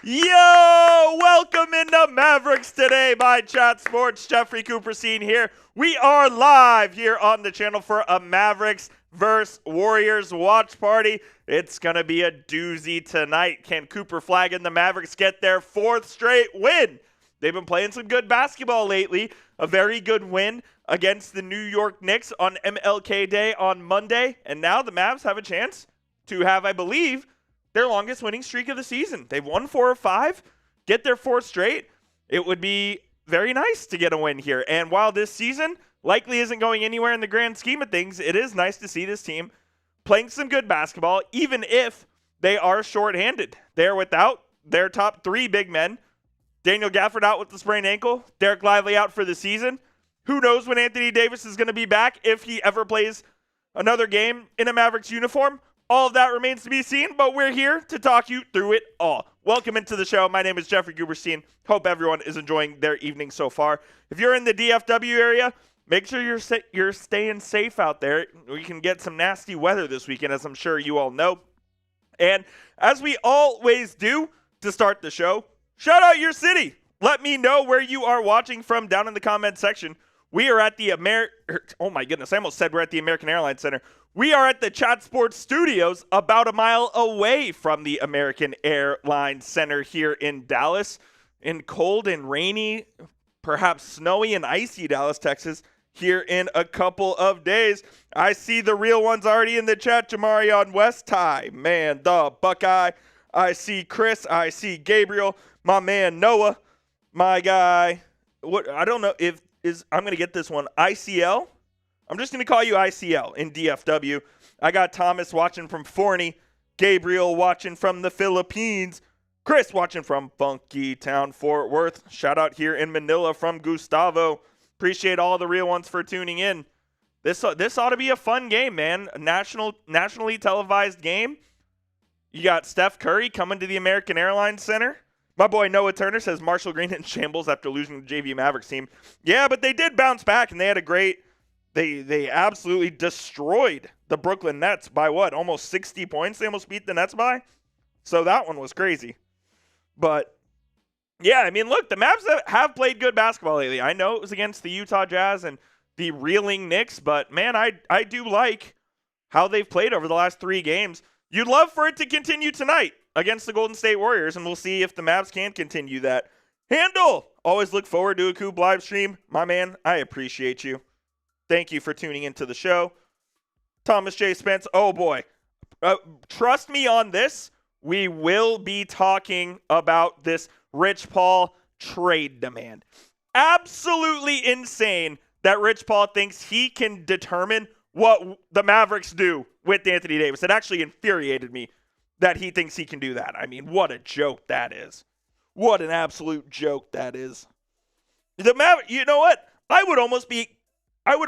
Yo, welcome into Mavericks today by Chat Sports. Jeffrey Cooperstein here. We are live here on the channel for a Mavericks vs. Warriors watch party. It's going to be a doozy tonight. Can Cooper Flag and the Mavericks get their fourth straight win? They've been playing some good basketball lately. A very good win against the New York Knicks on MLK Day on Monday. And now the Mavs have a chance to have, I believe, their longest winning streak of the season. They've won 4 or 5, get their fourth straight. It would be very nice to get a win here. And while this season likely isn't going anywhere in the grand scheme of things, it is nice to see this team playing some good basketball, even if they are shorthanded. They're without their top 3 big men. Daniel Gafford out with the sprained ankle. Derek Lively out for the season. Who knows when Anthony Davis is going to be back, if he ever plays another game in a Mavericks uniform. All of that remains to be seen, but we're here to talk you through it all. Welcome into the show. My name is Jeffrey Cooperstein. Hope everyone is enjoying their evening so far. If you're in the DFW area, make sure you're staying safe out there. We can get some nasty weather this weekend, as I'm sure you all know. And as we always do to start the show, shout out your city. Let me know where you are watching from down in the comment section. We are at the oh my goodness, I almost said we're at the American Airlines Center. We are at the Chat Sports Studios, about a mile away from the American Airlines Center here in Dallas. In cold and rainy, perhaps snowy and icy Dallas, Texas, here in a couple of days. I see the real ones already in the chat. Jamari on West Tie, man, the Buckeye. I see Chris. I see Gabriel. My man Noah. My guy. What I don't know if I'm going to get this one. ICL. I'm just going to call you ICL in DFW. I got Thomas watching from Forney, Gabriel watching from the Philippines, Chris watching from Funky Town, Fort Worth. Shout out here in Manila from Gustavo. Appreciate all the real ones for tuning in. This ought to be a fun game, man. A nationally televised game. You got Steph Curry coming to the American Airlines Center. My boy Noah Turner says Marshall Green in shambles after losing the JV Mavericks team. Yeah, but they did bounce back, and they had a great... They absolutely destroyed the Brooklyn Nets by what? Almost 60 points they almost beat the Nets by? So that one was crazy. But, yeah, I mean, look, the Mavs have played good basketball lately. I know it was against the Utah Jazz and the reeling Knicks, but, man, I do like how they've played over the last 3 games. You'd love for it to continue tonight against the Golden State Warriors, and we'll see if the Mavs can continue that. Handle! Always look forward to a Coop live stream. My man, I appreciate you. Thank you for tuning into the show. Thomas J. Spence, oh boy. Trust me on this. We will be talking about this Rich Paul trade demand. Absolutely insane that Rich Paul thinks he can determine what the Mavericks do with Anthony Davis. It actually infuriated me that he thinks he can do that. I mean, what a joke that is. What an absolute joke that is. You know what? I would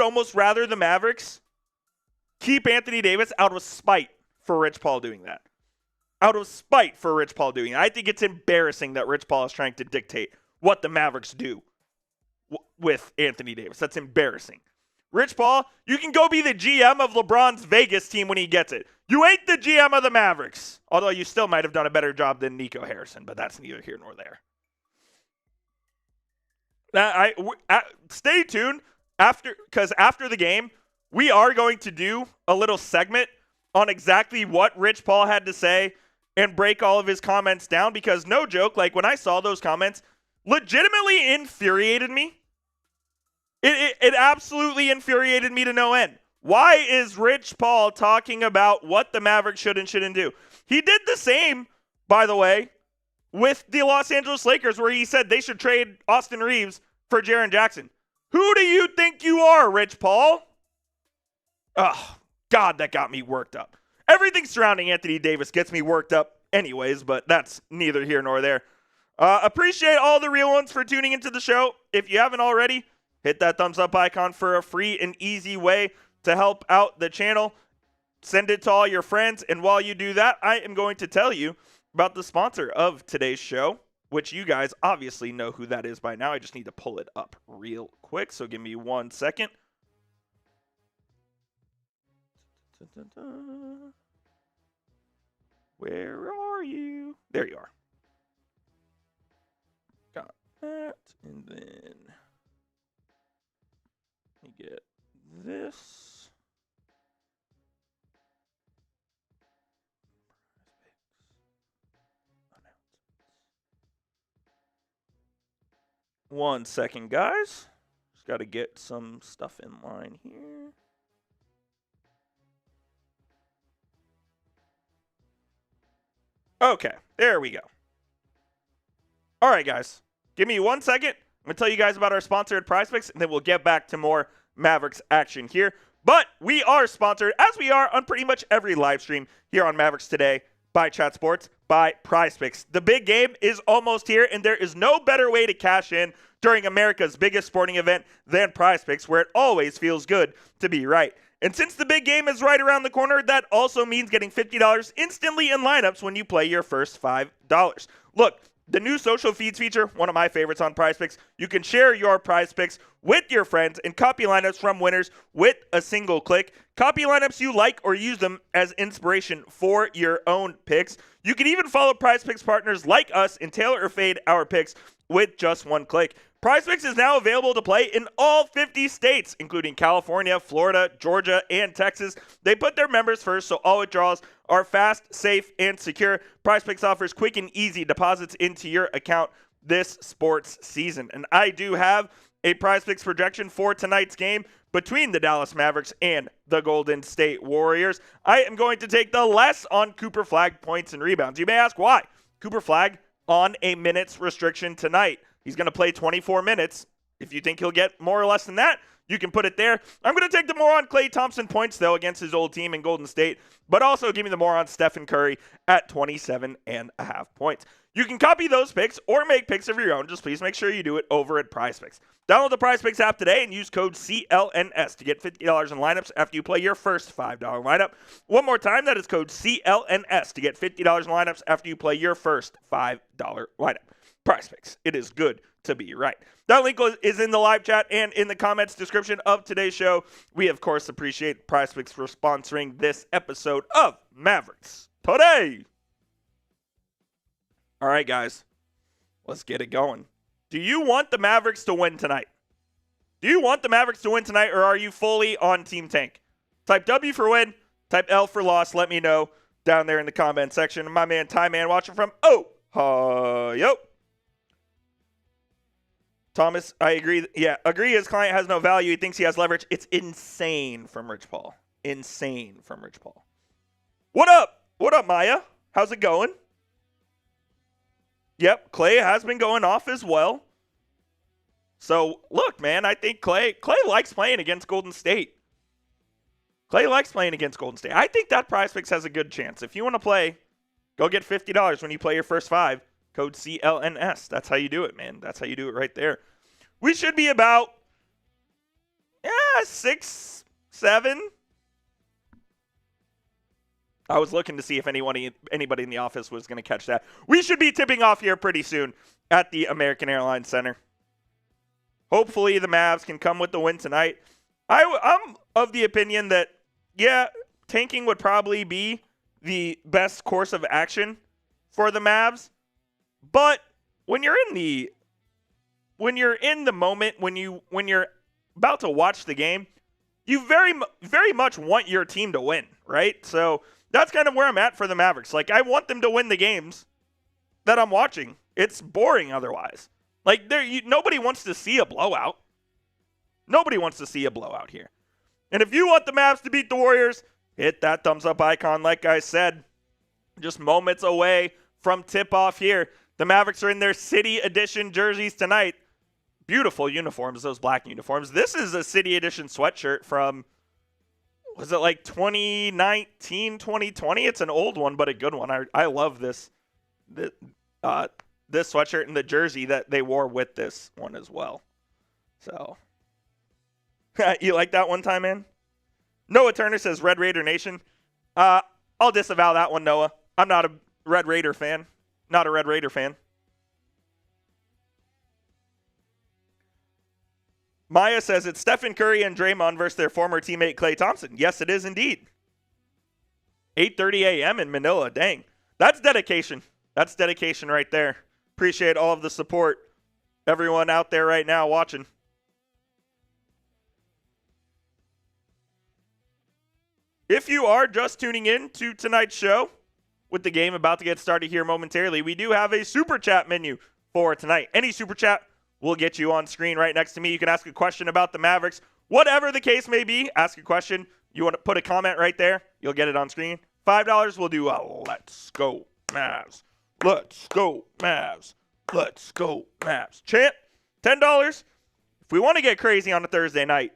almost rather the Mavericks keep Anthony Davis out of spite for Rich Paul doing that. Out of spite for Rich Paul doing it. I think it's embarrassing that Rich Paul is trying to dictate what the Mavericks do with Anthony Davis. That's embarrassing. Rich Paul, you can go be the GM of LeBron's Vegas team when he gets it. You ain't the GM of the Mavericks. Although you still might have done a better job than Nico Harrison, but that's neither here nor there. Now, stay tuned. Because after the game, we are going to do a little segment on exactly what Rich Paul had to say and break all of his comments down, because no joke, like when I saw those comments, legitimately infuriated me. It absolutely infuriated me to no end. Why is Rich Paul talking about what the Mavericks should and shouldn't do? He did the same, by the way, with the Los Angeles Lakers, where he said they should trade Austin Reeves for Jaren Jackson. Who do you think you are, Rich Paul? Oh, God, that got me worked up. Everything surrounding Anthony Davis gets me worked up anyways, but that's neither here nor there. Appreciate all the real ones for tuning into the show. If you haven't already, hit that thumbs up icon for a free and easy way to help out the channel. Send it to all your friends. And while you do that, I am going to tell you about the sponsor of today's show, which you guys obviously know who that is by now. I just need to pull it up real quick, so give me 1 second. Where are you? There you are. And then you get this. One second, guys. Just got to get some stuff in line here. Okay, there we go. All right, guys. Give me 1 second. I'm going to tell you guys about our sponsor at PrizePicks, and then we'll get back to more Mavericks action here. But we are sponsored, as we are on pretty much every live stream here on Mavericks Today, by Chat Sports, by PrizePicks. The big game is almost here, and there is no better way to cash in during America's biggest sporting event than PrizePicks, where it always feels good to be right. And since the big game is right around the corner, that also means getting $50 instantly in lineups when you play your first $5. Look, the new social feeds feature, one of my favorites on PrizePicks. You can share your PrizePicks with your friends and copy lineups from winners with a single click. Copy lineups you like or use them as inspiration for your own picks. You can even follow PrizePicks partners like us and tailor or fade our picks with just one click. PrizePicks is now available to play in all 50 states, including California, Florida, Georgia, and Texas. They put their members first, so all withdrawals are fast, safe, and secure. PrizePicks offers quick and easy deposits into your account this sports season. And I do have a PrizePicks projection for tonight's game between the Dallas Mavericks and the Golden State Warriors. I am going to take the less on Cooper Flagg points and rebounds. You may ask why. Cooper Flagg on a minutes restriction tonight. He's going to play 24 minutes. If you think he'll get more or less than that, you can put it there. I'm going to take the more on Klay Thompson points, though, against his old team in Golden State, but also give me the more on Stephen Curry at 27.5 points. You can copy those picks or make picks of your own. Just please make sure you do it over at PrizePicks. Download the PrizePicks app today and use code CLNS to get $50 in lineups after you play your first $5 lineup. One more time, that is code CLNS to get $50 in lineups after you play your first $5 lineup. PrizePicks. It is good to be right. That link is in the live chat and in the comments description of today's show. We, of course, appreciate PrizePicks for sponsoring this episode of Mavericks Today. All right, guys. Let's get it going. Do you want the Mavericks to win tonight? Do you want the Mavericks to win tonight, or are you fully on Team Tank? Type W for win. Type L for loss. Let me know down there in the comment section. My man, Ty Man, watching from Ohio. Thomas, I agree. Yeah, agree his client has no value. He thinks he has leverage. It's insane from Rich Paul. Insane from Rich Paul. What up? What up, Maya? How's it going? Yep, Klay has been going off as well. So, look, man, I think Klay likes playing against Golden State. Klay likes playing against Golden State. I think that PrizePicks has a good chance. If you want to play, go get $50 when you play your first $5. Code CLNS. That's how you do it, man. That's how you do it right there. We should be about 6, 7. I was looking to see if anybody in the office was going to catch that. We should be tipping off here pretty soon at the American Airlines Center. Hopefully the Mavs can come with the win tonight. I'm of the opinion that, tanking would probably be the best course of action for the Mavs. But when you're in the moment, when you're about to watch the game, you very much want your team to win, right? So that's kind of where I'm at for the Mavericks. Like, I want them to win the games that I'm watching. It's boring otherwise. Like, nobody wants to see a blowout. Nobody wants to see a blowout here. And if you want the Mavs to beat the Warriors, hit that thumbs up icon. Like I said, just moments away from tip-off here. The Mavericks are in their City Edition jerseys tonight. Beautiful uniforms, those black uniforms. This is a City Edition sweatshirt from, was it like 2019, 2020? It's an old one, but a good one. I love this sweatshirt and the jersey that they wore with this one as well. So, you like that one, Time Man? Noah Turner says Red Raider Nation. I'll disavow that one, Noah. I'm not a Red Raider fan. Not a Red Raider fan. Maya says it's Stephen Curry and Draymond versus their former teammate Klay Thompson. Yes, it is indeed. 8:30 a.m. in Manila. Dang. That's dedication. That's dedication right there. Appreciate all of the support everyone out there right now watching. If you are just tuning in to tonight's show, with the game about to get started here momentarily, we do have a super chat menu for tonight. Any super chat will get you on screen right next to me. You can ask a question about the Mavericks, whatever the case may be. Ask a question. You want to put a comment right there, you'll get it on screen. $5, we'll do a Let's Go Mavs. Let's go Mavs. Let's go Mavs. Chant, $10. If we want to get crazy on a Thursday night,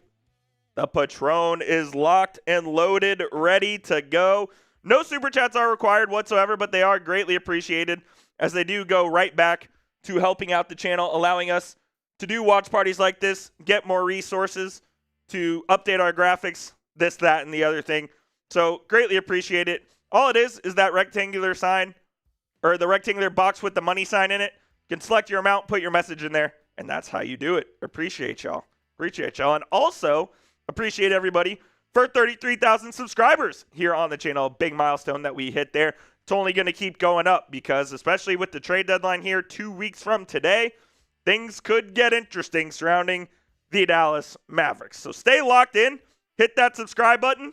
the Patron is locked and loaded, ready to go. No super chats are required whatsoever, but they are greatly appreciated as they do go right back to helping out the channel, allowing us to do watch parties like this, get more resources to update our graphics, this, that, and the other thing. So greatly appreciate it. All it is that rectangular sign, or the rectangular box with the money sign in it. You can select your amount, put your message in there, and that's how you do it. Appreciate y'all. Appreciate y'all. And also appreciate everybody for 33,000 subscribers here on the channel. Big milestone that we hit there. It's only going to keep going up because, especially with the trade deadline here 2 weeks from today, things could get interesting surrounding the Dallas Mavericks. So stay locked in, hit that subscribe button,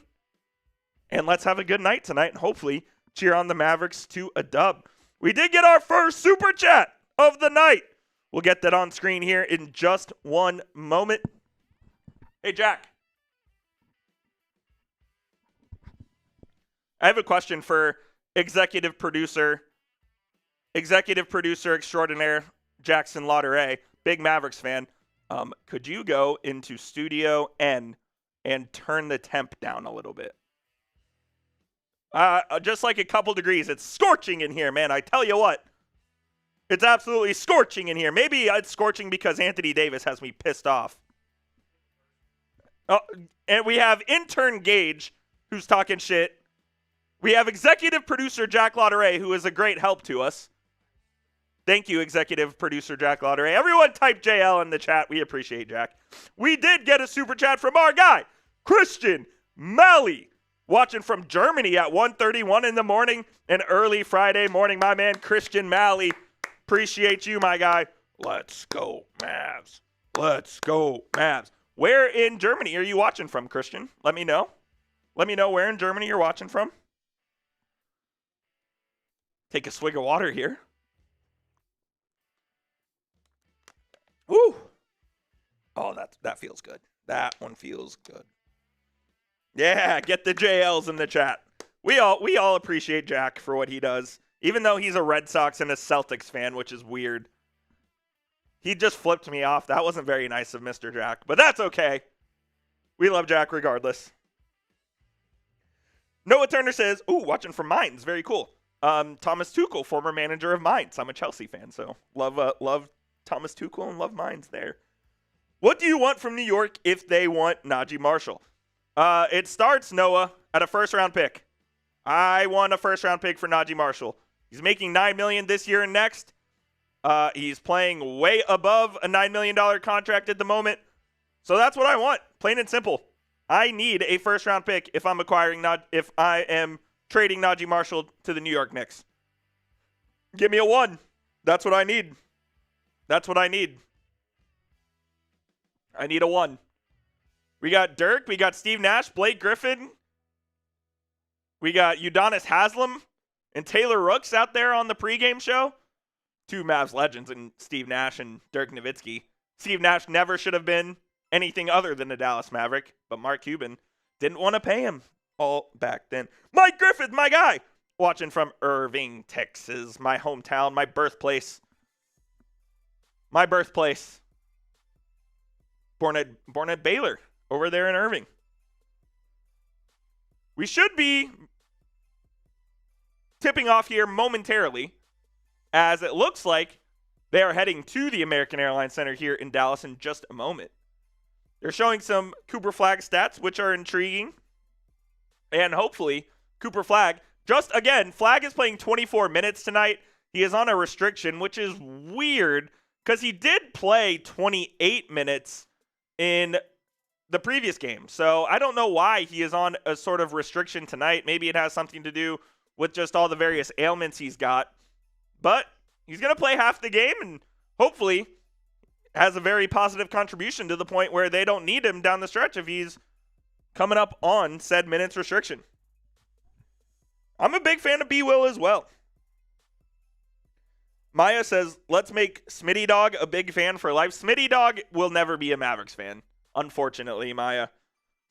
and let's have a good night tonight and hopefully cheer on the Mavericks to a dub. We did get our first super chat of the night. We'll get that on screen here in just one moment. Hey, Jack. I have a question for executive producer extraordinaire Jackson Lauderay, big Mavericks fan. Could you go into Studio N and turn the temp down a little bit? Just like a couple degrees. It's scorching in here, man. I tell you what. It's absolutely scorching in here. Maybe it's scorching because Anthony Davis has me pissed off. Oh, and we have intern Gage, who's talking shit. We have executive producer Jack Lauderay, who is a great help to us. Thank you, executive producer Jack Lauderay. Everyone type JL in the chat. We appreciate Jack. We did get a super chat from our guy, Christian Malley, watching from Germany at 1:31 in the morning, an early Friday morning. My man, Christian Malley. Appreciate you, my guy. Let's go, Mavs. Let's go, Mavs. Where in Germany are you watching from, Christian? Let me know. Let me know where in Germany you're watching from. Take a swig of water here. Woo! Oh, that feels good. That one feels good. Yeah, get the JLs in the chat. We all appreciate Jack for what he does, even though he's a Red Sox and a Celtics fan, which is weird. He just flipped me off. That wasn't very nice of Mr. Jack, but that's okay. We love Jack regardless. Noah Turner says, ooh, watching from Mines. Very cool. Thomas Tuchel, former manager of Mines. I'm a Chelsea fan, so love Thomas Tuchel and love Mines there. What do you want from New York if they want Najee Marshall? It starts, Noah, at a first-round pick. I want a first-round pick for Najee Marshall. He's making $9 million this year and next. He's playing way above a $9 million contract at the moment. So that's what I want, plain and simple. I need a first-round pick if if I am trading Najee Marshall to the New York Knicks. Give me a 1. That's what I need. That's what I need. I need a 1. We got Dirk. We got Steve Nash, Blake Griffin. We got Udonis Haslem and Taylor Rooks out there on the pregame show. 2 Mavs legends in Steve Nash and Dirk Nowitzki. Steve Nash never should have been anything other than a Dallas Maverick, but Mark Cuban didn't want to pay him all back then. Mike Griffith, my guy, watching from Irving, Texas, my hometown, my birthplace. My birthplace. Born at Baylor, over there in Irving. We should be tipping off here momentarily, as it looks like they are heading to the American Airlines Center here in Dallas in just a moment. They're showing some Cooper Flagg stats, which are intriguing. And hopefully, Cooper Flagg, Flagg is playing 24 minutes tonight. He is on a restriction, which is weird because he did play 28 minutes in the previous game. So I don't know why he is on a sort of restriction tonight. Maybe it has something to do with just all the various ailments he's got. But he's going to play half the game, and hopefully has a very positive contribution to the point where they don't need him down the stretch if he's coming up on said minutes restriction. I'm a big fan of B. Will as well. Maya says, let's make Smitty Dog a big fan for life. Smitty Dog will never be a Mavericks fan, unfortunately, Maya.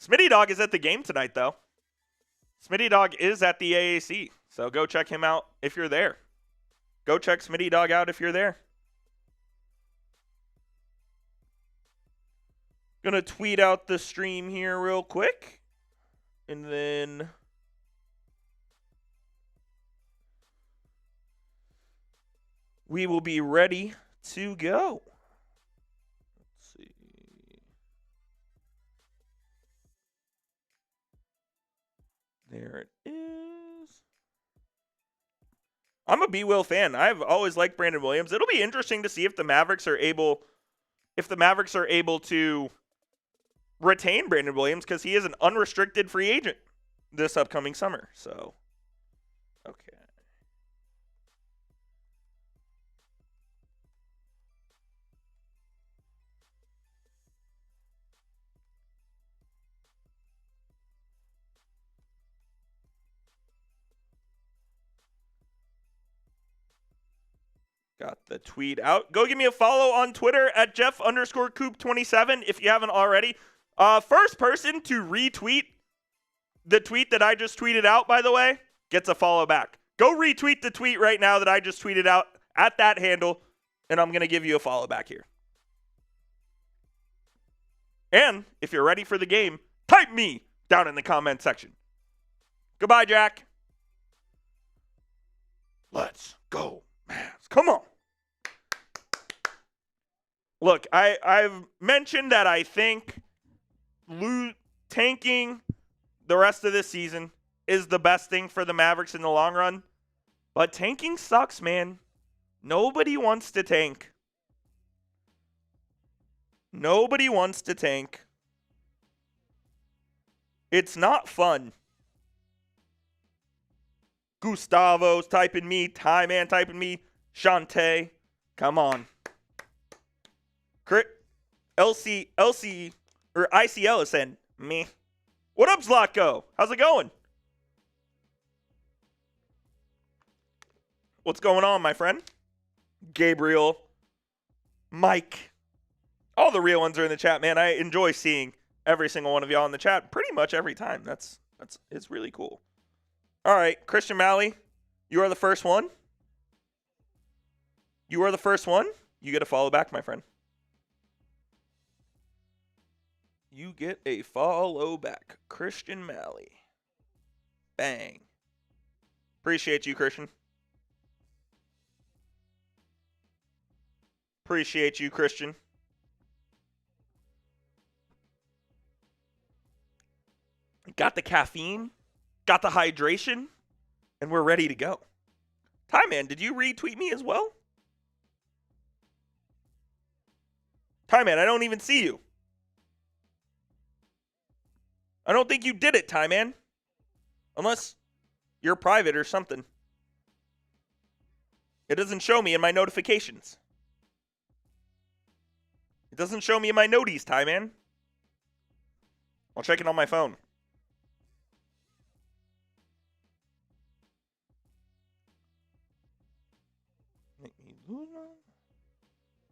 Smitty Dog is at the game tonight, though. Smitty Dog is at the AAC, so go check him out if you're there. Go check Smitty Dog out if you're there. Gonna tweet out the stream here real quick, and then we will be ready to go. Let's see. There it is. I'm a B. Will fan. I've always liked Brandon Williams. It'll be interesting to see if the Mavericks are able to retain Brandon Williams, because he is an unrestricted free agent this upcoming summer. So, okay. Got the tweet out. Go give me a follow on Twitter at Jeff_Coop27 if you haven't already. First person to retweet the tweet that I just tweeted out, by the way, gets a follow back. Go retweet the tweet right now that I just tweeted out at that handle, and I'm going to give you a follow back here. And if you're ready for the game, type me down in the comment section. Goodbye, Jack. Let's go, Mavs. Come on. Look, I've mentioned that I think tanking the rest of this season is the best thing for the Mavericks in the long run. But tanking sucks, man. Nobody wants to tank. Nobody wants to tank. It's not fun. Gustavo's typing me. Ty Man typing me. Shantae. Come on. LC, or ICL is saying, me. What up, Zlatko? How's it going? What's going on, my friend? Gabriel. Mike. All the real ones are in the chat, man. I enjoy seeing every single one of y'all in the chat pretty much every time. It's really cool. All right, Christian Malley, you are the first one. You are the first one. You get a follow back, my friend. You get a follow back. Christian Malley. Bang. Appreciate you, Christian. Appreciate you, Christian. Got the caffeine. Got the hydration. And we're ready to go. Ty Man, did you retweet me as well? Ty Man, I don't even see you. I don't think you did it, Ty Man. Unless you're private or something. It doesn't show me in my notifications. It doesn't show me in my noties, Ty Man. I'll check it on my phone.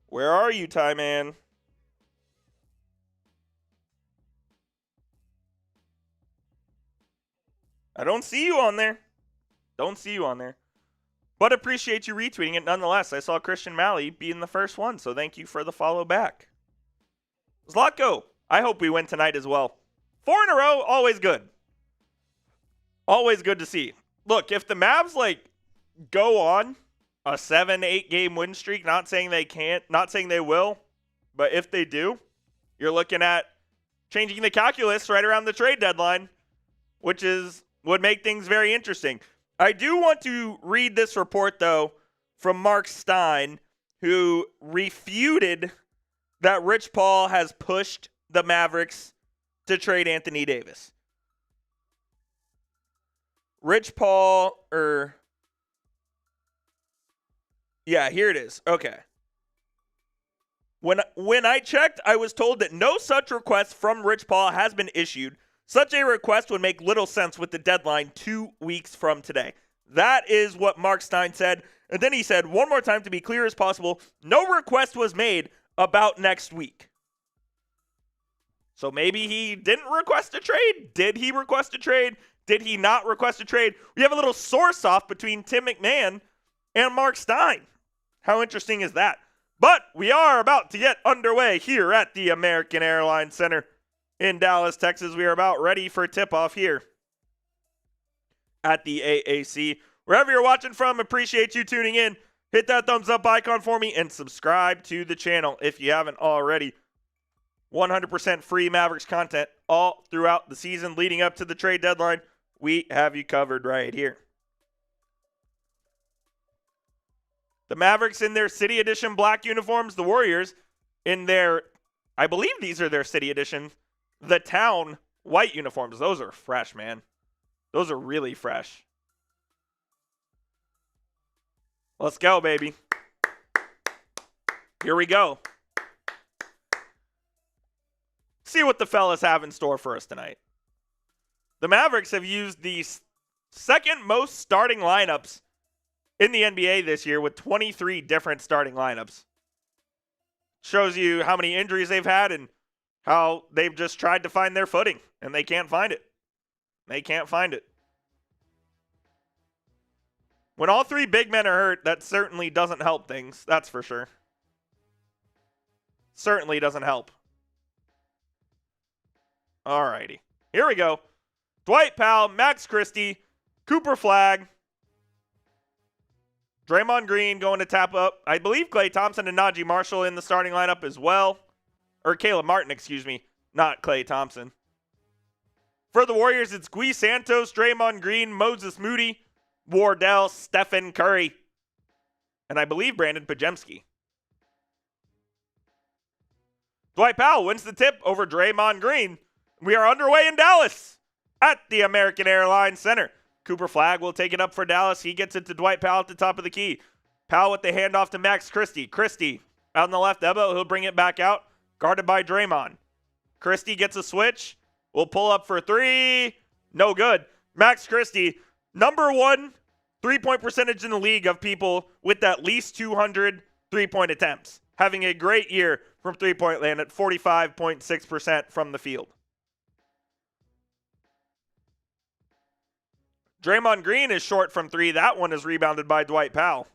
Where are you, Ty Man? I don't see you on there. Don't see you on there. But appreciate you retweeting it nonetheless. I saw Christian Malley being the first one, so thank you for the follow back. Zlatko, I hope we win tonight as well. 4 in a row, always good. Always good to see. Look, if the Mavs, go on a 7-8 game win streak, not saying they can't, not saying they will, but if they do, you're looking at changing the calculus right around the trade deadline, which would make things very interesting. I do want to read this report, though, from Mark Stein, who refuted that Rich Paul has pushed the Mavericks to trade Anthony Davis. Rich Paul, yeah, here it is. Okay. When I checked, I was told that no such request from Rich Paul has been issued. Such a request would make little sense with the deadline 2 weeks from today. That is what Mark Stein said. And then he said, one more time to be clear as possible, no request was made about next week. So maybe he didn't request a trade. Did he request a trade? Did he not request a trade? We have a little source off between Tim McMahon and Mark Stein. How interesting is that? But we are about to get underway here at the American Airlines Center in Dallas, Texas. We are about ready for tip-off here at the AAC. Wherever you're watching from, appreciate you tuning in. Hit that thumbs up icon for me and subscribe to the channel if you haven't already. 100% free Mavericks content all throughout the season leading up to the trade deadline. We have you covered right here. The Mavericks in their City Edition black uniforms. The Warriors in their, I believe these are their City Edition, the Town white uniforms. Those are fresh, man. Those are really fresh. Let's go, baby. Here we go. See what the fellas have in store for us tonight. The Mavericks have used the second most starting lineups in the NBA this year with 23 different starting lineups. Shows you how many injuries they've had and how they've just tried to find their footing, and they can't find it. They can't find it. When all three big men are hurt, that certainly doesn't help things. That's for sure. Certainly doesn't help. Alrighty. Here we go. Dwight Powell, Max Christie, Cooper Flagg, Draymond Green going to tap up. I believe Klay Thompson and Najee Marshall in the starting lineup as well. Or Caleb Martin, excuse me. Not Klay Thompson. For the Warriors, it's Gui Santos, Draymond Green, Moses Moody, Wardell, Stephen Curry, and I believe Brandon Pajemski. Dwight Powell wins the tip over Draymond Green. We are underway in Dallas at the American Airlines Center. Cooper Flagg will take it up for Dallas. He gets it to Dwight Powell at the top of the key. Powell with the handoff to Max Christie. Christie out on the left elbow. He'll bring it back out. Guarded by Draymond. Christie gets a switch. Will pull up for three. No good. Max Christie, number one three-point percentage in the league of people with at least 200 three-point attempts. Having a great year from three-point land at 45.6% from the field. Draymond Green is short from three. That one is rebounded by Dwight Powell.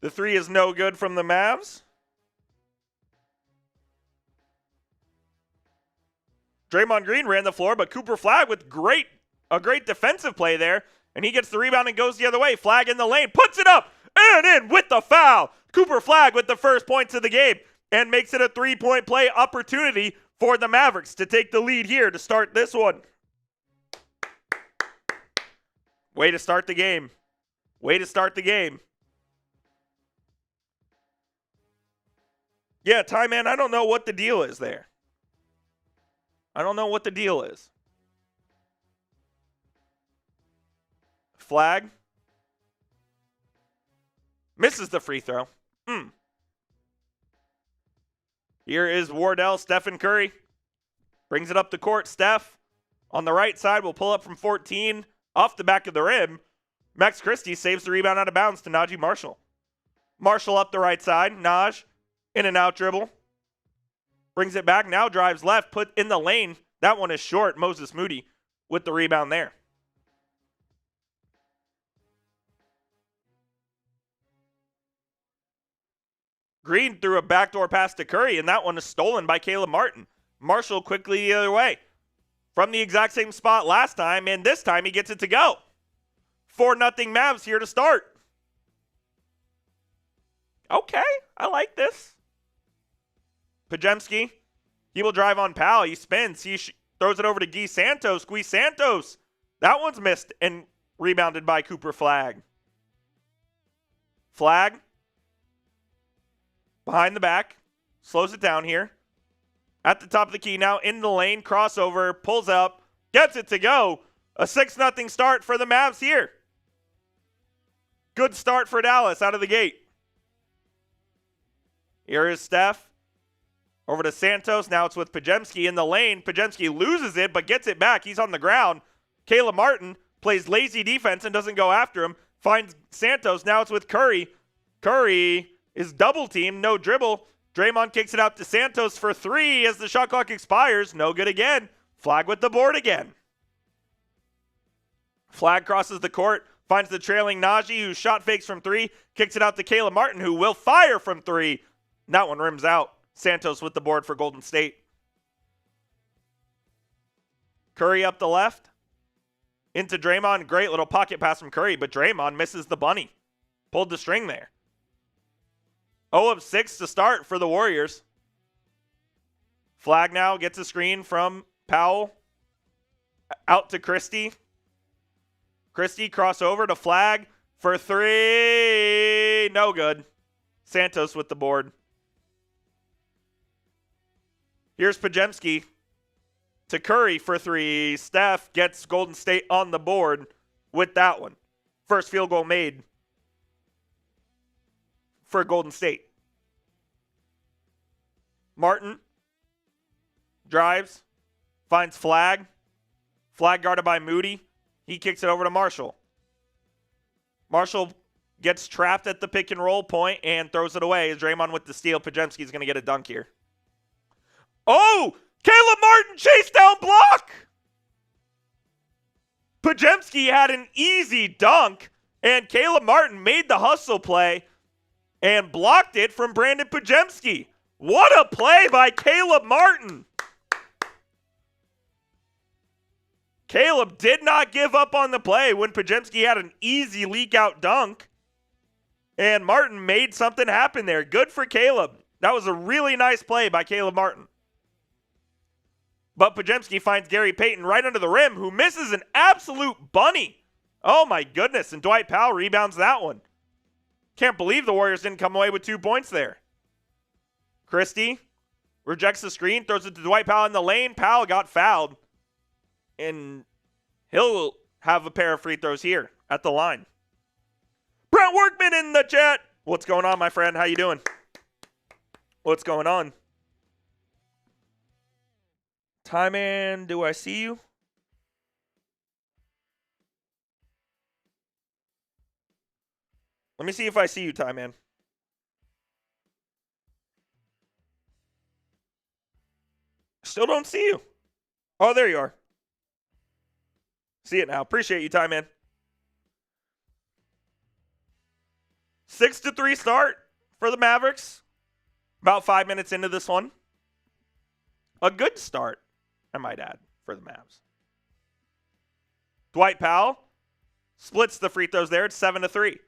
The three is no good from the Mavs. Draymond Green ran the floor, but Cooper Flagg with a great defensive play there. And he gets the rebound and goes the other way. Flagg in the lane, puts it up, and in with the foul. Cooper Flagg with the first points of the game. And makes it a three-point play opportunity for the Mavericks to take the lead here to start this one. Way to start the game. Way to start the game. Yeah, Ty, man, I don't know what the deal is there. I don't know what the deal is. Flagg. Misses the free throw. Here is Wardell, Stephen Curry. Brings it up the court. Steph on the right side will pull up from 14 off the back of the rim. Max Christie saves the rebound out of bounds to Najee Marshall. Marshall up the right side. Naj in and out dribble. Brings it back. Now drives left. Put in the lane. That one is short. Moses Moody with the rebound there. Green threw a backdoor pass to Curry, and that one is stolen by Caleb Martin. Marshall quickly the other way. From the exact same spot last time, and this time he gets it to go. 4-0 Mavs here to start. Okay, I like this. Pajemski, he will drive on Powell. He spins. He throws it over to Gui Santos. Gui Santos. That one's missed and rebounded by Cooper Flagg. Flagg. Behind the back. Slows it down here. At the top of the key now. In the lane. Crossover. Pulls up. Gets it to go. A 6-0 start for the Mavs here. Good start for Dallas out of the gate. Here is Steph. Over to Santos. Now it's with Pregame in the lane. Pregame loses it, but gets it back. He's on the ground. Caleb Martin plays lazy defense and doesn't go after him. Finds Santos. Now it's with Curry. Curry is double teamed. No dribble. Draymond kicks it out to Santos for 3 as the shot clock expires. No good again. Flag with the board again. Flag crosses the court. Finds the trailing Najee, who shot fakes from 3. Kicks it out to Caleb Martin, who will fire from 3. And that one rims out. Santos with the board for Golden State. Curry up the left. Into Draymond. Great little pocket pass from Curry, but Draymond misses the bunny. Pulled the string there. 0 of 6 to start for the Warriors. Flag now gets a screen from Powell. Out to Christie. Christie crossover to Flag for 3. No good. Santos with the board. Here's Pregame to Curry for 3. Steph gets Golden State on the board with that one. First field goal made for Golden State. Martin drives, finds Flag. Flag guarded by Moody. He kicks it over to Marshall. Marshall gets trapped at the pick and roll point and throws it away. Draymond with the steal. Pregame is going to get a dunk here. Oh! Caleb Martin chase down block! Pregame had an easy dunk, and Caleb Martin made the hustle play and blocked it from Brandon Pregame. What a play by Caleb Martin! Caleb did not give up on the play when Pregame had an easy leak-out dunk, and Martin made something happen there. Good for Caleb. That was a really nice play by Caleb Martin. But Pregame finds Gary Payton right under the rim, who misses an absolute bunny. Oh my goodness, and Dwight Powell rebounds that one. Can't believe the Warriors didn't come away with 2 points there. Christie rejects the screen, throws it to Dwight Powell in the lane. Powell got fouled. And he'll have a pair of free throws here at the line. Brent Workman in the chat. What's going on, my friend? How you doing? What's going on? Ty Man, do I see you? Let me see if I see you, Ty Man. Still don't see you. Oh, there you are. See it now. Appreciate you, Ty Man. 6-3 start for the Mavericks. About 5 minutes into this one. A good start, I might add, for the Mavs. Dwight Powell splits the free throws there. It's 7-3.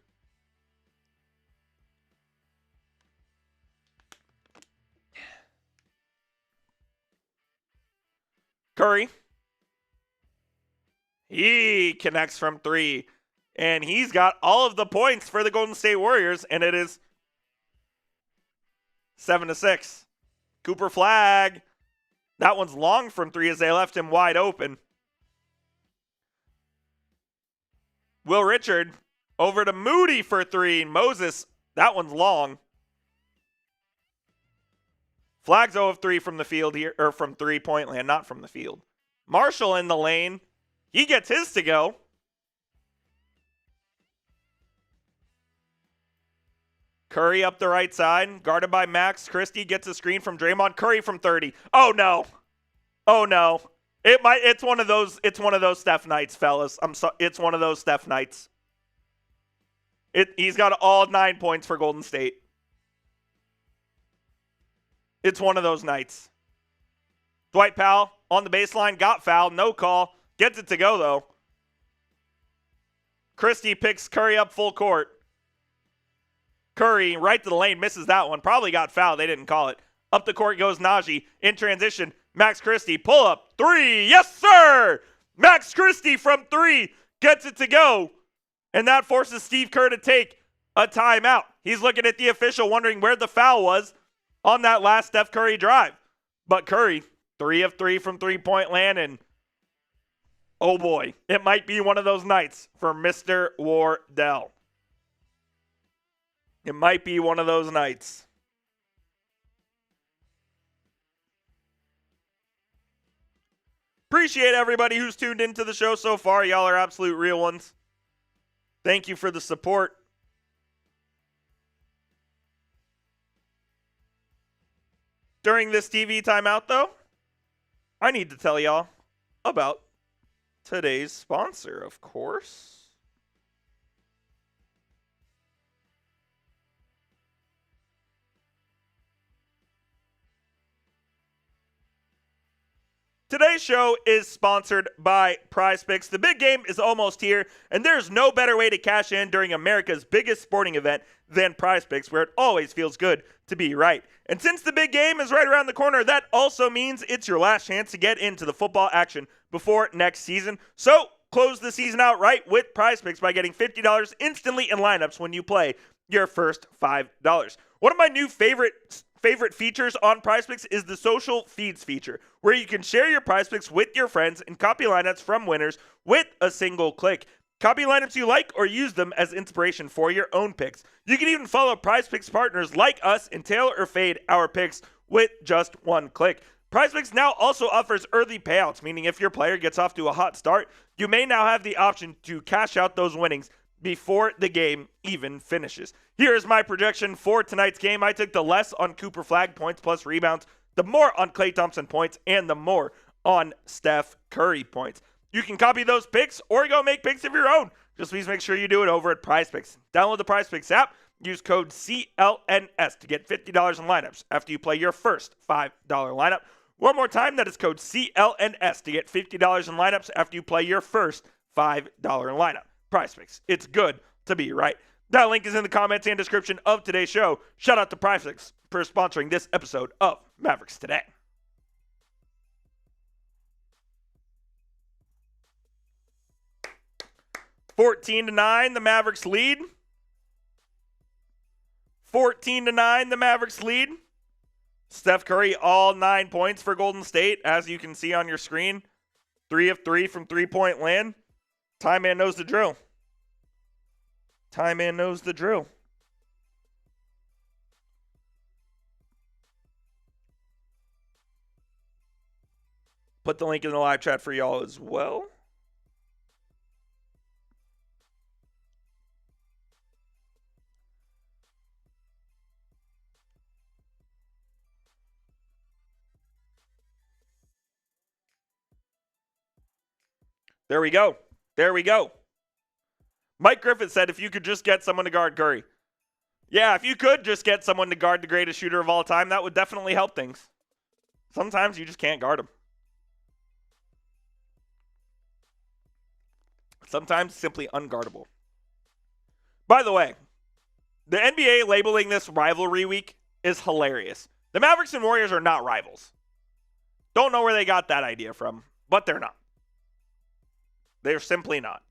Curry. He connects from 3. And he's got all of the points for the Golden State Warriors. And it is 7-6. Cooper Flag. That one's long from 3 as they left him wide open. Will Richard over to Moody for 3. Moses, that one's long. Flag's 0 of 3 from the field here, or from 3-point land, not from the field. Marshall in the lane. He gets his to go. Curry up the right side, guarded by Max. Christie gets a screen from Draymond. Curry from 30. Oh no. Oh no. It's one of those Steph nights, fellas. It's one of those Steph nights. He's got all 9 points for Golden State. It's one of those nights. Dwight Powell on the baseline, got fouled, no call. Gets it to go though. Christie picks Curry up full court. Curry right to the lane, misses that one. Probably got fouled. They didn't call it. Up the court goes Najee. In transition, Max Christie. Pull up. 3. Yes, sir! Max Christie from 3 gets it to go. And that forces Steve Kerr to take a timeout. He's looking at the official, wondering where the foul was on that last Steph Curry drive. But Curry, 3 of 3 from 3-point land. And oh boy, it might be one of those nights for Mr. Wardell. It might be one of those nights. Appreciate everybody who's tuned into the show so far. Y'all are absolute real ones. Thank you for the support. During this TV timeout, though, I need to tell y'all about today's sponsor, of course. Today's show is sponsored by PrizePicks. The big game is almost here, and there's no better way to cash in during America's biggest sporting event than PrizePicks, where it always feels good to be right. And since the big game is right around the corner, that also means it's your last chance to get into the football action before next season. So close the season out right with PrizePicks by getting $50 instantly in lineups when you play your first $5. One of my new favorite features on PrizePicks is the social feeds feature, where you can share your PrizePicks with your friends and copy lineups from winners with a single click. Copy lineups you like or use them as inspiration for your own picks. You can even follow PrizePicks partners like us and tail or fade our picks with just one click. PrizePicks now also offers early payouts, meaning if your player gets off to a hot start, you may now have the option to cash out those winnings before the game even finishes. Here is my projection for tonight's game. I took the less on Cooper Flag points plus rebounds, the more on Klay Thompson points, and the more on Steph Curry points. You can copy those picks or go make picks of your own. Just please make sure you do it over at PrizePicks. Download the PrizePicks app. Use code CLNS to get $50 in lineups after you play your first $5 lineup. One more time, that is code CLNS to get $50 in lineups after you play your first $5 lineup. PrizePicks. It's good to be right. That link is in the comments and description of today's show. Shout out to PrizePicks for sponsoring this episode of Mavericks Today. (14-9), the Mavericks lead. 14-9, the Mavericks lead. Steph Curry, all 9 points for Golden State, as you can see on your screen. 3 of 3 from three-point land. Time man knows the drill. Time man knows the drill. Put the link in the live chat for y'all as well. There we go. There we go. Mike Griffith said if you could just get someone to guard Curry. Yeah, if you could just get someone to guard the greatest shooter of all time, that would definitely help things. Sometimes you just can't guard him. Sometimes simply unguardable. By the way, the NBA labeling this rivalry week is hilarious. The Mavericks and Warriors are not rivals. Don't know where they got that idea from, but they're not. They're simply not.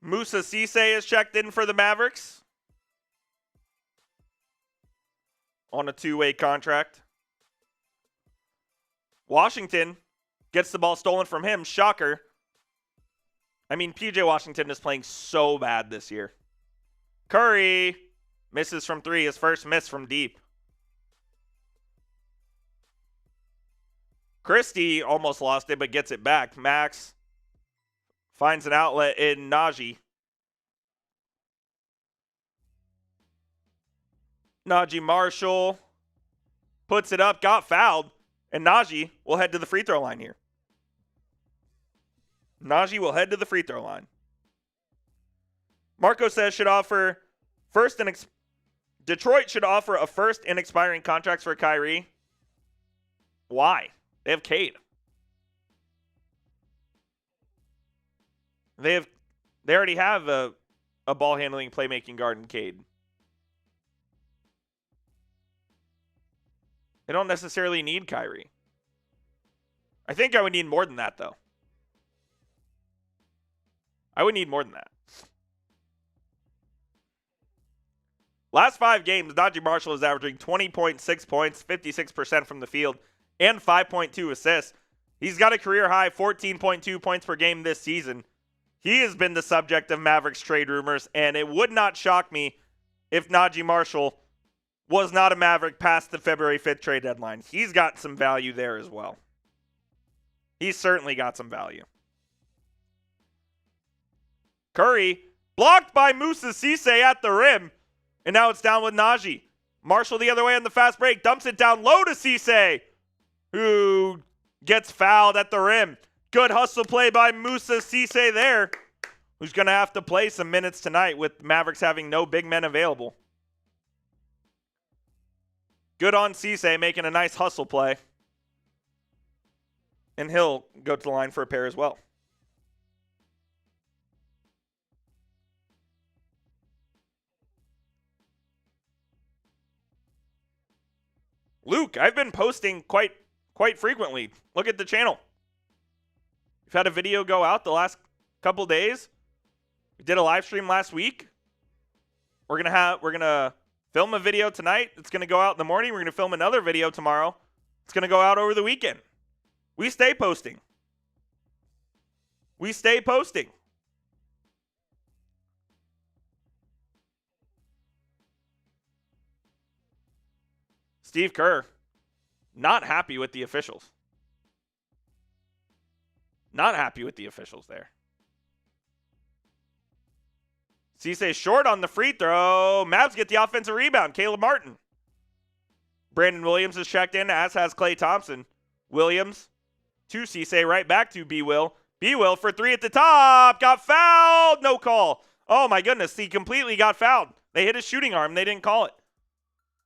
Musa Cisse is checked in for the Mavericks on a 2-way contract. Washington gets the ball stolen from him. Shocker. I mean, PJ Washington is playing so bad this year. Curry misses from 3, his first miss from deep. Christie almost lost it, but gets it back. Max finds an outlet in Najee. Najee Marshall puts it up, got fouled, and Najee will head to the free throw line here. Najee will head to the free throw line. Marco says Detroit should offer a first and expiring contracts for Kyrie. Why? They have Cade. They already have a ball handling, playmaking guard in Cade. They don't necessarily need Kyrie. I think I would need more than that, though. I would need more than that. Last 5 games, Najee Marshall is averaging 20.6 points, 56% from the field, and 5.2 assists. He's got a career high 14.2 points per game this season. He has been the subject of Mavericks trade rumors, and it would not shock me if Najee Marshall was not a Maverick past the February 5th trade deadline. He's got some value there as well. He's certainly got some value. Curry blocked by Moussa Cisse at the rim, and now it's down with Najee. Marshall the other way on the fast break, dumps it down low to Cisse, who gets fouled at the rim. Good hustle play by Moussa Cisse there, who's going to have to play some minutes tonight with Mavericks having no big men available. Good on Cisse making a nice hustle play. And he'll go to the line for a pair as well. Luke, I've been posting quite frequently. Look at the channel. We've had a video go out the last couple days. We did a live stream last week. We're gonna film a video tonight. It's gonna go out in the morning. We're gonna film another video tomorrow. It's gonna go out over the weekend. We stay posting. We stay posting. Steve Kerr, not happy with the officials. Not happy with the officials there. Cisse short on the free throw. Mavs get the offensive rebound. Caleb Martin. Brandon Williams has checked in, as has Klay Thompson. Williams to Cisse, right back to B-Will. B-Will for three at the top. Got fouled. No call. Oh, my goodness. He completely got fouled. They hit his shooting arm. They didn't call it.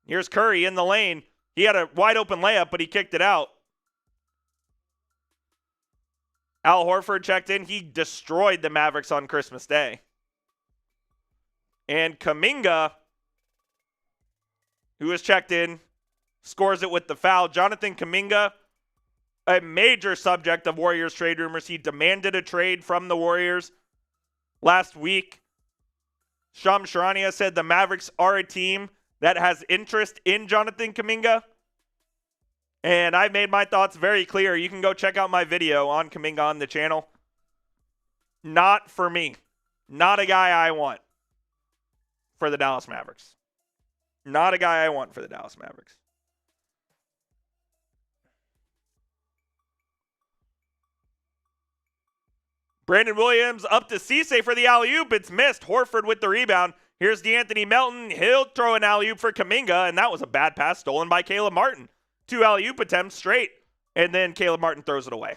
Here's Curry in the lane. He had a wide open layup, but he kicked it out. Al Horford checked in. He destroyed the Mavericks on Christmas Day. And Kuminga, who has checked in, scores it with the foul. Jonathan Kuminga, a major subject of Warriors trade rumors. He demanded a trade from the Warriors last week. Shams Charania said the Mavericks are a team that has interest in Jonathan Kuminga. And I made my thoughts very clear. You can go check out my video on Kuminga on the channel. Not for me. Not a guy I want for the Dallas Mavericks. Not a guy I want for the Dallas Mavericks. Brandon Williams up to Cisse for the alley-oop. It's missed. Horford with the rebound. Here's DeAnthony Melton. He'll throw an alley-oop for Kuminga, and that was a bad pass stolen by Caleb Martin. 2 alley-oop attempts straight, and then Caleb Martin throws it away.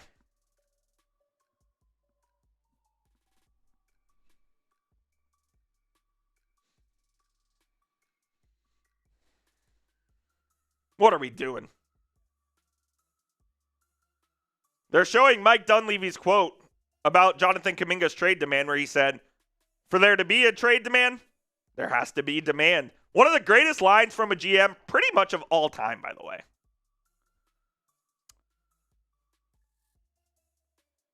What are we doing? They're showing Mike Dunleavy's quote about Jonathan Kuminga's trade demand, where he said, for there to be a trade demand, there has to be demand. One of the greatest lines from a GM pretty much of all time, by the way.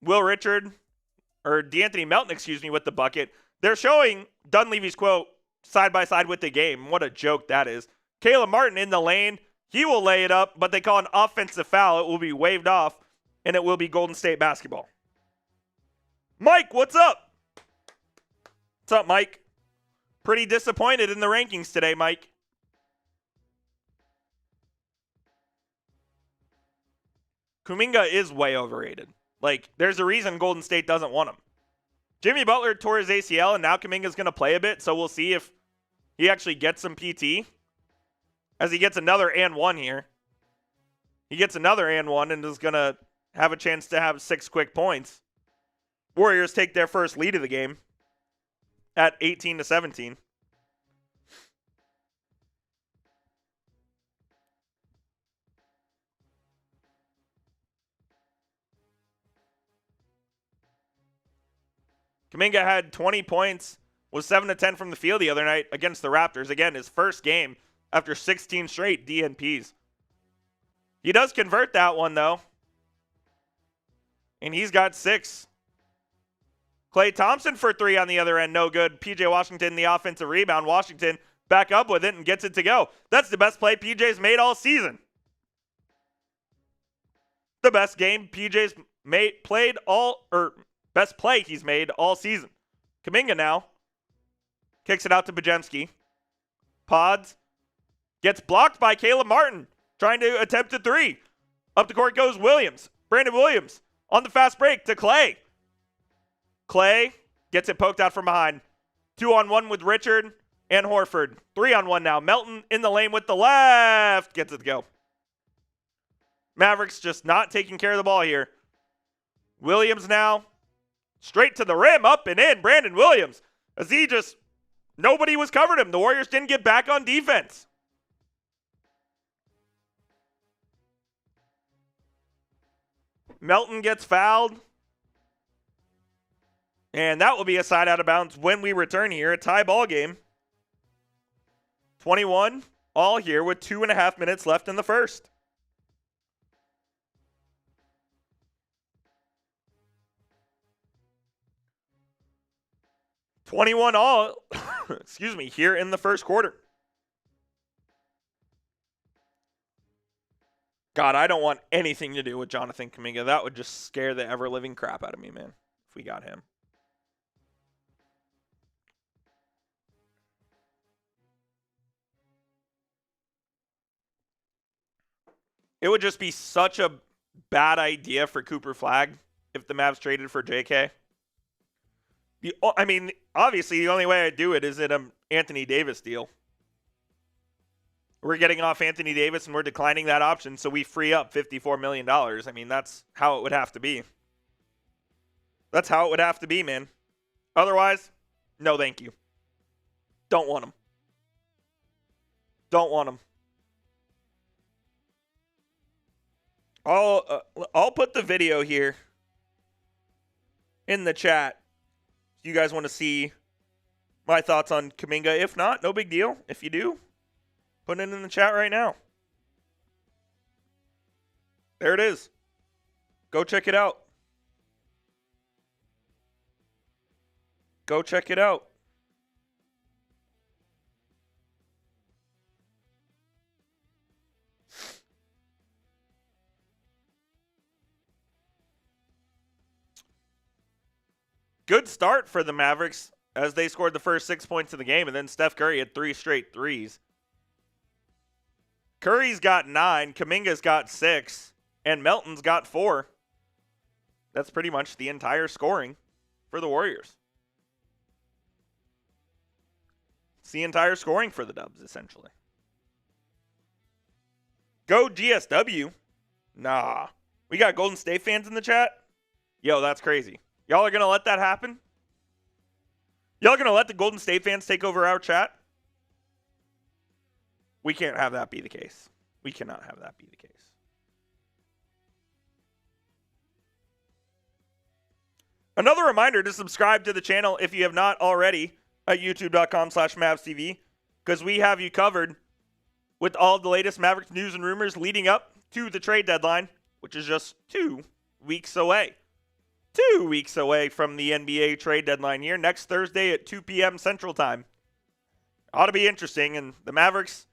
DeAnthony Melton, with the bucket. They're showing Dunleavy's quote side by side with the game. What a joke that is. Caleb Martin in the lane. He will lay it up, but they call an offensive foul. It will be waved off, and it will be Golden State basketball. Mike, what's up? What's up, Mike? Pretty disappointed in the rankings today, Mike. Kuminga is way overrated. Like, there's a reason Golden State doesn't want him. Jimmy Butler tore his ACL, and now Kuminga's going to play a bit, so we'll see if he actually gets some PT. As he gets another and one here. He gets another and one and is going to have a chance to have 6 quick points. Warriors take their first lead of the game at 18-17. Kuminga had 20 points, was 7 of 10 from the field the other night against the Raptors. Again, his first game after 16 straight DNPs. He does convert that one, though. And he's got 6. Klay Thompson for 3 on the other end, no good. PJ Washington, the offensive rebound. Washington back up with it and gets it to go. That's the best play PJ's made all season. The best game PJ's played all Best play he's made all season. Kuminga now kicks it out to Pajemski. Pods gets blocked by Caleb Martin, trying to attempt a three. Up the court goes Williams. Brandon Williams on the fast break to Clay. Clay gets it poked out from behind. 2-on-1 with Richard and Horford. 3-on-1 now. Melton in the lane with the left. Gets it to go. Mavericks just not taking care of the ball here. Williams now straight to the rim, up and in. Brandon Williams, as he just, nobody was covering him. The Warriors didn't get back on defense. Melton gets fouled. And that will be a side out of bounds when we return here. A tie ball game. 21 all here with 2.5 minutes left in the first. $21 all, excuse me, here in the first quarter. God, I don't want anything to do with Jonathan Kuminga. That would just scare the ever-living crap out of me, man, if we got him. It would just be such a bad idea for Cooper Flagg if the Mavs traded for JK. I mean, obviously, the only way I'd do it is in an Anthony Davis deal. We're getting off Anthony Davis and we're declining that option, so we free up $54 million. I mean, that's how it would have to be. That's how it would have to be, man. Otherwise, no thank you. Don't want him. Don't want him. I'll put the video here in the chat. If you guys want to see my thoughts on Kuminga. If not, no big deal. If you do, put it in the chat right now. There it is. Go check it out. Go check it out. Good start for the Mavericks as they scored the first 6 points of the game, and then Steph Curry had 3 straight threes. Curry's got 9, Kuminga's got 6, and Melton's got 4. That's pretty much the entire scoring for the Warriors. It's the entire scoring for the Dubs, essentially. Go GSW. Nah. We got Golden State fans in the chat? Yo, that's crazy. Y'all are going to let that happen? Y'all are going to let the Golden State fans take over our chat? We can't have that be the case. We cannot have that be the case. Another reminder to subscribe to the channel if you have not already at youtube.com/MavsTV, because we have you covered with all the latest Mavericks news and rumors leading up to the trade deadline, which is just 2 weeks away. 2 weeks away from the NBA trade deadline here, next Thursday at 2 p.m. Central Time. Ought to be interesting, and the Mavericks,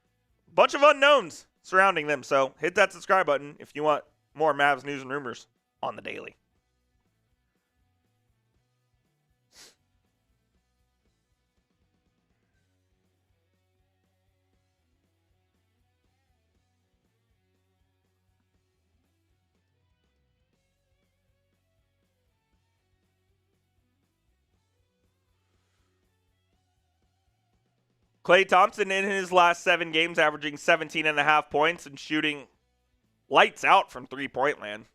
a bunch of unknowns surrounding them, so hit that subscribe button if you want more Mavs news and rumors on the daily. Klay Thompson in his last 7 games averaging 17.5 points and shooting lights out from three-point land.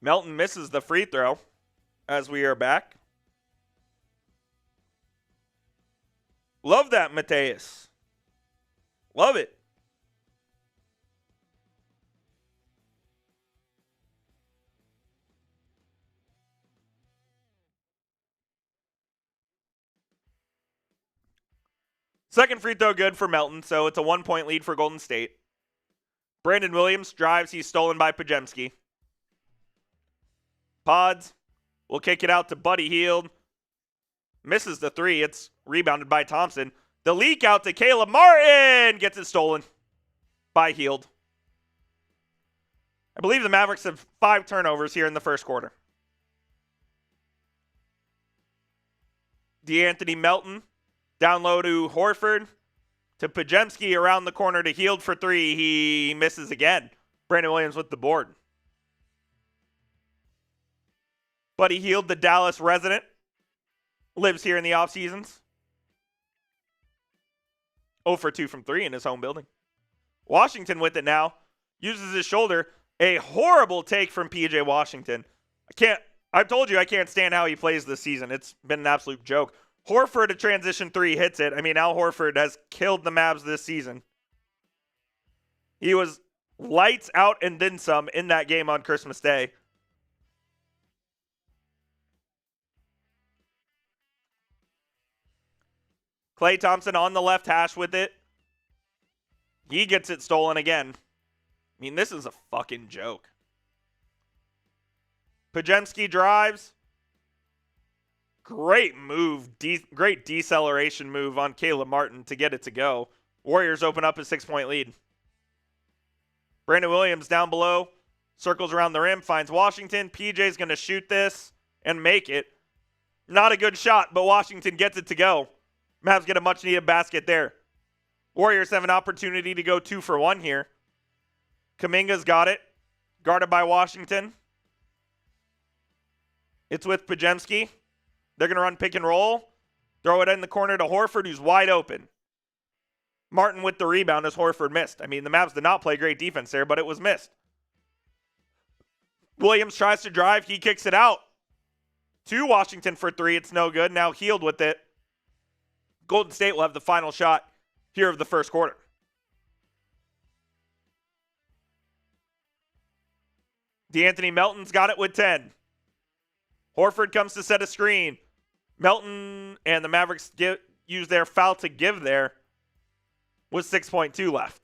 Melton misses the free throw as we are back. Love that, Mateus. Love it. Second free throw good for Melton, so it's a 1-point lead for Golden State. Brandon Williams drives. He's stolen by Pajemski. Pods will kick it out to Buddy Hield. Misses the three. It's rebounded by Thompson. The leak out to Caleb Martin. Gets it stolen by Hield. I believe the Mavericks have 5 turnovers here in the first quarter. DeAnthony Melton down low to Horford. To Pajemski around the corner to Hield for 3. He misses again. Brandon Williams with the board. Buddy Hield, the Dallas resident, lives here in the off seasons. 0 for 2 from 3 in his home building. Washington with it now. Uses his shoulder. A horrible take from PJ Washington. I've told you I can't stand how he plays this season. It's been an absolute joke. Horford, a transition 3, hits it. I mean, Al Horford has killed the Mavs this season. He was lights out and then some in that game on Christmas Day. Klay Thompson on the left hash with it. He gets it stolen again. I mean, this is a fucking joke. Pajemski drives. Great move. Great deceleration move on Caleb Martin to get it to go. Warriors open up a 6-point lead. Brandon Williams down below. Circles around the rim. Finds Washington. PJ's going to shoot this and make it. Not a good shot, but Washington gets it to go. Mavs get a much-needed basket there. Warriors have an opportunity to go 2 for 1 here. Kuminga's got it. Guarded by Washington. It's with Pajemski. They're going to run pick and roll. Throw it in the corner to Horford, who's wide open. Martin with the rebound as Horford missed. I mean, the Mavs did not play great defense there, but it was missed. Williams tries to drive. He kicks it out to Washington for 3. It's no good. Now Hield with it. Golden State will have the final shot here of the first quarter. DeAnthony Melton's got it with 10. Horford comes to set a screen. Melton and the Mavericks use their foul to give there with 6.2 left.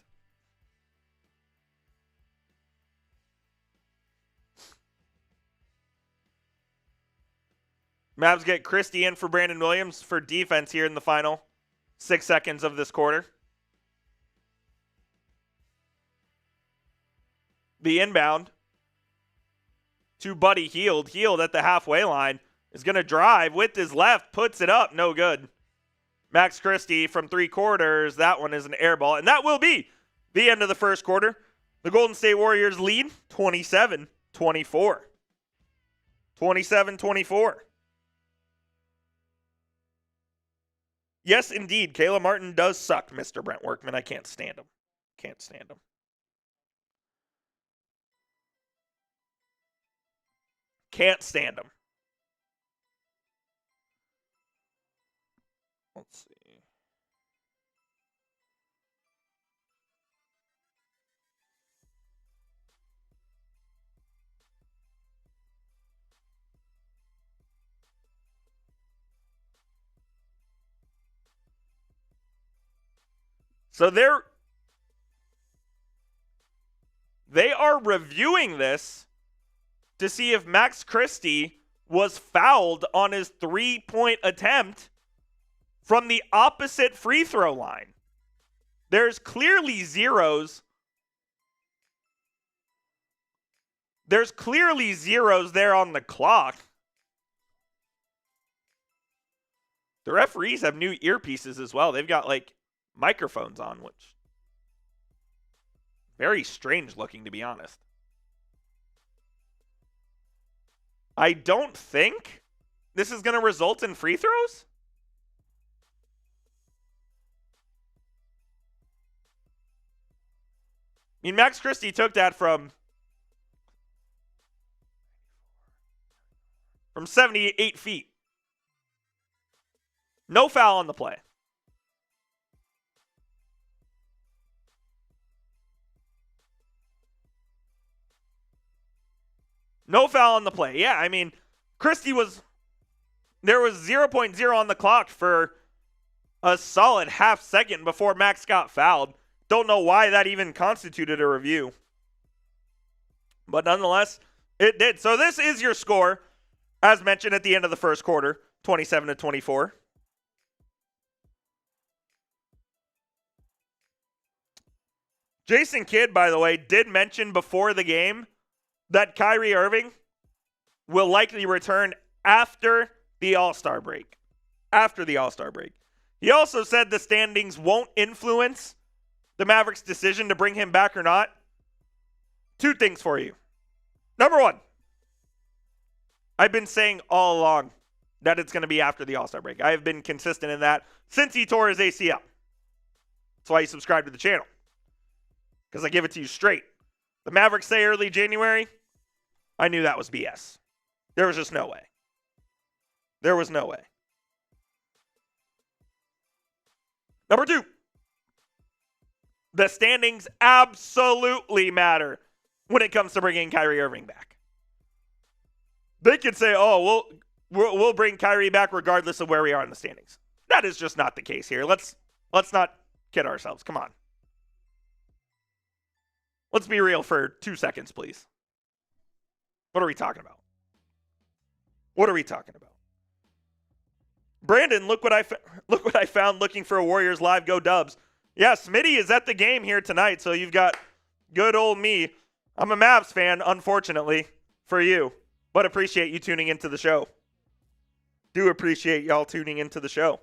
Mavs get Christie in for Brandon Williams for defense here in the final 6 seconds of this quarter. The inbound to Buddy Hield. Hield at the halfway line is going to drive with his left, puts it up, no good. Max Christie from 3/4. That one is an air ball, and that will be the end of the first quarter. The Golden State Warriors lead 27-24. 27-24. Yes, indeed, Caleb Martin does suck, Mr. Brent Workman. I can't stand him. Can't stand him. Can't stand him. Let's see. So they are reviewing this to see if Max Christie was fouled on his 3-point attempt from the opposite free throw line. There's clearly zeros. There's clearly zeros there on the clock. The referees have new earpieces as well. They've got like microphones on, which very strange looking, to be honest. I don't think this is going to result in free throws. I mean, Max Christie took that from 78 feet. No foul on the play. No foul on the play. Yeah, I mean, there was 0.0 on the clock for a solid half second before Max got fouled. Don't know why that even constituted a review. But nonetheless, it did. So this is your score, as mentioned at the end of the first quarter. 27-24. Jason Kidd, by the way, did mention before the game that Kyrie Irving will likely return after the All-Star break. After the All-Star break. He also said the standings won't influence the Mavericks' decision to bring him back or not. Two things for you. Number one, I've been saying all along that it's going to be after the All-Star break. I have been consistent in that since he tore his ACL. That's why you subscribe to the channel. Because I give it to you straight. The Mavericks say early January. I knew that was BS. There was just no way. There was no way. Number two, the standings absolutely matter when it comes to bringing Kyrie Irving back. They could say, oh, we'll bring Kyrie back regardless of where we are in the standings. That is just not the case here. Let's not kid ourselves. Come on. Let's be real for 2 seconds, please. What are we talking about? What are we talking about? Brandon, look what I found looking for a Warriors live. Go Dubs. Yeah, Smitty is at the game here tonight, so you've got good old me. I'm a Mavs fan, unfortunately, for you, but appreciate you tuning into the show. Do appreciate y'all tuning into the show.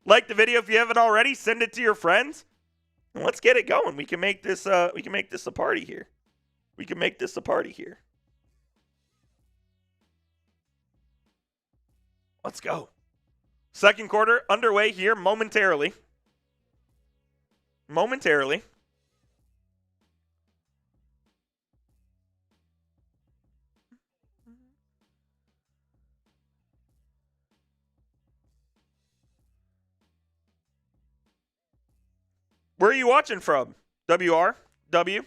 Like the video if you haven't already. Send it to your friends. And let's get it going. We can make this a party here. We can make this a party here. Let's go. Second quarter underway here momentarily. Momentarily. Where are you watching from? WR? W?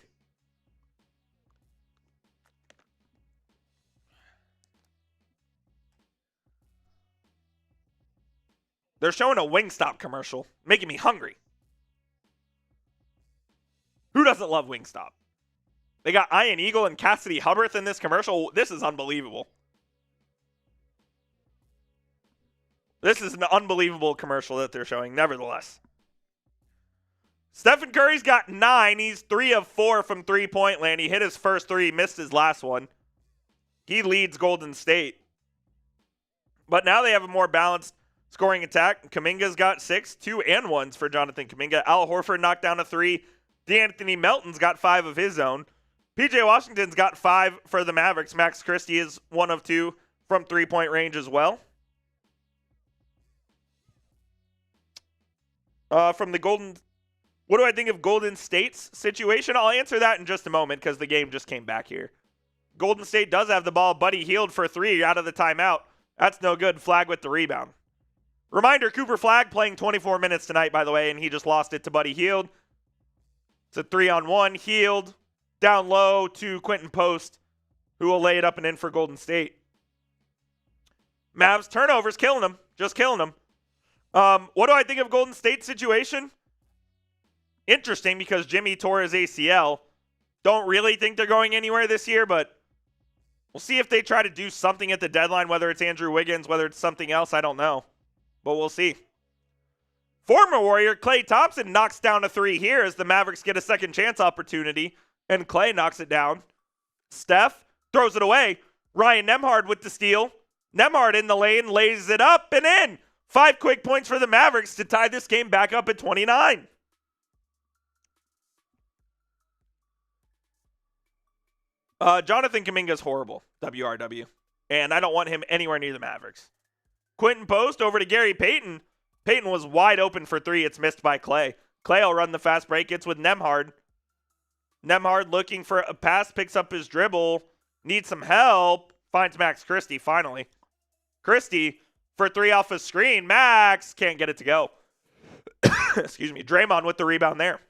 They're showing a Wingstop commercial, making me hungry. Who doesn't love Wingstop? They got Ian Eagle and Cassidy Hubbarth in this commercial. This is unbelievable. This is an unbelievable commercial that they're showing, nevertheless. Stephen Curry's got 9. He's 3 of 4 from three-point land. He hit his first 3, missed his last one. He leads Golden State. But now they have a more balanced scoring attack. Kuminga's got 6, 2 and 1s for Jonathan Kuminga. Al Horford knocked down a 3. D'Anthony Melton's got 5 of his own. PJ Washington's got 5 for the Mavericks. Max Christie is 1 of 2 from three-point range as well. What do I think of Golden State's situation? I'll answer that in just a moment because the game just came back here. Golden State does have the ball. Buddy Hield for 3 out of the timeout. That's no good. Flag with the rebound. Reminder, Cooper Flagg playing 24 minutes tonight, by the way, and he just lost it to Buddy Hield. It's a 3-on-1. Hield down low to Quentin Post, who will lay it up and in for Golden State. Mavs turnovers, killing them. Just killing them. What do I think of Golden State's situation? Interesting because Jimmy tore his ACL. Don't really think they're going anywhere this year, but we'll see if they try to do something at the deadline, whether it's Andrew Wiggins, whether it's something else, I don't know. But we'll see. Former Warrior Klay Thompson knocks down a 3 here as the Mavericks get a second chance opportunity, and Klay knocks it down. Steph throws it away. Ryan Nembhard with the steal. Nembhard in the lane, lays it up and in. 5 quick points for the Mavericks to tie this game back up at 29. Jonathan Kuminga's horrible, WRW. And I don't want him anywhere near the Mavericks. Quentin Post over to Gary Payton. Payton was wide open for 3. It's missed by Klay. Klay will run the fast break. It's with Nembhard. Nembhard looking for a pass, picks up his dribble. Needs some help. Finds Max Christie finally. Christie for 3 off a screen. Max can't get it to go. Excuse me. Draymond with the rebound there.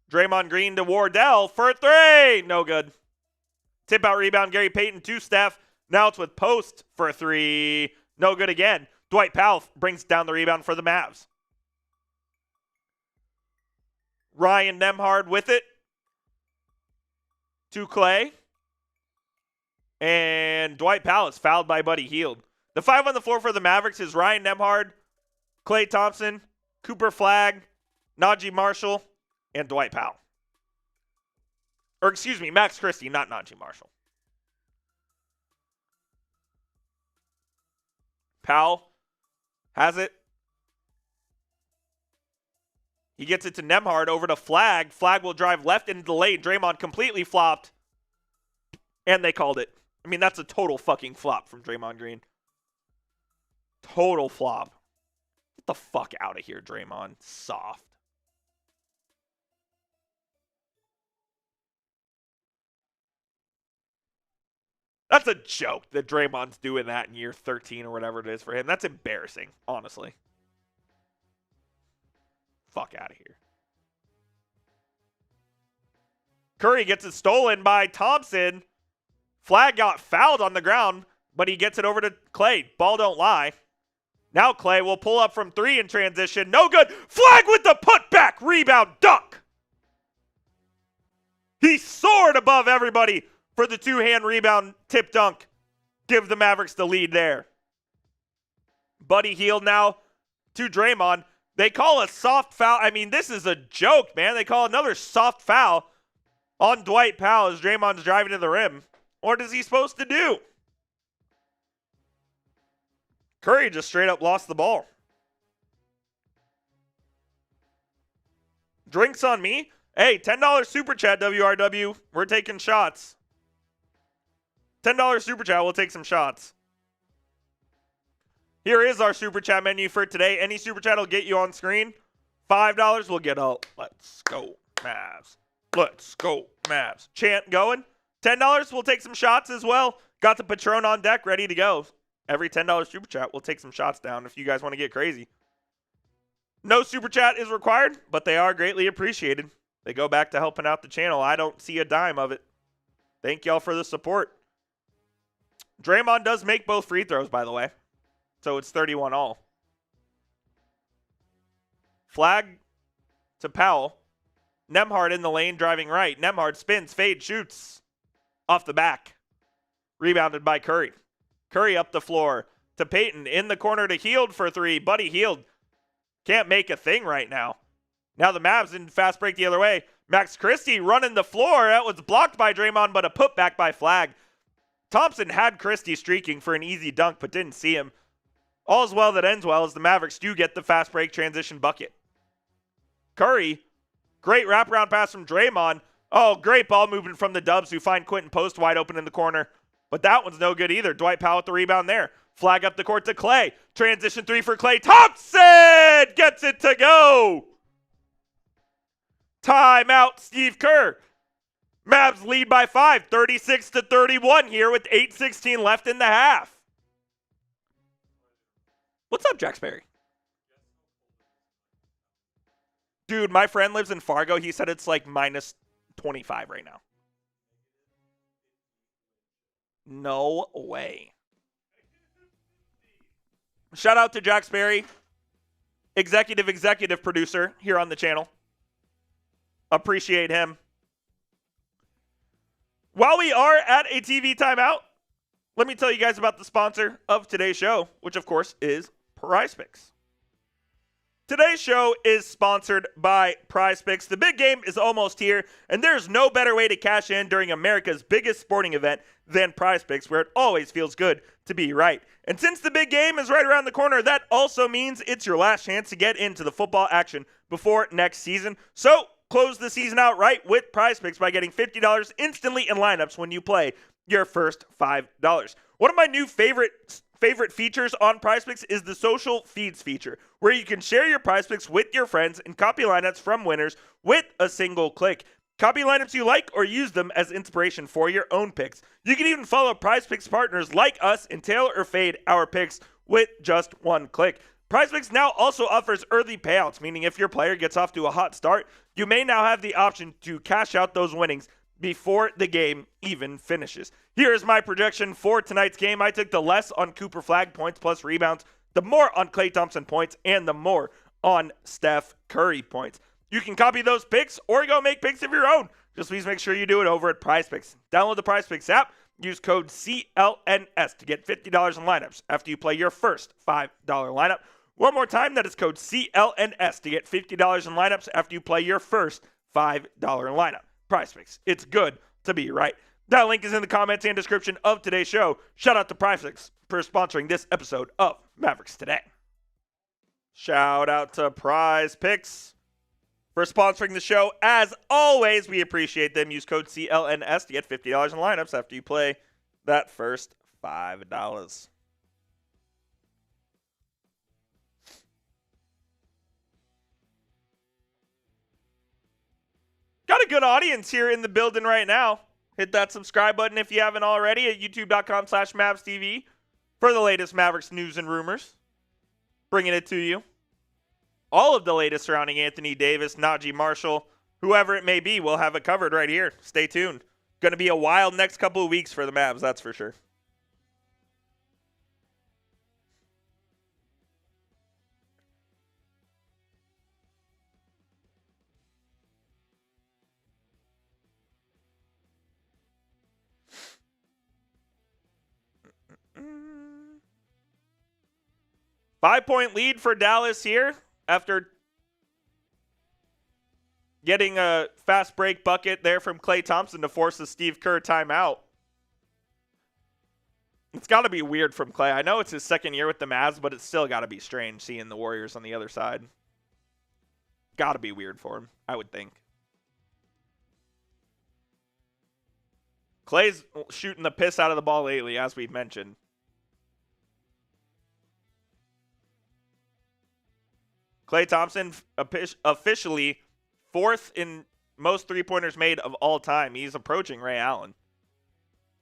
Draymond Green to Wardell for 3. No good. Tip out rebound, Gary Payton to Steph. Now it's with Post for 3. No good again. Dwight Powell brings down the rebound for the Mavs. Ryan Nembhard with it to Klay. And Dwight Powell is fouled by Buddy Hield. The 5 on the floor for the Mavericks is Ryan Nembhard, Klay Thompson, Cooper Flagg, Najee Marshall, and Dwight Powell. Or excuse me, Max Christie, not Najee Marshall. Powell has it. He gets it to Nembhard over to Flagg. Flagg will drive left into the lane. Draymond completely flopped. And they called it. I mean, that's a total fucking flop from Draymond Green. Total flop. Get the fuck out of here, Draymond. Soft. That's a joke that Draymond's doing that in year 13 or whatever it is for him. That's embarrassing, honestly. Fuck out of here. Curry gets it stolen by Thompson. Flagg got fouled on the ground, but he gets it over to Klay. Ball don't lie. Now Klay will pull up from 3 in transition. No good. Flagg with the putback. Rebound. Dunk. He soared above everybody for the 2-hand rebound tip dunk. Give the Mavericks the lead there. Buddy Hield now to Draymond. They call a soft foul. I mean, this is a joke, man. They call another soft foul on Dwight Powell as Draymond's driving to the rim. What is he supposed to do? Curry just straight up lost the ball. Drinks on me? Hey, $10 super chat, WRW. We're taking shots. $10 super chat. We'll take some shots. Here is our super chat menu for today. Any super chat will get you on screen. $5 will get a let's go Mavs. Let's go Mavs chant going. $10 we'll take some shots as well. Got the Patron on deck ready to go. Every $10 super chat we'll take some shots down if you guys want to get crazy. No super chat is required, but they are greatly appreciated. They go back to helping out the channel. I don't see a dime of it. Thank y'all for the support. Draymond does make both free throws, by the way. So it's 31 all. Flagg to Powell. Nembhard in the lane driving right. Nembhard spins, fades, shoots. Off the back. Rebounded by Curry. Curry up the floor to Payton. In the corner to Hield for 3. Buddy Hield can't make a thing right now. Now the Mavs in fast break the other way. Max Christie running the floor. That was blocked by Draymond, but a putback by Flagg. Thompson had Christie streaking for an easy dunk, but didn't see him. All's well that ends well as the Mavericks do get the fast break transition bucket. Curry, great wraparound pass from Draymond. Oh, great ball movement from the Dubs who find Quentin Post wide open in the corner. But that one's no good either. Dwight Powell with the rebound there. Flagg up the court to Klay. Transition 3 for Klay. Thompson gets it to go. Timeout, Steve Kerr. Mavs lead by 5, 36-31 here with 8:16 left in the half. What's up, Jack Sperry? Dude, my friend lives in Fargo. He said it's like minus 25 right now. No way. Shout out to Jack Sperry, executive producer here on the channel. Appreciate him. While we are at a TV timeout, let me tell you guys about the sponsor of today's show, which of course is PrizePicks. Today's show is sponsored by PrizePicks. The big game is almost here, and there's no better way to cash in during America's biggest sporting event than PrizePicks, where it always feels good to be right. And since the big game is right around the corner, that also means it's your last chance to get into the football action before next season. So close the season out right with PrizePicks by getting $50 instantly in lineups when you play your first $5. One of my new favorite features on PrizePicks is the social feeds feature, where you can share your PrizePicks with your friends and copy lineups from winners with a single click. Copy lineups you like or use them as inspiration for your own picks. You can even follow PrizePicks partners like us and tailor or fade our picks with just one click. PrizePicks now also offers early payouts, meaning if your player gets off to a hot start, you may now have the option to cash out those winnings before the game even finishes. Here is my projection for tonight's game. I took the less on Cooper Flagg points plus rebounds, the more on Klay Thompson points, and the more on Steph Curry points. You can copy those picks or go make picks of your own. Just please make sure you do it over at PrizePicks. Download the PrizePicks app, Use code CLNS to get $50 in lineups after you play your first $5 lineup. One more time, that is code CLNS to get $50 in lineups after you play your first $5 lineup. PrizePicks, it's good to be right. That link is in the comments and description of today's show. Shout out to PrizePicks for sponsoring this episode of Mavericks Today. Shout out to PrizePicks for sponsoring the show. As always, we appreciate them. Use code CLNS to get $50 in lineups after you play that first $5. Got a good audience here in the building right now. Hit that subscribe button if you haven't already at youtube.com/MavsTV for the latest Mavericks news and rumors. Bringing it to you. All of the latest surrounding Anthony Davis, Najee Marshall, whoever it may be, we'll have it covered right here. Stay tuned. Going to be a wild next couple of weeks for the Mavs, that's for sure. Five-point lead for Dallas here after getting a fast break bucket there from Klay Thompson to force the Steve Kerr timeout. It's got to be weird from Klay. I know it's his second year with the Mavs, but it's still got to be strange seeing the Warriors on the other side. Got to be weird for him, I would think. Klay's shooting the piss out of the ball lately, as we've mentioned. Klay Thompson officially fourth in most three-pointers made of all time. He's approaching Ray Allen.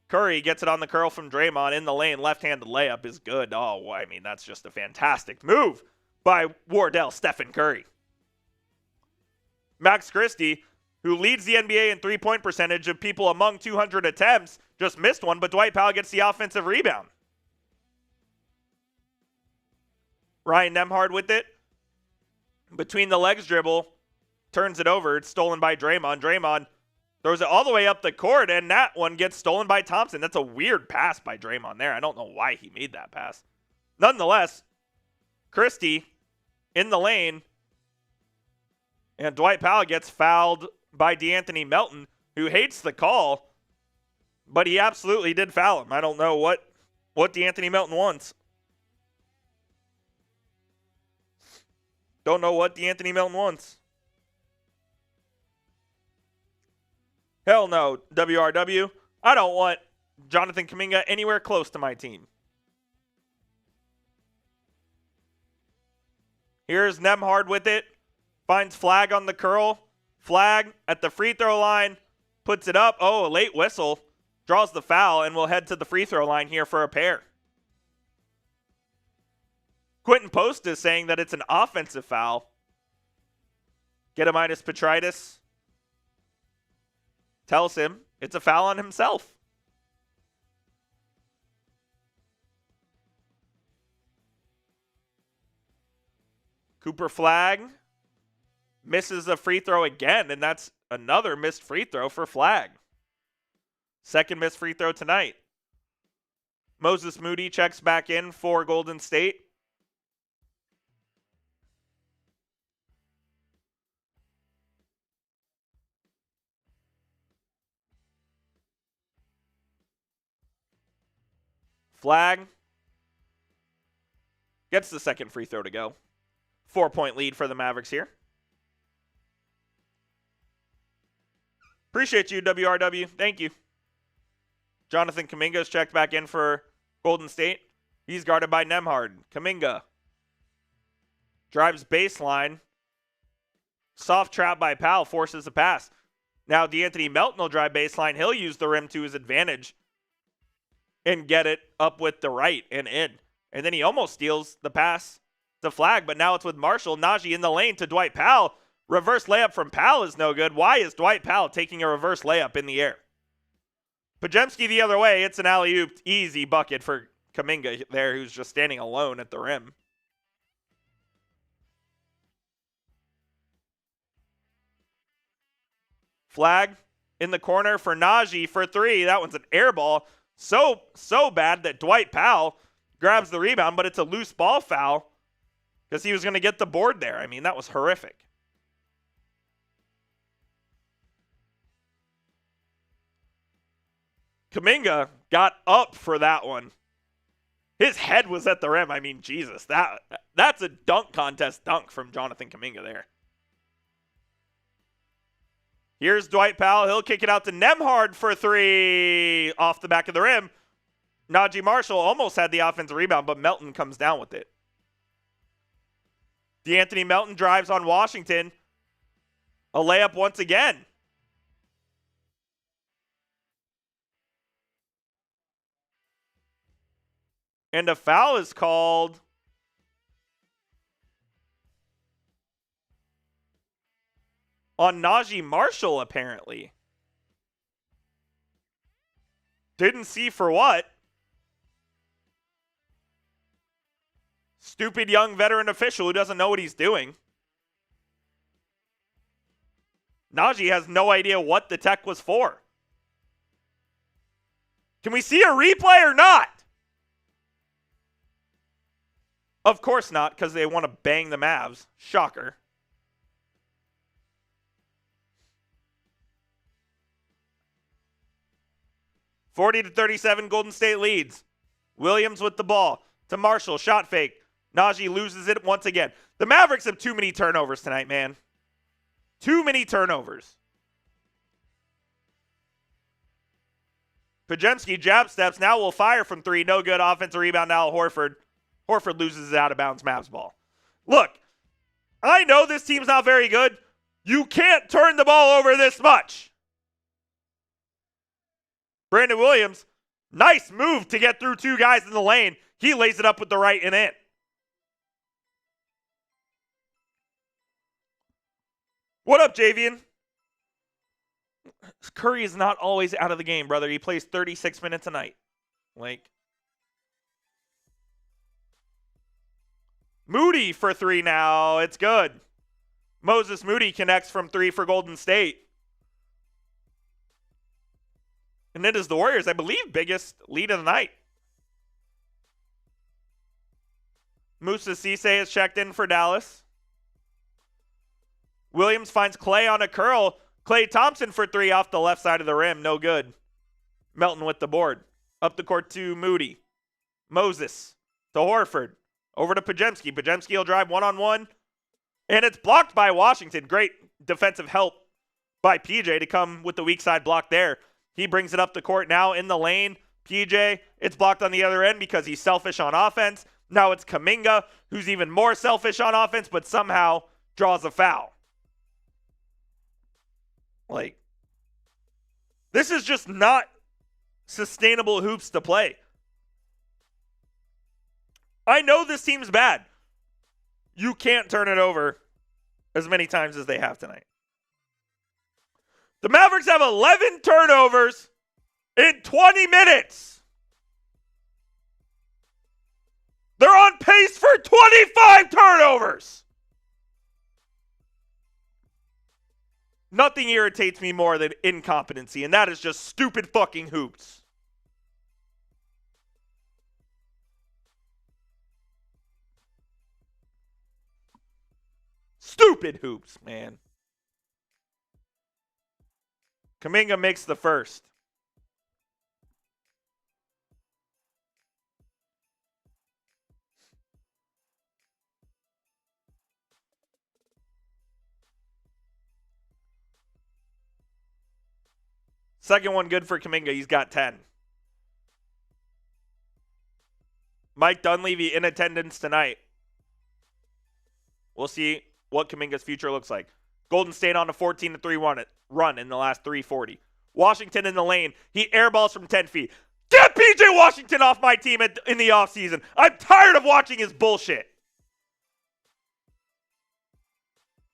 Curry gets it on the curl from Draymond in the lane. Left-handed layup is good. Oh, I mean, that's just a fantastic move by Wardell Stephen Curry. Max Christie, who leads the NBA in three-point percentage of people among 200 attempts, just missed one, but Dwight Powell gets the offensive rebound. Ryan Nembhard with it. Between the legs dribble, turns it over. It's stolen by Draymond. Draymond throws it all the way up the court, and that one gets stolen by Thompson. That's a weird pass by Draymond there. I don't know why he made that pass. Nonetheless, Christie in the lane, and Dwight Powell gets fouled by DeAnthony Melton, who hates the call, but he absolutely did foul him. I don't know what DeAnthony Melton wants. Don't know what DeAnthony Melton wants. Hell no, WRW. I don't want Jonathan Kuminga anywhere close to my team. Here's Nembhard with it. Finds Flag on the curl. Flag at the free throw line. Puts it up. Oh, a late whistle. Draws the foul and will head to the free throw line here for a pair. Quentin Post is saying that it's an offensive foul. Gediminas Petritis tells him it's a foul on himself. Cooper Flag misses a free throw again, and that's another missed free throw for Flag. Second missed free throw tonight. Moses Moody checks back in for Golden State. Flag gets the second free throw to go. 4-point lead for the Mavericks here. Appreciate you, WRW. Thank you. Jonathan Kuminga's checked back in for Golden State. He's guarded by Nembhard. Kuminga drives baseline. Soft trap by Powell, forces a pass. Now DeAnthony Melton will drive baseline. He'll use the rim to his advantage and get it up with the right and in. And then he almost steals the pass to Flag, but now it's with Marshall. Najee in the lane to Dwight Powell. Reverse layup from Powell is no good. Why is Dwight Powell taking a reverse layup in the air? Podziemski the other way. It's an alley-oop easy bucket for Kuminga there, who's just standing alone at the rim. Flag in the corner for Najee for three. That one's an air ball. So bad that Dwight Powell grabs the rebound, but it's a loose ball foul because he was going to get the board there. I mean, that was horrific. Kuminga got up for that one. His head was at the rim. I mean, Jesus, that's a dunk contest dunk from Jonathan Kuminga there. Here's Dwight Powell. He'll kick it out to Nembhard for three off the back of the rim. Najee Marshall almost had the offensive rebound, but Melton comes down with it. DeAnthony Melton drives on Washington. A layup once again. And a foul is called on Najee Marshall, apparently. Didn't see for what. Stupid young veteran official who doesn't know what he's doing. Najee has no idea what the tech was for. Can we see a replay or not? Of course not, because they want to bang the Mavs. Shocker. (40-37) Golden State leads. Williams with the ball to Marshall. Shot fake. Najee loses it once again. The Mavericks have too many turnovers tonight, man. Too many turnovers. Pajemski jab steps. Now will fire from three. No good. Offensive rebound now. Horford. Horford loses it out of bounds. Mavs ball. Look, I know this team's not very good. You can't turn the ball over this much. Brandon Williams, nice move to get through two guys in the lane. He lays it up with the right and in. What up, Javian? Curry is not always out of the game, brother. He plays 36 minutes a night. Moody for three now. It's good. Moses Moody connects from three for Golden State. And it is the Warriors, I believe, biggest lead of the night. Musa Cisse is checked in for Dallas. Williams finds Clay on a curl. Klay Thompson for three off the left side of the rim. No good. Melton with the board. Up the court to Moody. Moses to Horford. Over to Pajemski. Pajemski will drive one-on-one. And it's blocked by Washington. Great defensive help by PJ to come with the weak side block there. He brings it up the court now in the lane. PJ, it's blocked on the other end because he's selfish on offense. Now it's Kuminga, who's even more selfish on offense, but somehow draws a foul. This is just not sustainable hoops to play. I know this team's bad. You can't turn it over as many times as they have tonight. The Mavericks have 11 turnovers in 20 minutes. They're on pace for 25 turnovers. Nothing irritates me more than incompetency, and that is just stupid fucking hoops. Stupid hoops, man. Kuminga makes the first. Second one good for Kuminga. He's got 10. Mike Dunleavy in attendance tonight. We'll see what Kuminga's future looks like. Golden State on a 14-3 run in the last 3:40. Washington in the lane. He airballs from 10 feet. Get PJ Washington off my team in the offseason. I'm tired of watching his bullshit.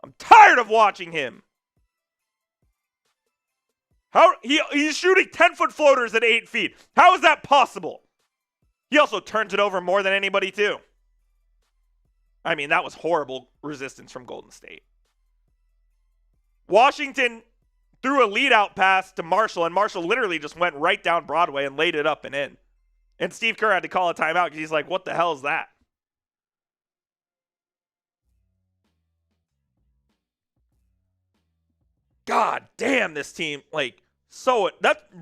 I'm tired of watching him. He's shooting 10-foot floaters at 8 feet. How is that possible? He also turns it over more than anybody, too. I mean, that was horrible resistance from Golden State. Washington threw a lead out pass to Marshall, and Marshall literally just went right down Broadway and laid it up and in. And Steve Kerr had to call a timeout because he's like, what the hell is that? God damn, this team,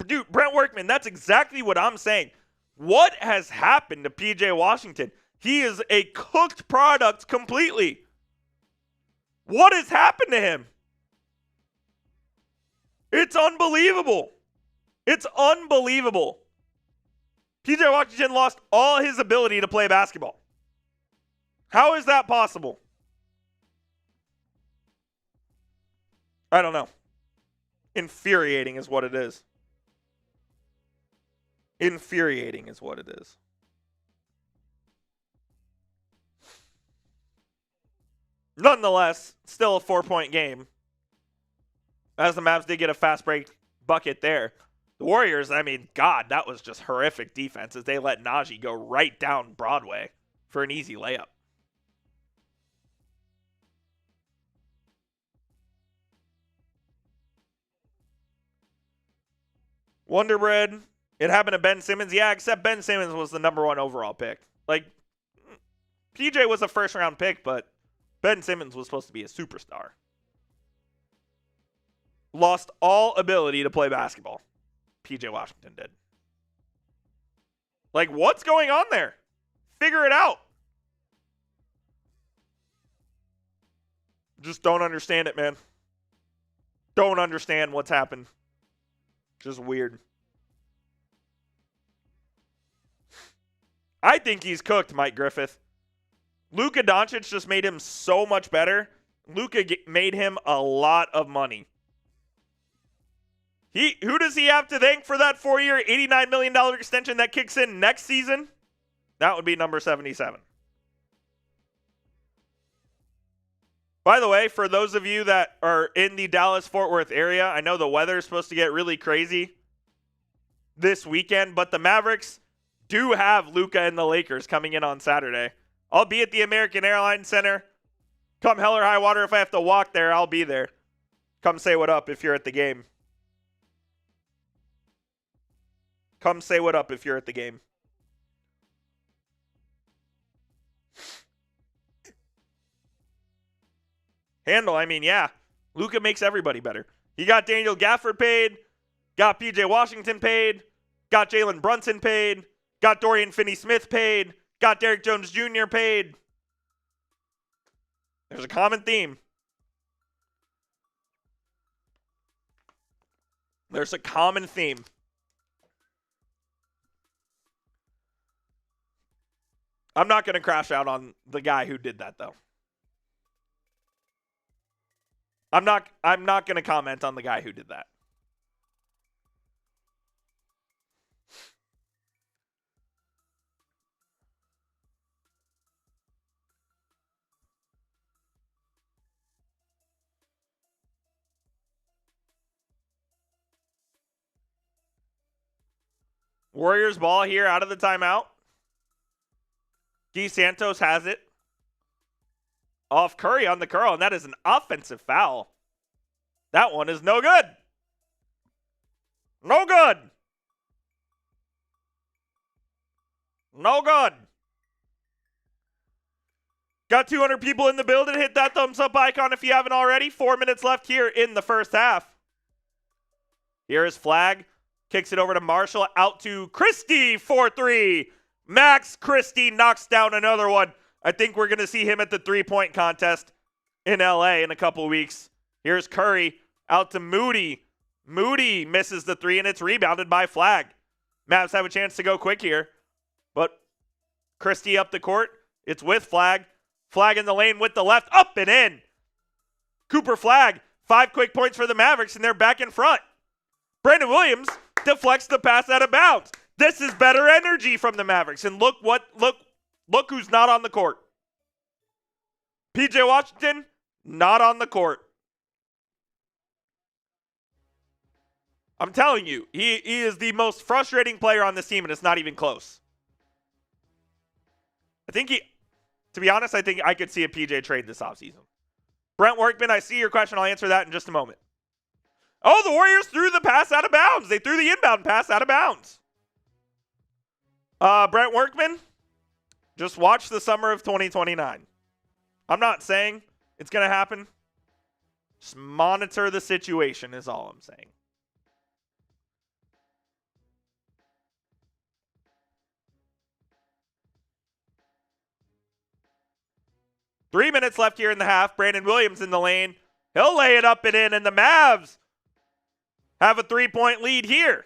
dude, Brent Workman, that's exactly what I'm saying. What has happened to PJ Washington? He is a cooked product completely. What has happened to him? It's unbelievable. It's unbelievable. PJ Washington lost all his ability to play basketball. How is that possible? I don't know. Infuriating is what it is. Infuriating is what it is. Nonetheless, still a 4-point game. As the Mavs did get a fast break bucket there. The Warriors, I mean, God, that was just horrific defense as they let Najee go right down Broadway for an easy layup. Wonder Bread, it happened to Ben Simmons. Yeah, except Ben Simmons was the #1 overall pick. Like, PJ was a first-round pick, but Ben Simmons was supposed to be a superstar. Lost all ability to play basketball. PJ Washington did. Like, what's going on there? Figure it out. Just don't understand it, man. Don't understand what's happened. Just weird. I think he's cooked, Mike Griffith. Luka Doncic just made him so much better. Luka made him a lot of money. Who does he have to thank for that 4-year, $89 million extension that kicks in next season? That would be number 77. By the way, for those of you that are in the Dallas-Fort Worth area, I know the weather is supposed to get really crazy this weekend, but the Mavericks do have Luka and the Lakers coming in on Saturday. I'll be at the American Airlines Center. Come hell or high water, if I have to walk there, I'll be there. Come say what up if you're at the game. Come say what up if you're at the game. Handle, I mean, yeah. Luka makes everybody better. He got Daniel Gafford paid, got PJ Washington paid, got Jalen Brunson paid, got Dorian Finney-Smith paid, got Derrick Jones Jr. paid. There's a common theme. There's a common theme. I'm not going to crash out on the guy who did that, though. I'm not going to comment on the guy who did that. Warriors ball here out of the timeout. Guy Santos has it. Off Curry on the curl, and that is an offensive foul. That one is no good. No good. No good. Got 200 people in the building. Hit that thumbs up icon if you haven't already. 4 minutes left here in the first half. Here is Flag. Kicks it over to Marshall. Out to Christie for 3. Max Christie knocks down another one. I think we're going to see him at the 3-point contest in LA in a couple weeks. Here's Curry out to Moody. Moody misses the 3, and it's rebounded by Flag. Mavs have a chance to go quick here, but Christie up the court. It's with Flag. Flag in the lane with the left, up and in. Cooper Flag, 5 quick points for the Mavericks, and they're back in front. Brandon Williams deflects the pass out of bounds. This is better energy from the Mavericks, and look who's not on the court. PJ Washington, not on the court. I'm telling you, he is the most frustrating player on this team, and it's not even close. To be honest, I think I could see a PJ trade this offseason. Brent Workman, I see your question. I'll answer that in just a moment. Oh, the Warriors threw the pass out of bounds. They threw the inbound pass out of bounds. Brent Workman, just watch the summer of 2029. I'm not saying it's going to happen. Just monitor the situation is all I'm saying. Three minutes left here in the half. Brandon Williams in the lane. He'll lay it up and in, and the Mavs have a 3-point lead here. It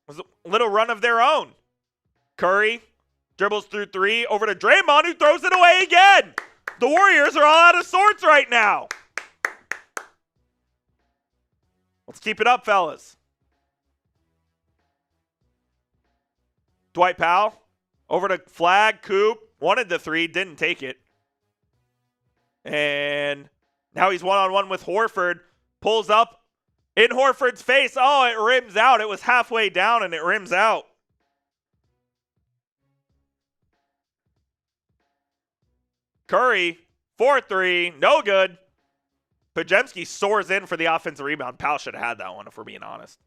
was a little run of their own. Curry dribbles through three over to Draymond, who throws it away again. The Warriors are all out of sorts right now. Let's keep it up, fellas. Dwight Powell over to Flag. Coop wanted the three, didn't take it. And now he's one-on-one with Horford. Pulls up in Horford's face. Oh, it rims out. It was halfway down and it rims out. Curry, 4-3, no good. Pajemski soars in for the offensive rebound. Powell should have had that one, if we're being honest.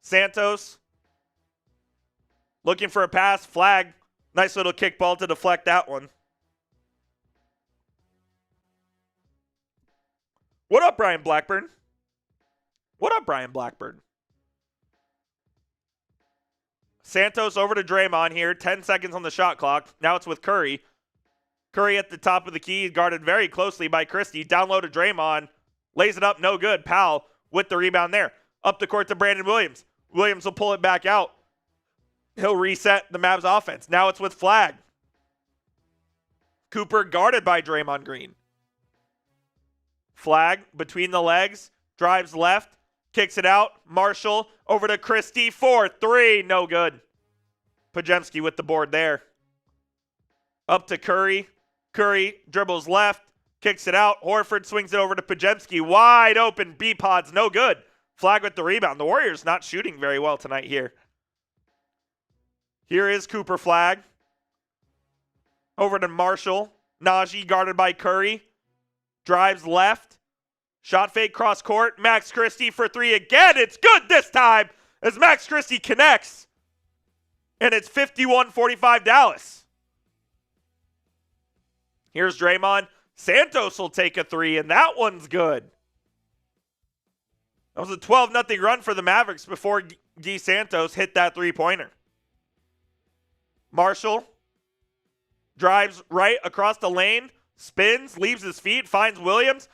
Santos looking for a pass. Flag, nice little kick ball to deflect that one. What up, Brian Blackburn? What up, Brian Blackburn? Santos over to Draymond here. 10 seconds on the shot clock. Now it's with Curry. Curry at the top of the key, guarded very closely by Christie. Down low to Draymond. Lays it up, no good. Powell with the rebound there. Up the court to Brandon Williams. Williams will pull it back out. He'll reset the Mavs offense. Now it's with Flag. Cooper guarded by Draymond Green. Flag between the legs. Drives left. Kicks it out. Marshall over to Christie. 4-3. No good. Pajemski with the board there. Up to Curry. Curry dribbles left. Kicks it out. Horford swings it over to Pajemski. Wide open. B-Pods. No good. Flag with the rebound. The Warriors not shooting very well tonight here. Here is Cooper Flag. Over to Marshall. Najee guarded by Curry. Drives left. Shot fake cross court. Max Christie for three again. It's good this time as Max Christie connects. And it's 51-45 Dallas. Here's Draymond. Santos will take a three, and that one's good. That was a 12-0 run for the Mavericks before Guy Santos hit that three-pointer. Marshall drives right across the lane, spins, leaves his feet, finds Williams.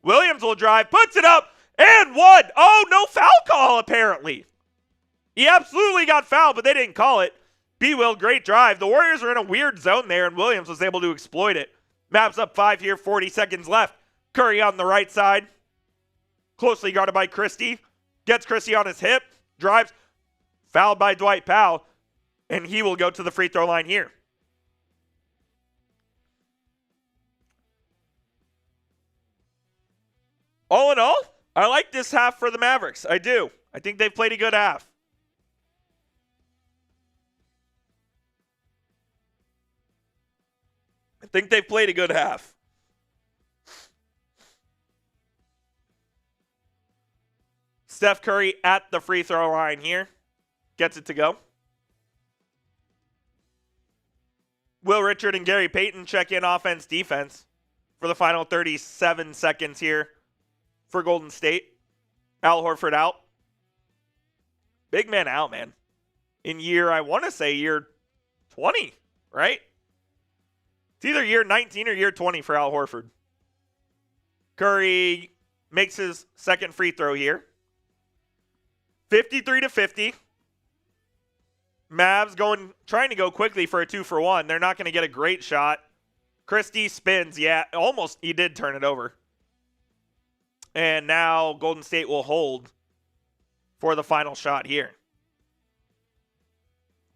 Williams will drive, puts it up, and one. Oh, no foul call, apparently. He absolutely got fouled, but they didn't call it. B-Will, great drive. The Warriors are in a weird zone there, and Williams was able to exploit it. Mavs up 5 here, 40 seconds left. Curry on the right side. Closely guarded by Christie. Gets Christie on his hip. Drives. Fouled by Dwight Powell. And he will go to the free throw line here. All in all, I like this half for the Mavericks. I do. I think they've played a good half. I think they've played a good half. Steph Curry at the free throw line here. Gets it to go. Will Richard and Gary Payton check in offense, defense for the final 37 seconds here for Golden State. Al Horford out. Big man out, man. In I want to say year 20, right? It's either year 19 or year 20 for Al Horford. Curry makes his second free throw here. 53-50. Mavs trying to go quickly for a 2-for-1. They're not going to get a great shot. Christie spins. Yeah, almost he did turn it over. And now Golden State will hold for the final shot here.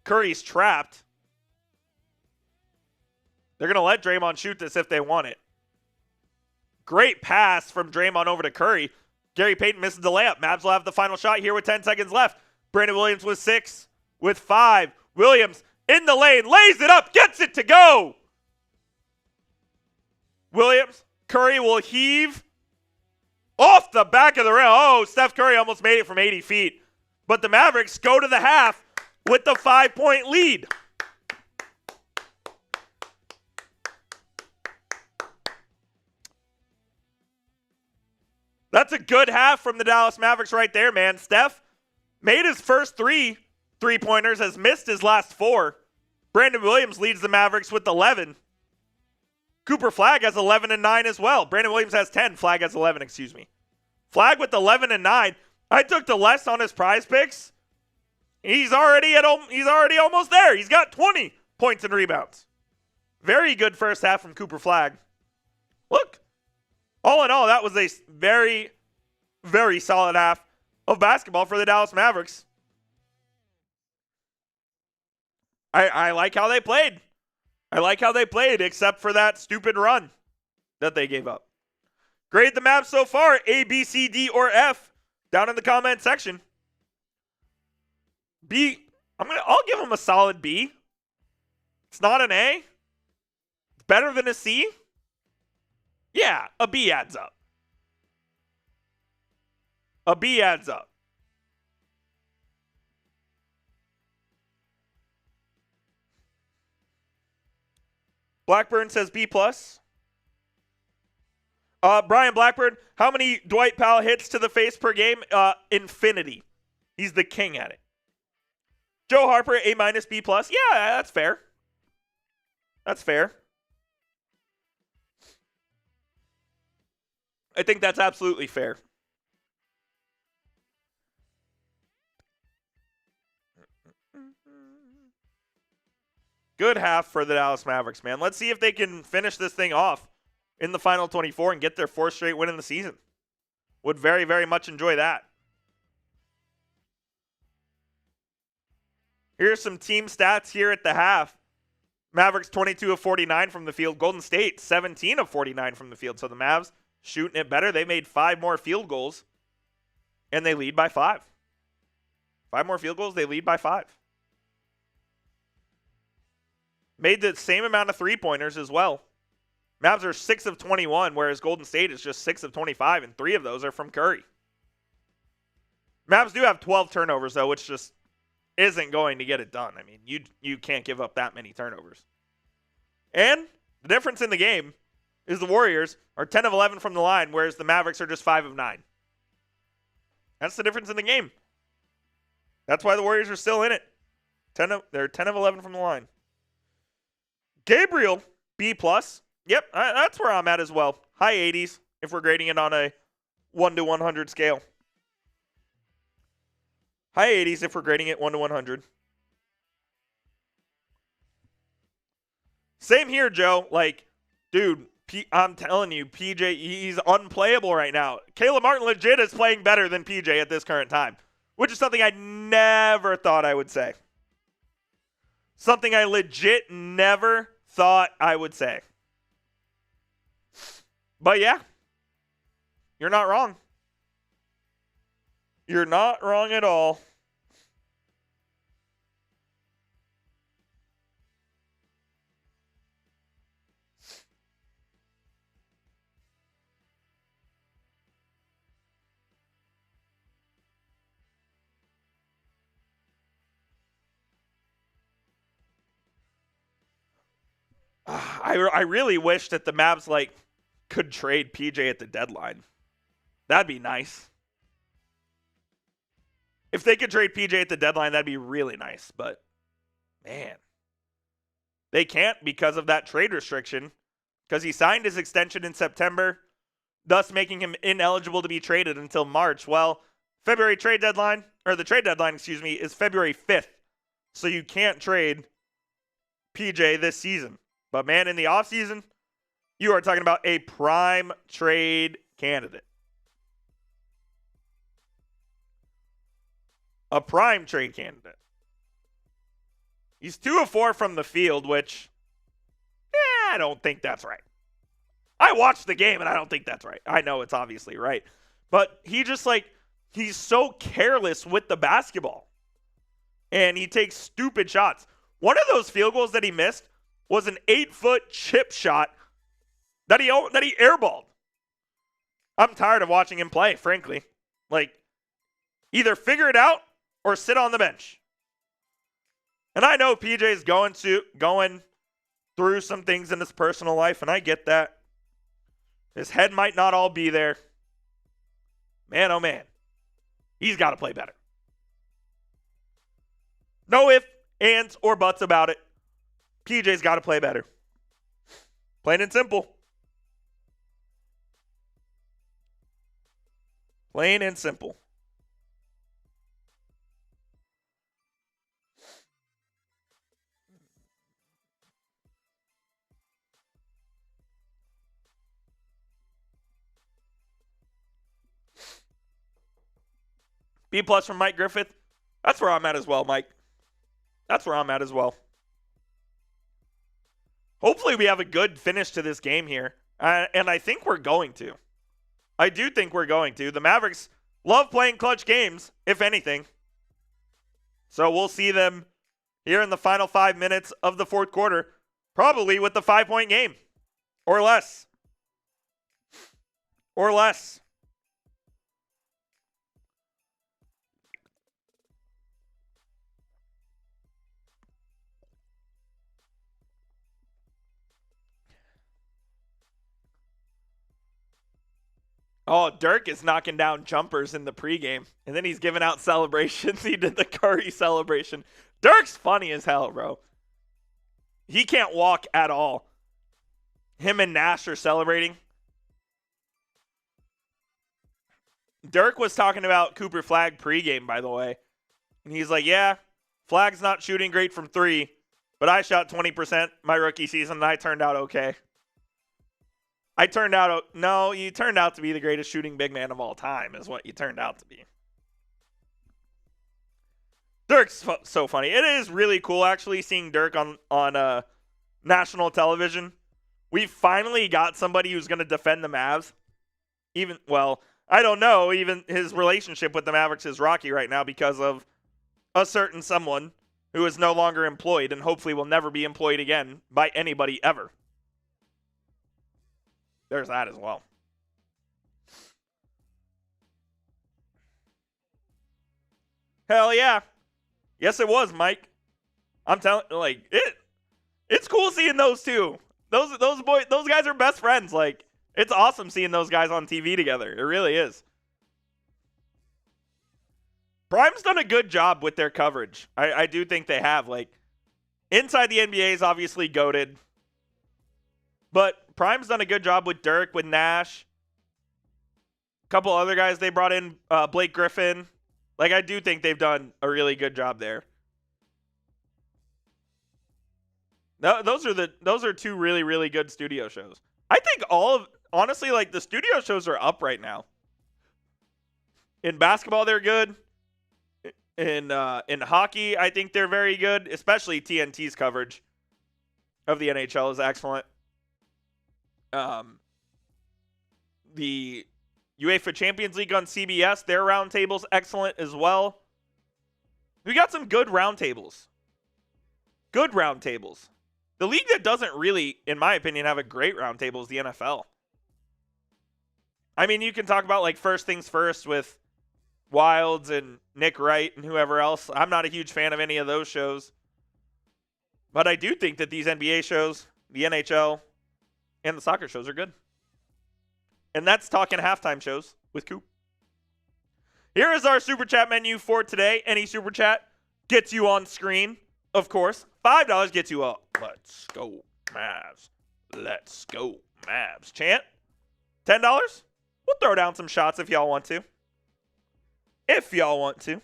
Curry's trapped. They're going to let Draymond shoot this if they want it. Great pass from Draymond over to Curry. Gary Payton misses the layup. Mavs will have the final shot here with 10 seconds left. Brandon Williams with 6, with 5. Williams in the lane, lays it up, gets it to go. Williams, Curry will heave. Off the back of the rim. Oh, Steph Curry almost made it from 80 feet. But the Mavericks go to the half with the 5-point lead. That's a good half from the Dallas Mavericks right there, man. Steph made his first three-pointers, has missed his last 4. Brandon Williams leads the Mavericks with 11. Cooper Flagg has 11 and 9 as well. Brandon Williams has 10. Flagg has 11, excuse me. Flagg with 11 and 9. I took the less on his prize picks. He's already almost there. He's got 20 points and rebounds. Very good first half from Cooper Flagg. Look, all in all, that was a very, very solid half of basketball for the Dallas Mavericks. I like how they played. I like how they played, except for that stupid run that they gave up. Grade the Mavs so far, A, B, C, D, or F, down in the comment section. B, I'll give them a solid B. It's not an A. It's better than a C. Yeah, a B adds up. A B adds up. Blackburn says B+. Brian Blackburn, how many Dwight Powell hits to the face per game? Infinity. He's the king at it. Joe Harper, A-, B+. Yeah, that's fair. That's fair. I think that's absolutely fair. Good half for the Dallas Mavericks, man. Let's see if they can finish this thing off in the final 24 and get their 4th straight win in the season. Would very, very much enjoy that. Here's some team stats here at the half. Mavericks 22 of 49 from the field. Golden State 17 of 49 from the field. So the Mavs shooting it better. They made 5 more field goals, and they lead by 5. 5 more field goals, they lead by 5. Made the same amount of three-pointers as well. Mavs are 6 of 21, whereas Golden State is just 6 of 25, and 3 of those are from Curry. Mavs do have 12 turnovers, though, which just isn't going to get it done. I mean, you can't give up that many turnovers. And the difference in the game is the Warriors are 10 of 11 from the line, whereas the Mavericks are just 5 of 9. That's the difference in the game. That's why the Warriors are still in it. They're 10 of 11 from the line. Gabriel, B+. Yep, that's where I'm at as well. High 80s if we're grading it on a 1 to 100 scale. High 80s if we're grading it 1 to 100. Same here, Joe. Like, dude, I'm telling you, PJ, he's unplayable right now. Caleb Martin legit is playing better than PJ at this current time, which is something I never thought I would say. Something I legit never thought I would say. But yeah, you're not wrong. You're not wrong at all. I really wish that the Mavs could trade PJ at the deadline. That'd be nice. If they could trade PJ at the deadline, that'd be really nice. But, man, they can't because of that trade restriction. Because he signed his extension in September, thus making him ineligible to be traded until March. Well, the trade deadline, is February 5th. So you can't trade PJ this season. But, man, in the offseason, you are talking about a prime trade candidate. A prime trade candidate. He's 2 of 4 from the field, which, I don't think that's right. I watched the game, and I don't think that's right. I know it's obviously right. But he just, he's so careless with the basketball. And he takes stupid shots. One of those field goals that he missed was an 8-foot chip shot that he airballed. I'm tired of watching him play, frankly. Like, either figure it out or sit on the bench. And I know PJ's going through some things in his personal life, and I get that. His head might not all be there. Man, oh man. He's got to play better. No ifs, ands, or buts about it. PJ's got to play better. Plain and simple. Plain and simple. B+ from Mike Griffith. That's where I'm at as well, Mike. That's where I'm at as well. Hopefully we have a good finish to this game here. And I think we're going to. I do think we're going to. The Mavericks love playing clutch games, if anything. So we'll see them here in the final 5 minutes of the fourth quarter. Probably with the 5-point game. Or less. Or less. Oh, Dirk is knocking down jumpers in the pregame. And then he's giving out celebrations. He did the Curry celebration. Dirk's funny as hell, bro. He can't walk at all. Him and Nash are celebrating. Dirk was talking about Cooper Flagg pregame, by the way. And he's like, yeah, Flagg's not shooting great from 3, but I shot 20% my rookie season, and I turned out okay. You turned out to be the greatest shooting big man of all time is what you turned out to be. Dirk's so funny. It is really cool actually seeing Dirk on national television. We finally got somebody who's going to defend the Mavs. I don't know. Even his relationship with the Mavericks is rocky right now because of a certain someone who is no longer employed and hopefully will never be employed again by anybody ever. There's that as well. Hell yeah. Yes, it was, Mike. I'm telling it's cool seeing those two. Those guys are best friends. Like, it's awesome seeing those guys on TV together. It really is. Prime's done a good job with their coverage. I do think they have. Like, Inside the NBA is obviously goated. But Prime's done a good job with Dirk, with Nash. A couple other guys they brought in, Blake Griffin. Like, I do think they've done a really good job there. Those are two really, really good studio shows. I think honestly, like, the studio shows are up right now. In basketball, they're good. In hockey, I think they're very good. Especially TNT's coverage of the NHL is excellent. The UEFA Champions League on CBS, their roundtable's excellent as well. We got some good roundtables. Good roundtables. The league that doesn't really, in my opinion, have a great roundtable is the NFL. I mean, you can talk about like First Things First with Wilds and Nick Wright and whoever else. I'm not a huge fan of any of those shows. But I do think that these NBA shows, the NHL, and the soccer shows are good. And that's talking halftime shows with Coop. Here is our Super Chat menu for today. Any Super Chat gets you on screen, of course. $5 gets you up. Let's go, Mavs. Let's go, Mavs. Chant? $10? We'll throw down some shots if y'all want to. If y'all want to.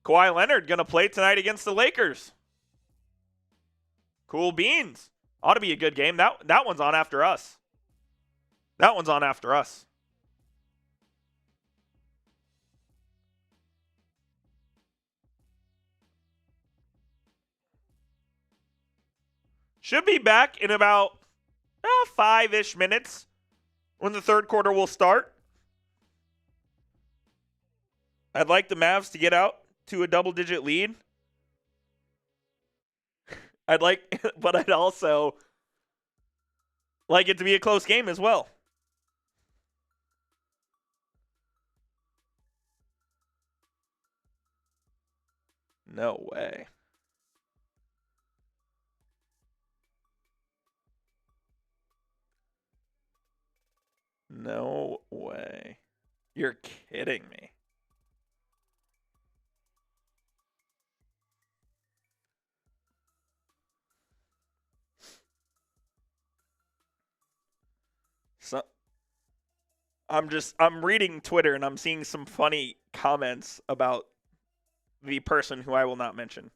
Kawhi Leonard going to play tonight against the Lakers. Cool beans. Ought to be a good game. That one's on after us. That one's on after us. Should be back in about 5-ish minutes when the third quarter will start. I'd like the Mavs to get out to a double-digit lead. I'd like, but I'd also like it to be a close game as well. No way. No way. You're kidding me. So I'm reading Twitter and I'm seeing some funny comments about the person who I will not mention.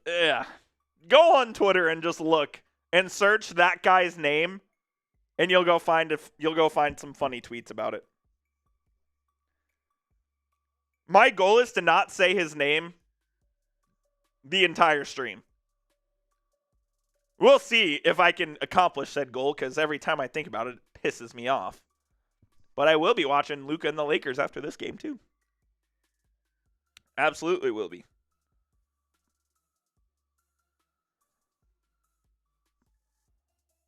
Yeah. Go on Twitter and just look and search that guy's name, and you'll go find some funny tweets about it. My goal is to not say his name the entire stream. We'll see if I can accomplish said goal, because every time I think about it, it pisses me off. But I will be watching Luka and the Lakers after this game too. Absolutely will be.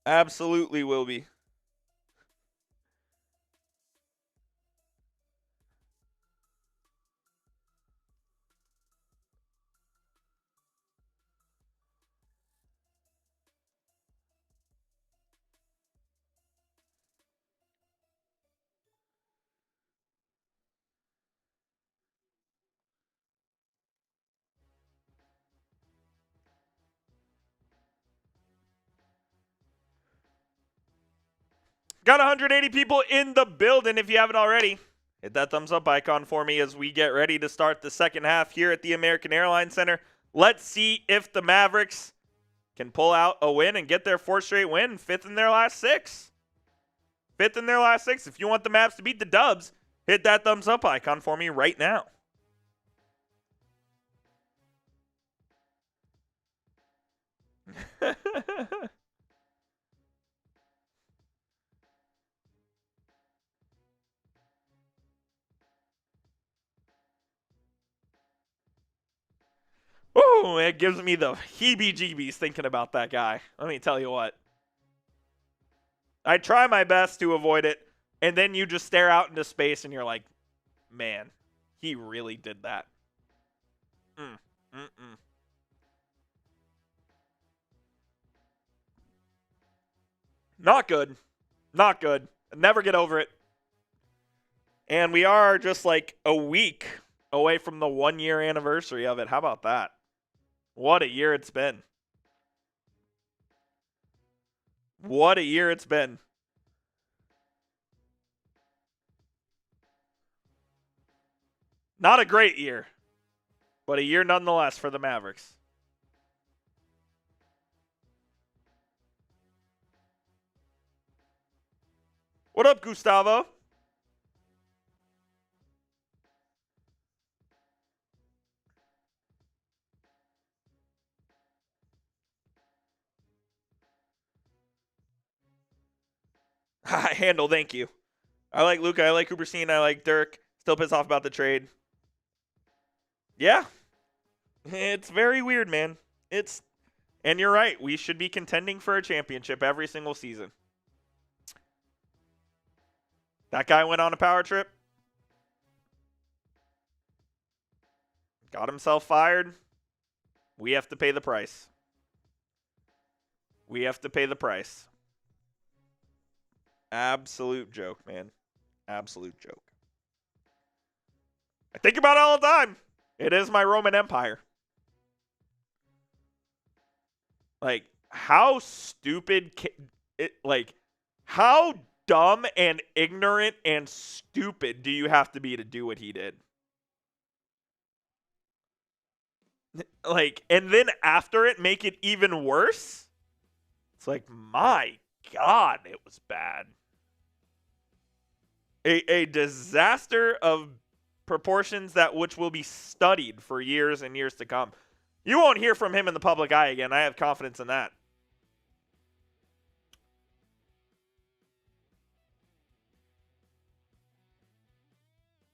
Absolutely will be. Got 180 people in the building. If you haven't already, hit that thumbs up icon for me as we get ready to start the second half here at the American Airlines Center. Let's see if the Mavericks can pull out a win and get their fourth straight win, fifth in their last six. Fifth in their last six. If you want the Mavs to beat the Dubs, hit that thumbs up icon for me right now. Oh, it gives me the heebie-jeebies thinking about that guy. Let me tell you what. I try my best to avoid it, and then you just stare out into space and you're like, man, he really did that. Not good. Not good. Never get over it. And we are just like a week away from the 1 year anniversary of it. How about that? What a year it's been. What a year it's been. Not a great year, but a year nonetheless for the Mavericks. What up, Gustavo? Handle, thank you. I like Luka. I like Cooperstein. I like Dirk. Still pissed off about the trade. Yeah. It's very weird, man. And you're right. We should be contending for a championship every single season. That guy went on a power trip. Got himself fired. We have to pay the price. We have to pay the price. Absolute joke, man. Absolute joke. I think about it all the time. It is my Roman Empire. Like, how stupid, how dumb and ignorant and stupid do you have to be to do what he did? Like, and then after it, make it even worse? It's like, my God, it was bad. A disaster of proportions that which will be studied for years and years to come. You won't hear from him in the public eye again. I have confidence in that.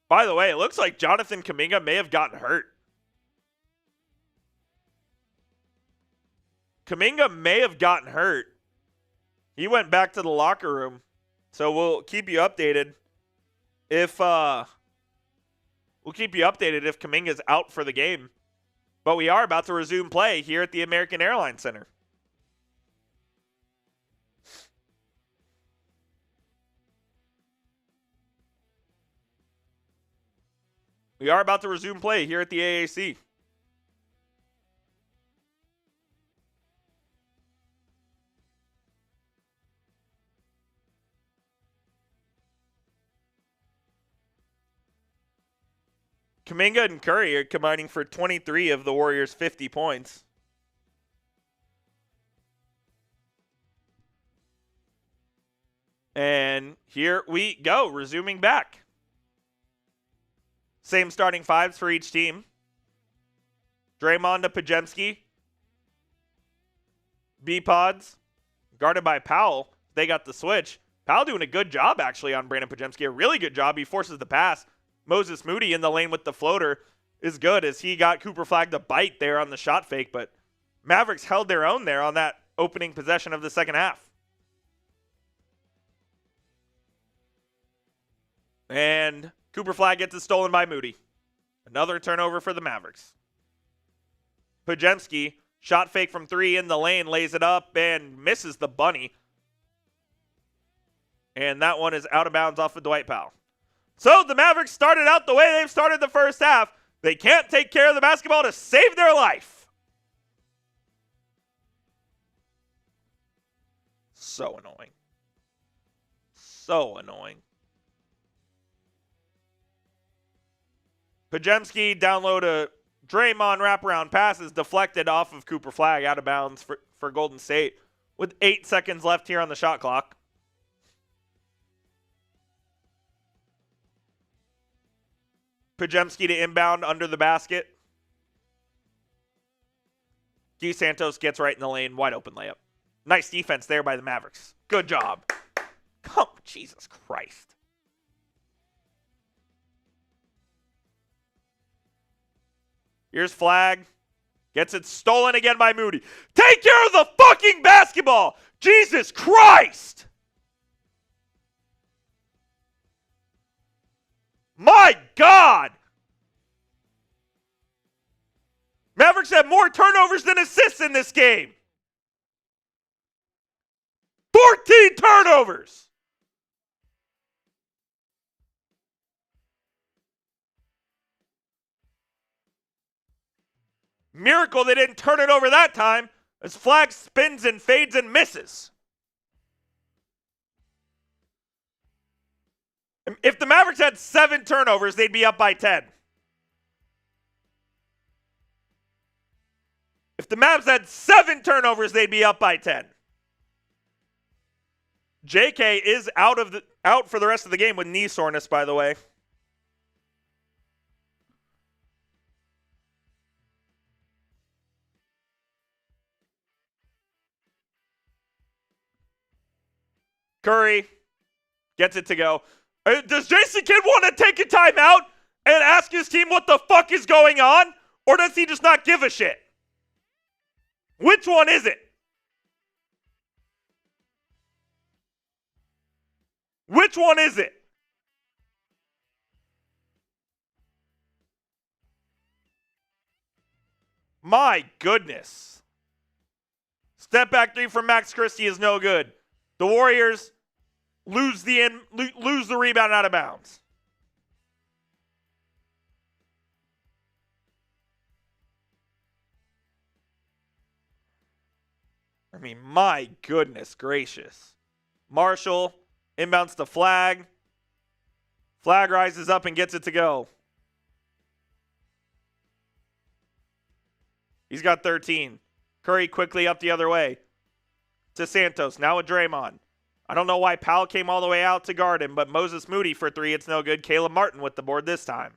By the way, it looks like Jonathan Kuminga may have gotten hurt. Kuminga may have gotten hurt. He went back to the locker room. So we'll keep you updated if Kuminga's out for the game. But we are about to resume play here at the American Airlines Center. We are about to resume play here at the AAC. Kuminga and Curry are combining for 23 of the Warriors' 50 points. And here we go, resuming back. Same starting fives for each team. Draymond to Pajemski. B-Pods. Guarded by Powell. They got the switch. Powell doing a good job, actually, on Brandon Pajemski. A really good job. He forces the pass. Moses Moody in the lane with the floater is good as he got Cooper Flagg to bite there on the shot fake. But Mavericks held their own there on that opening possession of the second half. And Cooper Flagg gets it stolen by Moody. Another turnover for the Mavericks. Pajemski, shot fake from three in the lane, lays it up and misses the bunny. And that one is out of bounds off of Dwight Powell. So the Mavericks started out the way they've started the first half. They can't take care of the basketball to save their life. So annoying. So annoying. Pajemski down low to Draymond, wraparound passes deflected off of Cooper Flagg, out of bounds for Golden State with 8 seconds left here on the shot clock. Pajemski to inbound under the basket. DeSantos gets right in the lane, wide open layup. Nice defense there by the Mavericks. Good job. Come, Jesus Christ. Here's Flagg. Gets it stolen again by Moody. Take care of the fucking basketball! Jesus Christ! My God! Mavericks have more turnovers than assists in this game. 14 turnovers! Miracle they didn't turn it over that time as Flagg spins and fades and misses. If the Mavericks had 7 turnovers, they'd be up by 10. If the Mavs had 7 turnovers, they'd be up by 10. JK is out for the rest of the game with knee soreness, by the way. Curry gets it to go. Does Jason Kidd want to take a timeout and ask his team what the fuck is going on? Or does he just not give a shit? Which one is it? Which one is it? My goodness. Step back three from Max Christie is no good. The Warriors lose the rebound out of bounds. I mean, my goodness gracious. Marshall inbounds to Flagg. Flagg rises up and gets it to go. He's got 13. Curry quickly up the other way to Santos. Now with Draymond. I don't know why Powell came all the way out to guard him, but Moses Moody for 3, it's no good. Caleb Martin with the board this time.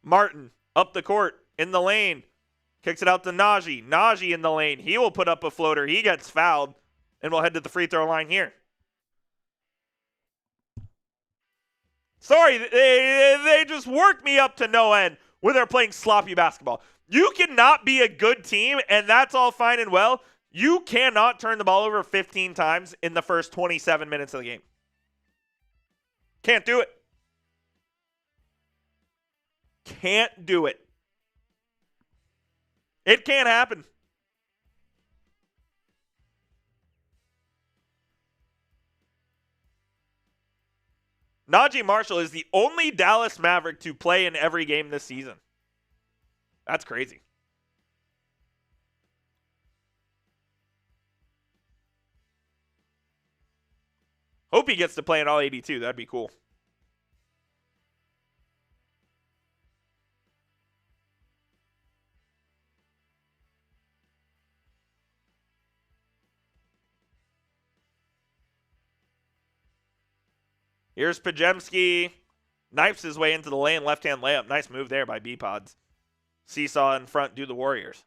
Martin up the court in the lane. Kicks it out to Najee. Najee in the lane. He will put up a floater. He gets fouled, and we'll head to the free throw line here. Sorry, they just work me up to no end when they're playing sloppy basketball. You cannot be a good team, and that's all fine and well. You cannot turn the ball over 15 times in the first 27 minutes of the game. Can't do it. Can't do it. It can't happen. Najee Marshall is the only Dallas Maverick to play in every game this season. That's crazy. Hope he gets to play in all 82. That'd be cool. Here's Pregame. Knifes his way into the lane, left-hand layup. Nice move there by B-Pods. Seesaw in front, do the Warriors.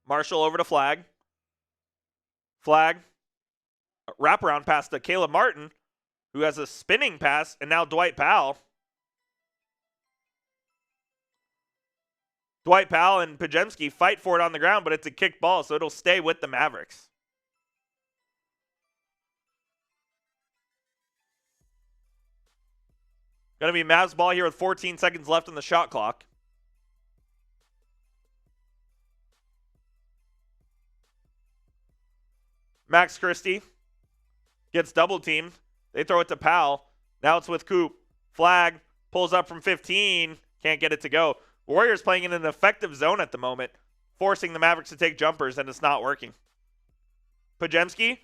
Marshall over to Flag. Flag. Wraparound pass to Caleb Martin, who has a spinning pass, and now Dwight Powell. Dwight Powell and Pregame fight for it on the ground, but it's a kick ball, so it'll stay with the Mavericks. Going to be Mavs ball here with 14 seconds left on the shot clock. Max Christie gets double teamed. They throw it to Powell. Now it's with Coop. Flag pulls up from 15. Can't get it to go. Warriors playing in an effective zone at the moment, forcing the Mavericks to take jumpers, and it's not working. Pregame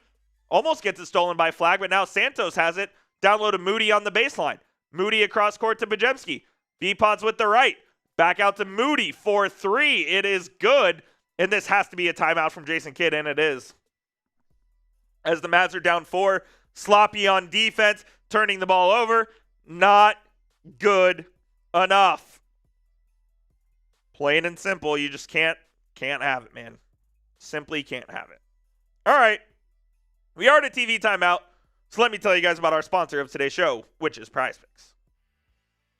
almost gets it stolen by Flag, but now Santos has it. Down low to Moody on the baseline. Moody across court to Pregame. B-Pods with the right. Back out to Moody for 3. It is good. And this has to be a timeout from Jason Kidd, and it is. As the Mavs are down 4, sloppy on defense, turning the ball over. Not good enough. Plain and simple, you just can't have it, man. Simply can't have it. All right. We are at a TV timeout. So let me tell you guys about our sponsor of today's show, which is PrizePicks.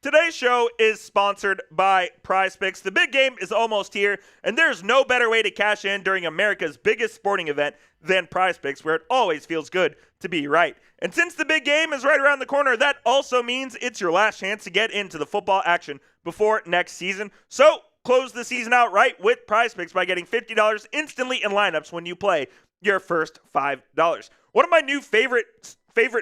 Today's show is sponsored by PrizePicks. The big game is almost here, and there's no better way to cash in during America's biggest sporting event than PrizePicks, where it always feels good to be right. And since the big game is right around the corner, that also means it's your last chance to get into the football action before next season. So close the season out right with PrizePicks by getting $50 instantly in lineups when you play your first $5. One of my new favorite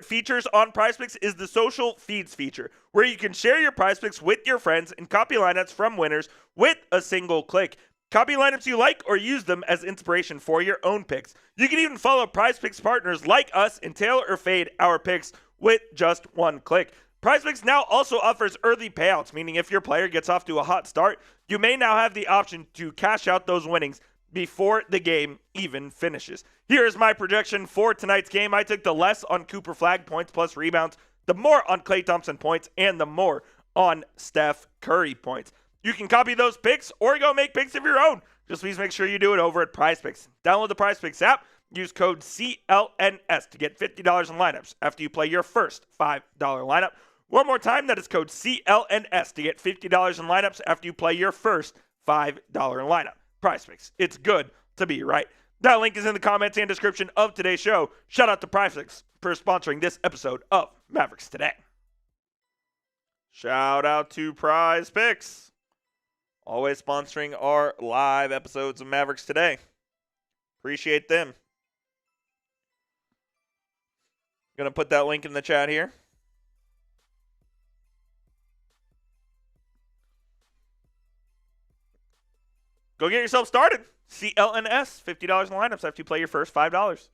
features on PrizePicks is the social feeds feature, where you can share your PrizePicks with your friends and copy lineups from winners with a single click. Copy lineups you like or use them as inspiration for your own picks. You can even follow PrizePicks partners like us and tail or fade our picks with just one click. PrizePicks now also offers early payouts, meaning if your player gets off to a hot start, you may now have the option to cash out those winnings before the game even finishes. Here is my projection for tonight's game. I took the less on Cooper Flag points plus rebounds, the more on Klay Thompson points, and the more on Steph Curry points. You can copy those picks or go make picks of your own. Just please make sure you do it over at PrizePicks. Download the PrizePicks app. Use code CLNS to get $50 in lineups after you play your first $5 lineup. One more time, that is code CLNS to get $50 in lineups after you play your first $5 lineup. PrizePicks. It's good to be right. That link is in the comments and description of today's show. Shout out to PrizePicks for sponsoring this episode of Mavericks Today. Shout out to PrizePicks. Always sponsoring our live episodes of Mavericks Today. Appreciate them. Gonna put that link in the chat here. Go get yourself started. CLNS, $50 in lineups after you play your first $5.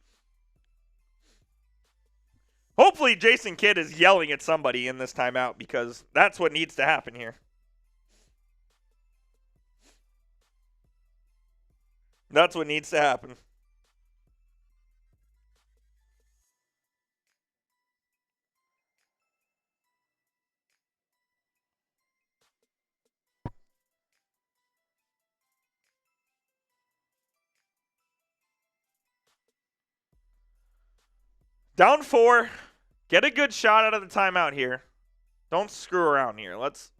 Hopefully Jason Kidd is yelling at somebody in this timeout, because that's what needs to happen here. That's what needs to happen. Down 4, Get a good shot out of the timeout here. Don't screw around here. Let's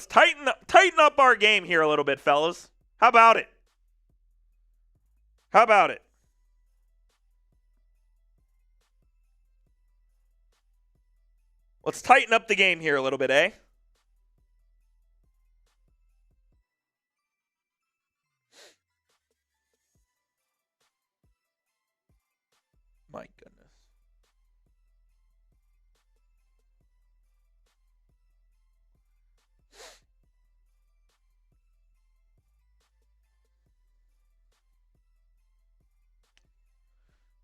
tighten up our game here a little bit, fellas. How about it? How about it? Let's tighten up the game here a little bit, eh? My goodness.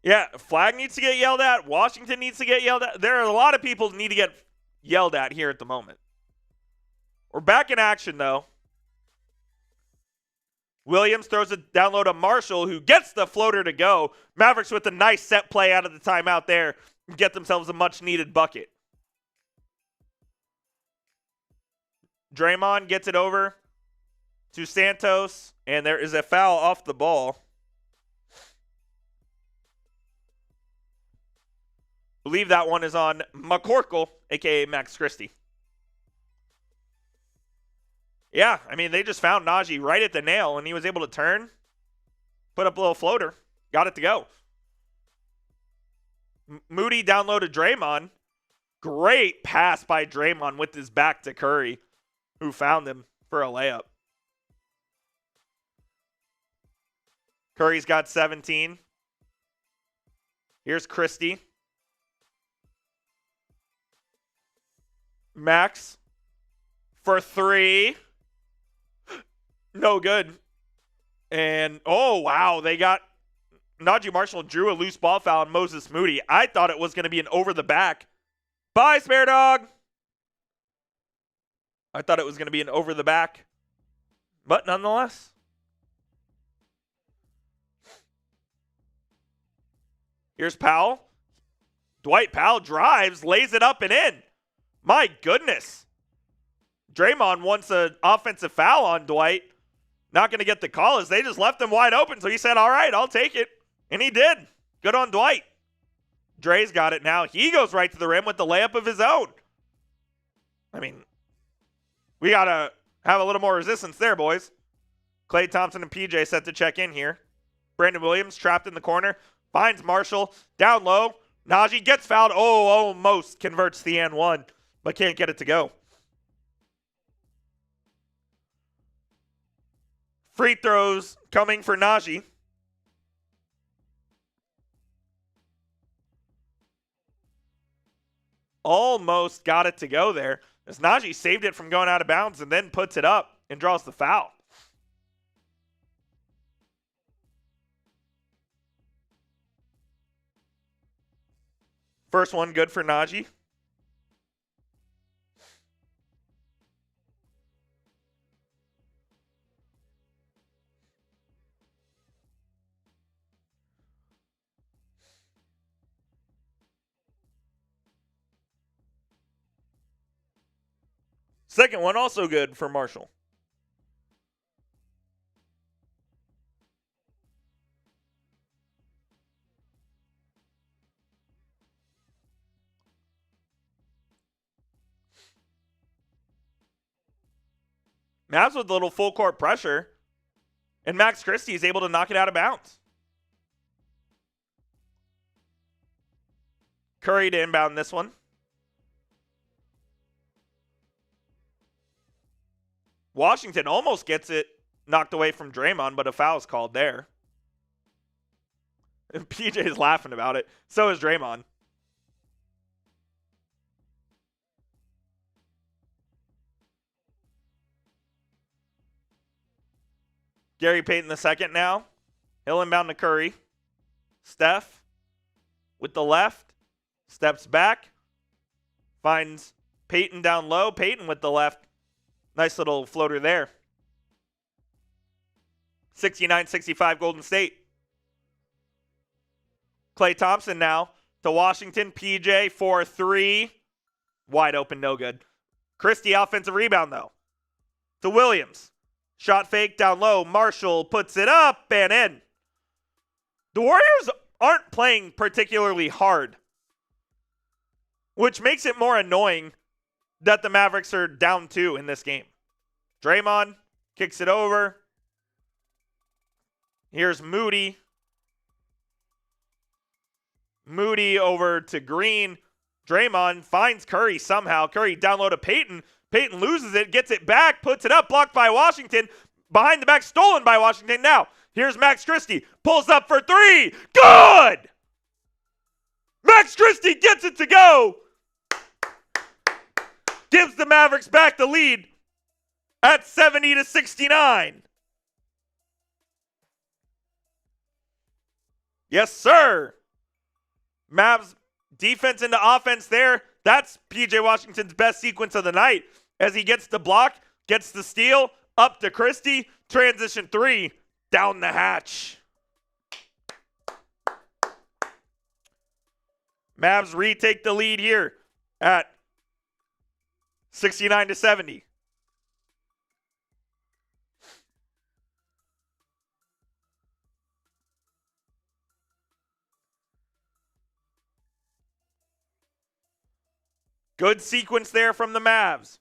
Yeah, flag needs to get yelled at. Washington needs to get yelled at. There are a lot of people who need to get yelled at here at the moment. We're back in action, though. Williams throws it down low to Marshall, who gets the floater to go. Mavericks with a nice set play out of the timeout there and get themselves a much-needed bucket. Draymond gets it over to Santos, and there is a foul off the ball. Believe that one is on McCorkle, a.k.a. Max Christie. Yeah, I mean, they just found Najee right at the nail, and he was able to turn, put up a little floater, got it to go. Moody down low to Draymond. Great pass by Draymond with his back to Curry, who found him for a layup. Curry's got 17. Here's Christie. Max for 3. No good. And, oh, wow, they got Najee Marshall drew a loose ball foul on Moses Moody. I thought it was going to be an over the back. Bye, Spare Dog. I thought it was going to be an over the back. But nonetheless. Here's Powell. Dwight Powell drives, lays it up and in. My goodness. Draymond wants an offensive foul on Dwight. Not going to get the call as they just left him wide open. So he said, all right, I'll take it. And he did. Good on Dwight. Dre's got it now. He goes right to the rim with the layup of his own. I mean, we got to have a little more resistance there, boys. Klay Thompson and PJ set to check in here. Brandon Williams trapped in the corner. Finds Marshall. Down low. Najee gets fouled. Oh, almost converts the and one, but can't get it to go. Free throws coming for Najee. Almost got it to go there, as Najee saved it from going out of bounds and then puts it up and draws the foul. First one good for Najee. Second one also good for Marshall. Mavs with a little full court pressure, and Max Christie is able to knock it out of bounds. Curry to inbound this one. Washington almost gets it knocked away from Draymond, but a foul is called there. And PJ's laughing about it. So is Draymond. Gary Payton II now. He'll inbound to Curry. Steph with the left. Steps back. Finds Payton down low. Payton with the left. Nice little floater there. 69-65 Golden State. Klay Thompson now to Washington. PJ for 3. Wide open, no good. Christie offensive rebound though. To Williams. Shot fake down low. Marshall puts it up and in. The Warriors aren't playing particularly hard. which makes it more annoying that the Mavericks are down 2 in this game. Draymond kicks it over. Here's Moody. Moody over to Green. Draymond finds Curry somehow. Curry down low to Payton. Payton loses it, gets it back, puts it up, blocked by Washington. Behind the back, stolen by Washington. Now, here's Max Christie. Pulls up for 3. Good! Max Christie gets it to go. Gives the Mavericks back the lead at 70-69. Yes, sir. Mavs defense into offense there. That's PJ Washington's best sequence of the night as he gets the block, gets the steal, up to Christie, transition 3, down the hatch. Mavs retake the lead here at 69-70. Good sequence there from the Mavs.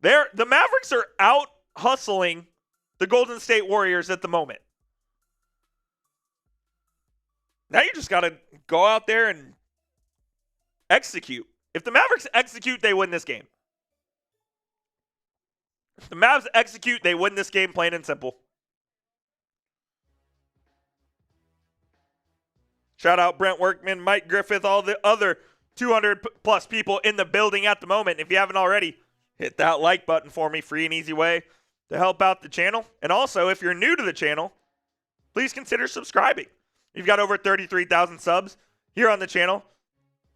The Mavericks are out hustling the Golden State Warriors at the moment. Now you just got to go out there and execute. If the Mavericks execute, they win this game. If the Mavs execute, they win this game, plain and simple. Shout out Brent Workman, Mike Griffith, all the other 200 plus people in the building at the moment. If you haven't already, hit that like button for me. Free and easy way to help out the channel. And also, if you're new to the channel, please consider subscribing. You've got over 33,000 subs here on the channel.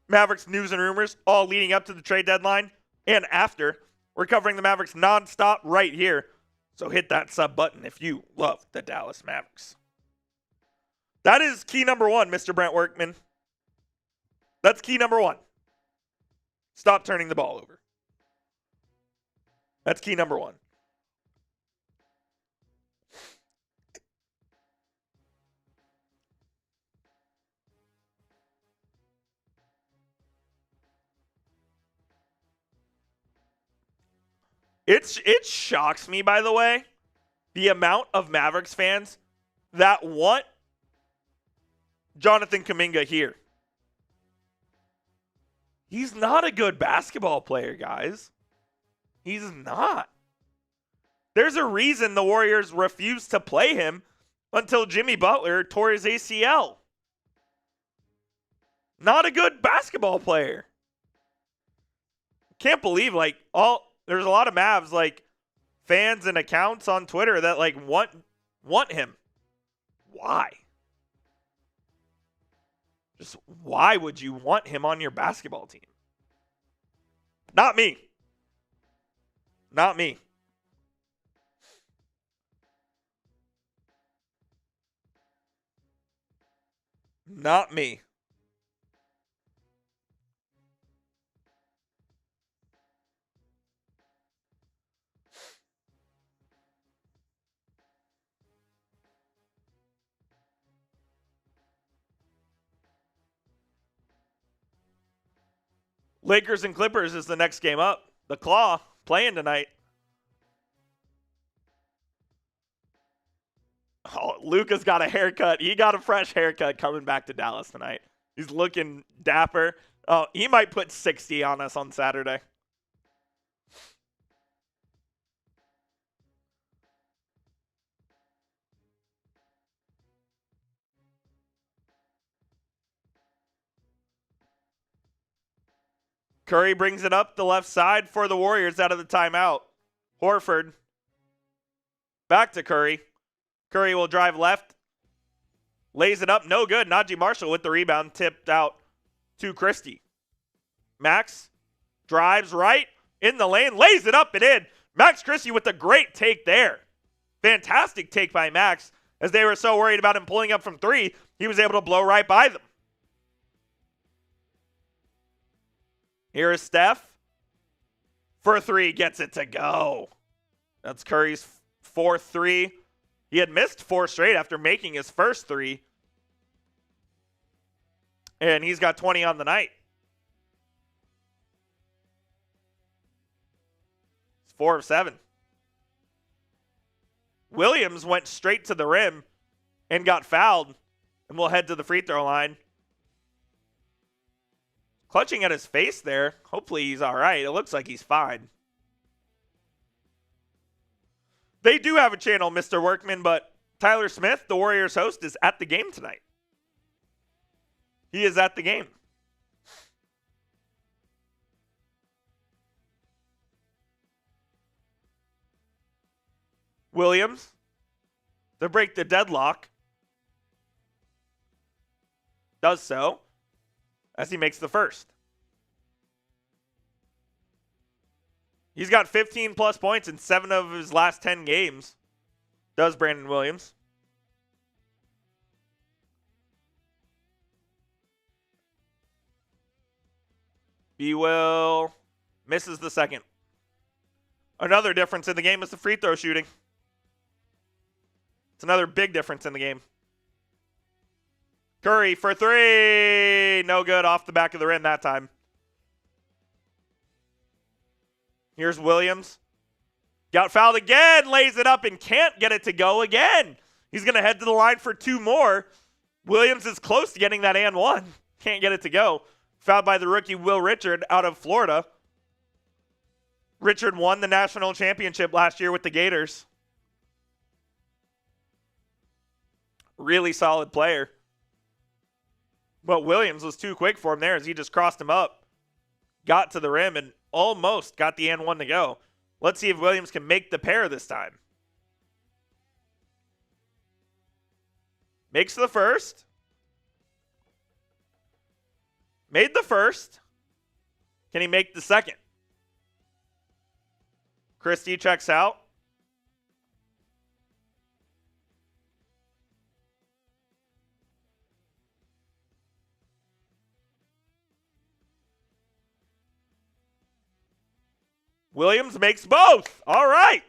Mavericks news and rumors all leading up to the trade deadline and after. We're covering the Mavericks nonstop right here. So hit that sub button if you love the Dallas Mavericks. That is key number 1, Mr. Brent Workman. That's key number 1. Stop turning the ball over. That's key number 1. It shocks me, by the way, the amount of Mavericks fans that want Jonathan Kuminga here. He's not a good basketball player, guys. He's not. There's a reason the Warriors refused to play him until Jimmy Butler tore his ACL. Not a good basketball player. Can't believe there's a lot of Mavs fans and accounts on Twitter that want him. Why? Just why would you want him on your basketball team? Not me. Not me. Not me. Lakers and Clippers is the next game up. The Claw playing tonight. Oh, Luka's got a haircut. He got a fresh haircut coming back to Dallas tonight. He's looking dapper. Oh, he might put 60 on us on Saturday. Curry brings it up the left side for the Warriors out of the timeout. Horford. Back to Curry. Curry will drive left. Lays it up. No good. Najee Marshall with the rebound. Tipped out to Christie. Max drives right in the lane. Lays it up and in. Max Christie with a great take there. Fantastic take by Max. As they were so worried about him pulling up from 3, he was able to blow right by them. Here is Steph. For 3, gets it to go. That's Curry's 4th 3. He had missed 4 straight after making his first 3. And he's got 20 on the night. 4 of 7. Williams went straight to the rim and got fouled, and will head to the free throw line. Clutching at his face there. Hopefully he's all right. It looks like he's fine. They do have a channel, Mr. Workman, but Tyler Smith, the Warriors host, is at the game tonight. He is at the game. Williams to break the deadlock. Does so as he makes the first. He's got 15 plus points in 7 of his last 10 games. Does Brandon Williams. B-Will misses the second. Another difference in the game is the free throw shooting. It's another big difference in the game. Curry for 3. No good, off the back of the rim that time. Here's Williams. Got fouled again, lays it up and can't get it to go again. He's going to head to the line for 2 more. Williams is close to getting that and 1. Can't get it to go. Fouled by the rookie Will Richard out of Florida. Richard won the national championship last year with the Gators. Really solid player. But Williams was too quick for him there as he just crossed him up. Got to the rim and almost got the and 1 to go. Let's see if Williams can make the pair this time. Makes the first. Made the first. Can he make the second? Christie checks out. Williams makes both. All right.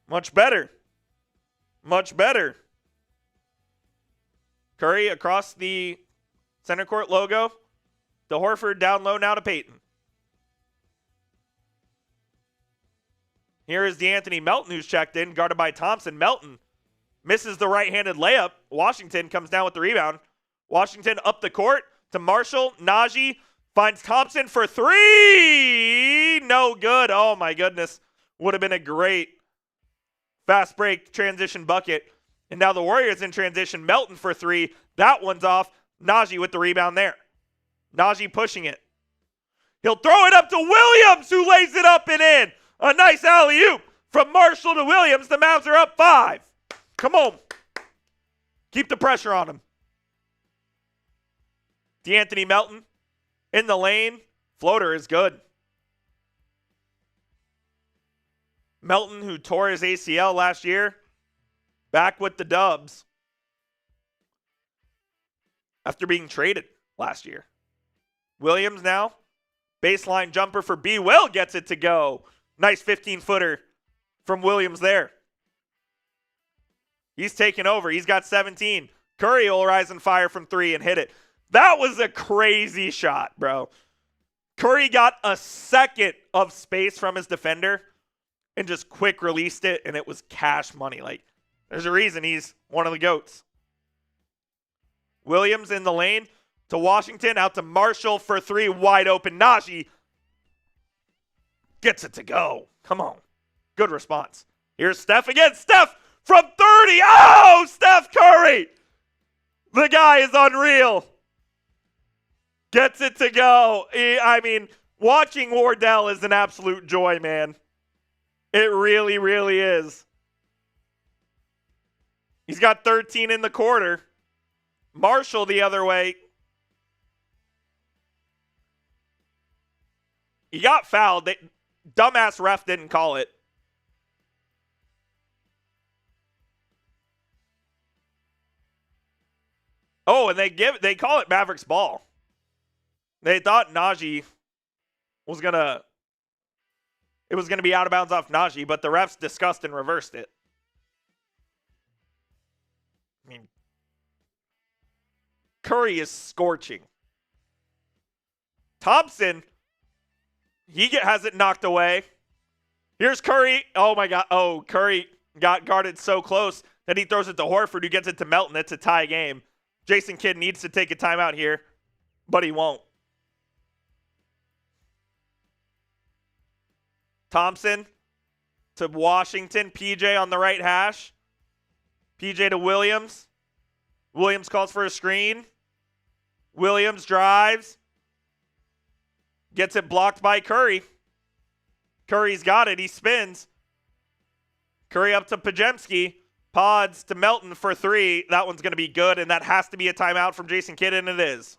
Much better. Much better. Curry across the center court logo. To Horford down low now to Payton. Here is DeAnthony Melton, who's checked in, guarded by Thompson. Melton misses the right-handed layup. Washington comes down with the rebound. Washington up the court to Marshall. Najee finds Thompson for 3. No good. Oh, my goodness. Would have been a great fast break transition bucket. And now the Warriors in transition. Melton for 3. That one's off. Najee with the rebound there. Najee pushing it. He'll throw it up to Williams, who lays it up and in. A nice alley-oop from Marshall to Williams. The Mavs are up 5. Come on. Keep the pressure on him. DeAnthony Melton in the lane. Floater is good. Melton, who tore his ACL last year, back with the Dubs after being traded last year. Williams now. Baseline jumper for B. Will gets it to go. Nice 15-footer from Williams there. He's taken over. He's got 17. Curry will rise and fire from 3 and hit it. That was a crazy shot, bro. Curry got a second of space from his defender and just quick released it, and it was cash money. Like, there's a reason he's one of the GOATs. Williams in the lane to Washington, out to Marshall for 3, wide open. Najee gets it to go. Come on. Good response. Here's Steph again. Steph from 30. Oh, Steph Curry. The guy is unreal. Gets it to go. I mean, watching Wardell is an absolute joy, man. It really, really is. He's got 13 in the quarter. Marshall the other way. He got fouled. Dumbass ref didn't call it. Oh, and they call it Mavericks ball. They thought Najee was it was gonna be out of bounds off Najee, but the refs discussed and reversed it. I mean, Curry is scorching. Thompson has it knocked away. Here's Curry. Oh, my God. Oh, Curry got guarded so close that he throws it to Horford, who gets it to Melton. It's a tie game. Jason Kidd needs to take a timeout here, but he won't. Thompson to Washington. PJ on the right hash. PJ to Williams. Williams calls for a screen. Williams drives. Gets it blocked by Curry. Curry's got it. He spins. Curry up to Pajemski. Pods to Melton for three. That one's going to be good, and that has to be a timeout from Jason Kidd, and it is.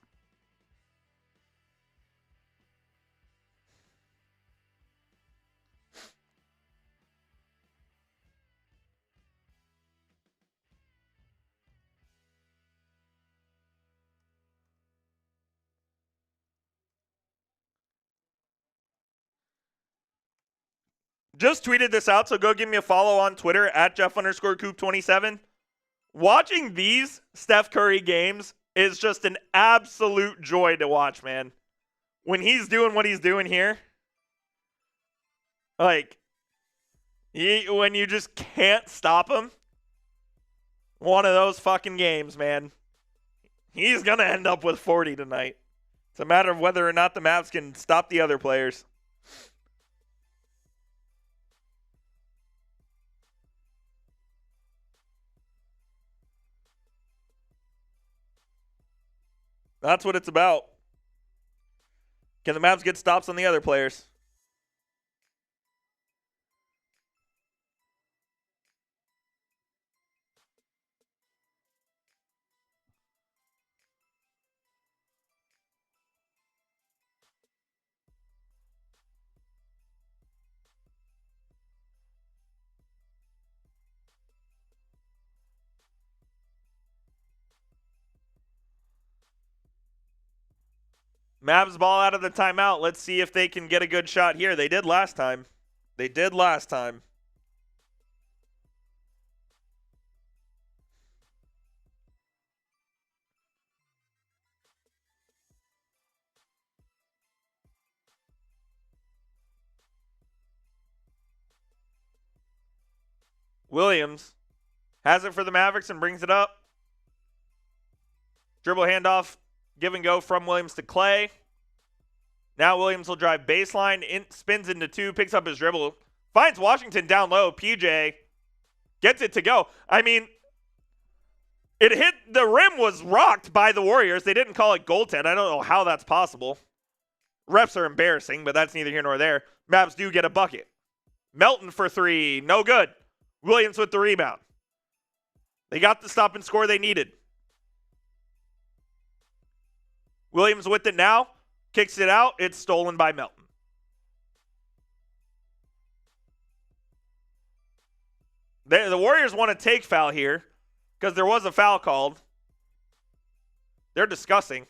Just tweeted this out, so go give me a follow on Twitter at Jeff_Coop27. Watching these Steph Curry games is just an absolute joy to watch, man. When he's doing what he's doing here, like, when you just can't stop him, one of those fucking games, man. He's going to end up with 40 tonight. It's a matter of whether or not the Mavs can stop the other players. That's what it's about. Can the Mavs get stops on the other players? Mavs ball out of the timeout. Let's see if they can get a good shot here. They did last time. Williams has it for the Mavericks and brings it up. Dribble handoff, give and go from Williams to Clay. Now Williams will drive baseline, spins into two, picks up his dribble, finds Washington down low. PJ gets it to go. I mean, it hit, the rim was rocked by the Warriors. They didn't call it goaltend. I don't know how that's possible. Refs are embarrassing, but that's neither here nor there. Mavs do get a bucket. Melton for three, no good. Williams with the rebound. They got the stop and score they needed. Williams with it now. Kicks it out. It's stolen by Melton. The Warriors want to take foul here because there was a foul called. They're discussing.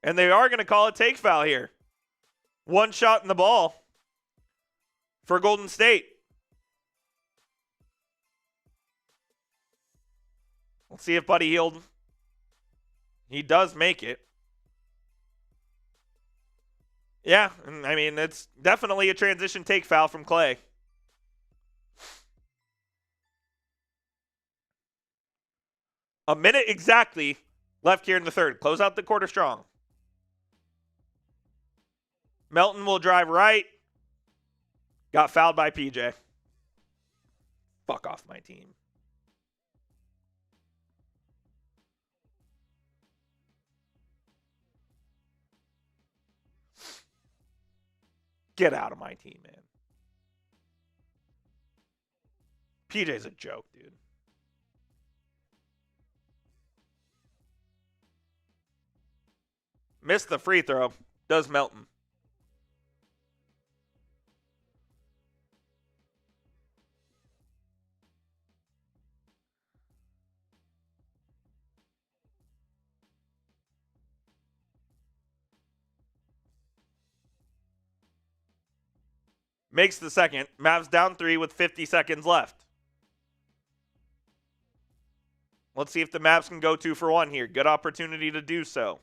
And they are going to call a take foul here. One shot in the ball for Golden State. Let's see if Buddy Hield, he does make it. Yeah, I mean, it's definitely a transition take foul from Clay. A minute exactly left here in the third. Close out the quarter strong. Melton will drive right. Got fouled by PJ. Fuck off my team. Get out of my team, man. PJ's a joke, dude. Missed the free throw. Does Melton. Makes the second. Mavs down 3 with 50 seconds left. Let's see if the Mavs can go 2 for 1 here. Good opportunity to do so.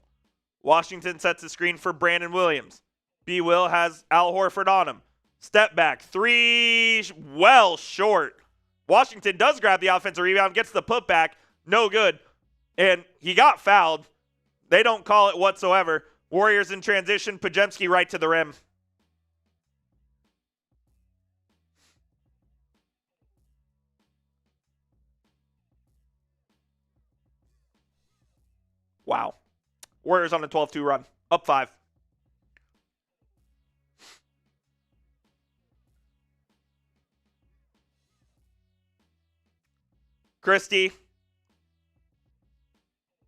Washington sets the screen for Brandon Williams. B. Will has Al Horford on him. Step back. 3, well short. Washington does grab the offensive rebound, gets the putback. No good. And he got fouled. They don't call it whatsoever. Warriors in transition. Pregame right to the rim. Wow. Warriors on a 12-2 run. Up 5. Christie.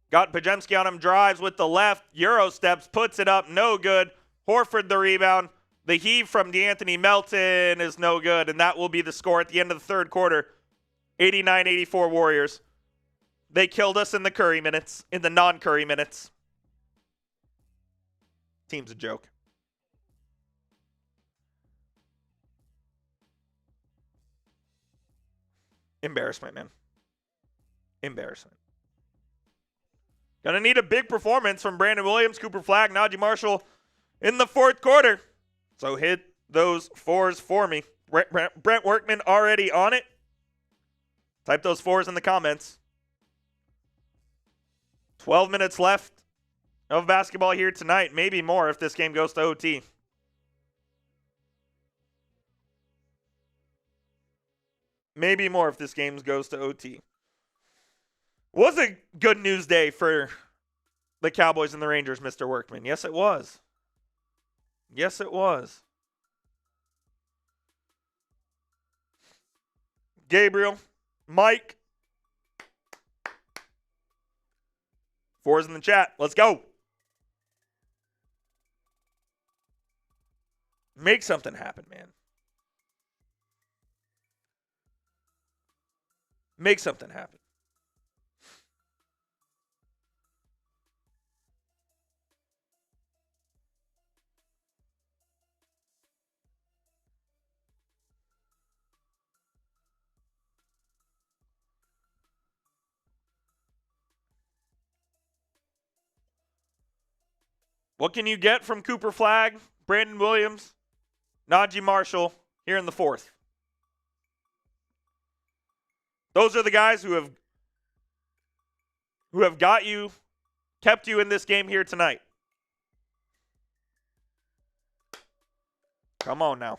Got Pregame on him. Drives with the left. Euro steps. Puts it up. No good. Horford the rebound. The heave from DeAnthony Melton is no good. And that will be the score at the end of the third quarter. 89-84 Warriors. They killed us in the Curry minutes. In the non-Curry minutes. Team's a joke. Embarrassment, man. Embarrassment. Gonna need a big performance from Brandon Williams, Cooper Flagg, Najee Marshall in the fourth quarter. So hit those 4s for me. Brent Workman already on it. Type those 4s in the comments. 12 minutes left of basketball here tonight. Maybe more if this game goes to OT. Maybe more if this game goes to OT. Was a good news day for the Cowboys and the Rangers, Mr. Workman. Yes, it was. Yes, it was. Gabriel, Mike. 4s in the chat. Let's go. Make something happen, man. Make something happen. What can you get from Cooper Flagg, Brandon Williams, Najee Marshall here in the fourth? Those are the guys who have got you, kept you in this game here tonight. Come on now.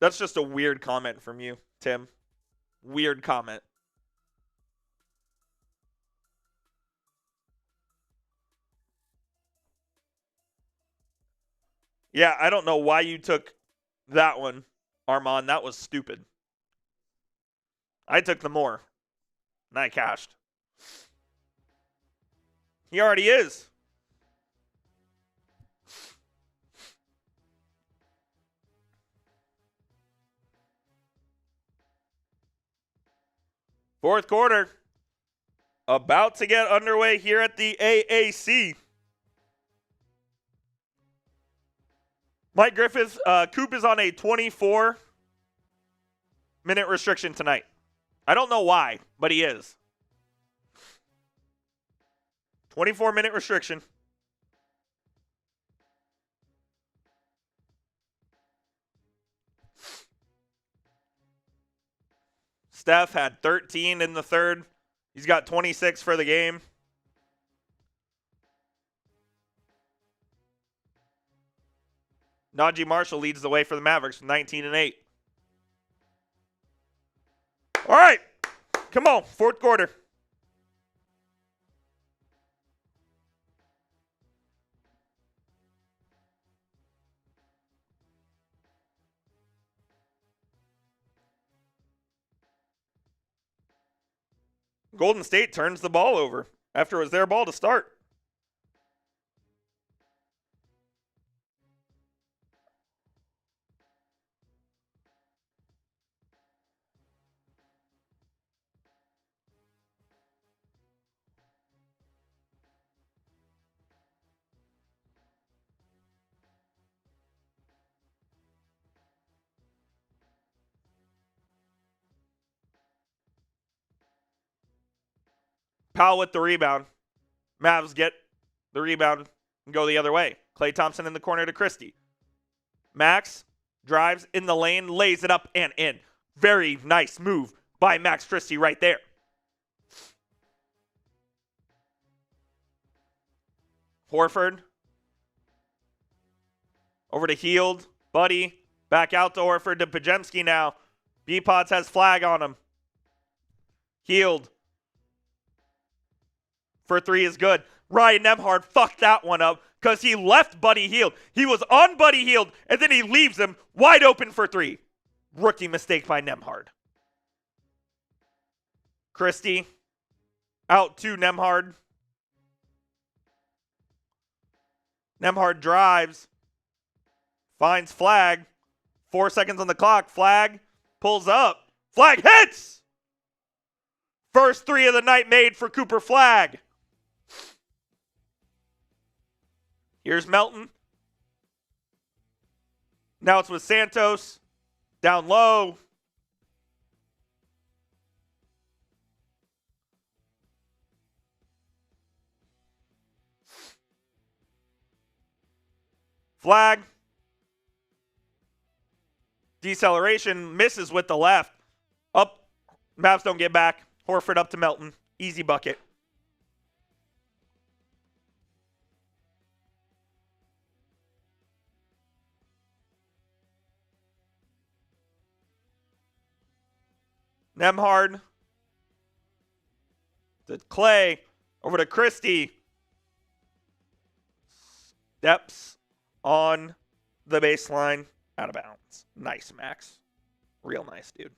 That's just a weird comment from you, Tim. Weird comment. Yeah, I don't know why you took that one, Armand. That was stupid. I took the more, and I cashed. He already is. Fourth quarter, about to get underway here at the AAC. Mike Griffith, Coop is on a 24-minute restriction tonight. I don't know why, but he is. 24-minute restriction. Steph had 13 in the third. He's got 26 for the game. Najee Marshall leads the way for the Mavericks with 19 and 8. All right. Come on, fourth quarter. Golden State turns the ball over after it was their ball to start. Powell with the rebound. Mavs get the rebound and go the other way. Klay Thompson in the corner to Christie. Max drives in the lane, lays it up and in. Very nice move by Max Christie right there. Horford. Over to Hield. Buddy. Back out to Horford to Pajemski now. B-Pots has flag on him. Hield. For three is good. Ryan Nembhard fucked that one up because he left Buddy Hield. He was on Buddy Hield, and then he leaves him wide open for three. Rookie mistake by Nembhard. Christie. Out to Nembhard. Nembhard drives. Finds flag. 4 seconds on the clock. Flag pulls up. Flag hits! First three of the night made for Cooper Flag. Here's Melton. Now it's with Santos. Down low. Flag. Deceleration. Misses with the left. Up. Mavs don't get back. Horford up to Melton. Easy bucket. Nembhard. To Klay. Over to Christie. Steps on the baseline. Out of bounds. Nice, Max. Real nice, dude.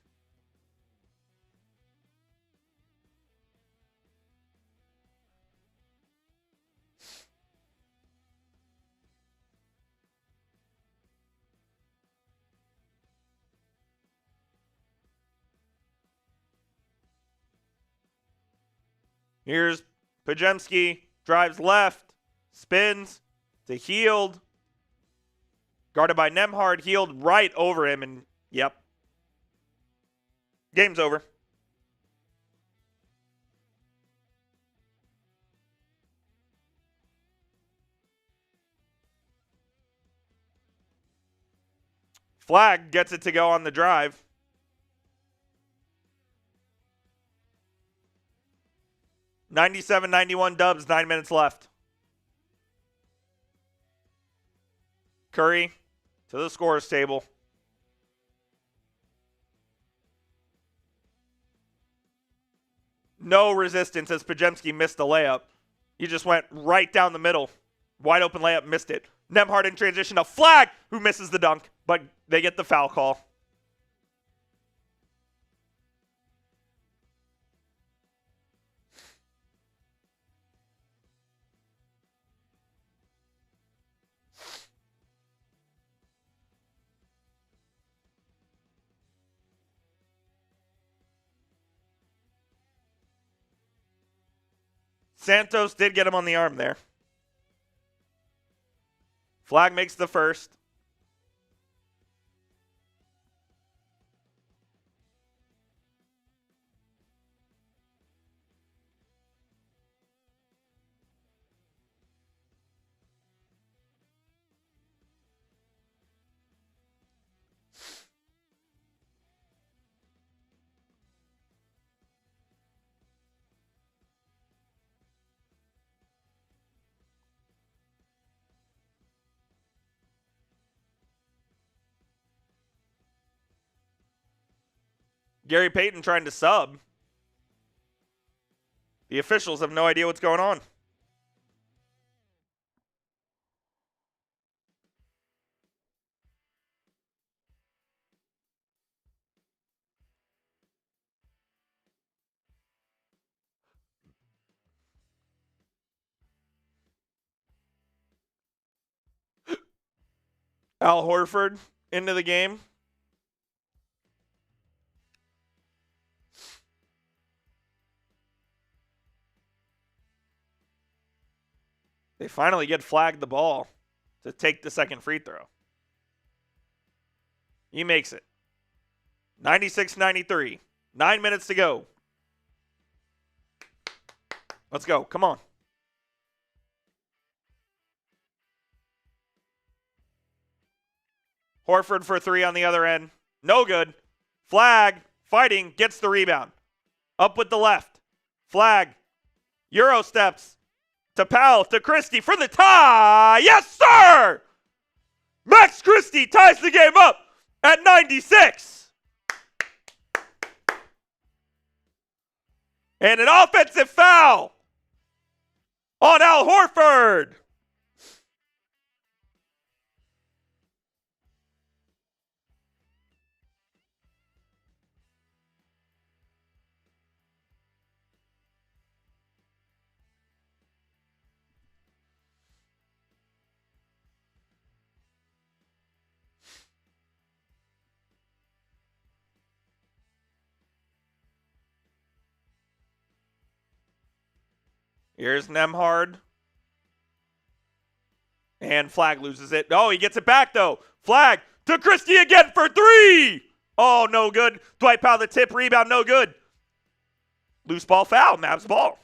Here's Pajemski. Drives left. Spins to Hield. Guarded by Nembhard. Hield right over him. And, yep. Game's over. Flag gets it to go on the drive. (97-91) Dubs, 9 minutes left. Curry to the scorer's table. No resistance as Pajemski missed the layup. He just went right down the middle. Wide open layup, missed it. Nembhard in transition to Flag, who misses the dunk, but they get the foul call. Santos did get him on the arm there. Flag makes the first. Gary Payton trying to sub. The officials have no idea what's going on. Al Horford into the game. They finally get flagged the ball to take the second free throw. He makes it. 96-93. 9 minutes to go. Let's go. Come on. Horford for 3 on the other end. No good. Flag. Fighting. Gets the rebound. Up with the left. Flag. Euro steps. To Powell. To Christie for the tie. Yes, sir! Max Christie ties the game up at 96. And an offensive foul on Al Horford. Here's Nembhard. And Flag loses it. Oh, he gets it back, though. Flag to Christie again for 3. Oh, no good. Dwight Powell, the tip, rebound, no good. Loose ball foul, Mavs ball.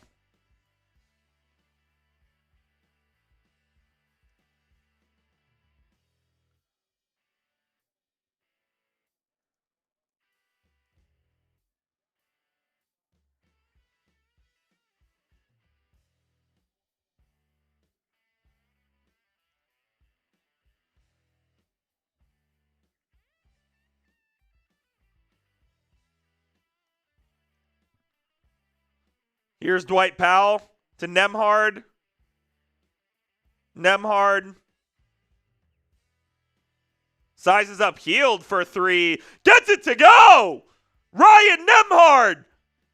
Here's Dwight Powell to Nembhard. Nembhard sizes up, Healed for 3. Gets it to go! Ryan Nembhard!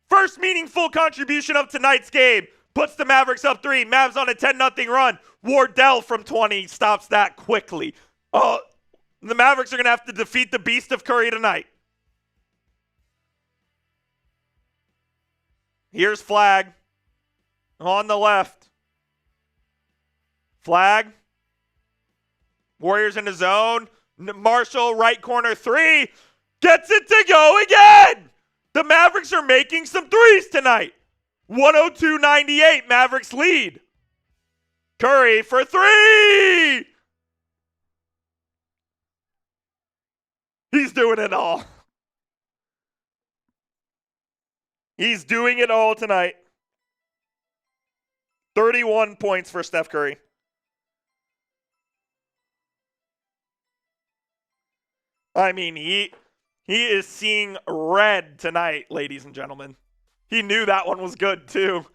First meaningful contribution of tonight's game. Puts the Mavericks up 3. Mavs on a 10-0 run. Wardell from 20 stops that quickly. Oh, the Mavericks are going to have to defeat the Beast of Curry tonight. Here's Flag on the left. Flag. Warriors in the zone. Marshall, right corner 3. Gets it to go again. The Mavericks are making some threes tonight. 102-98, Mavericks lead. Curry for 3. He's doing it all. He's doing it all tonight. 31 points for Steph Curry. I mean, he is seeing red tonight, ladies and gentlemen. He knew that one was good, too.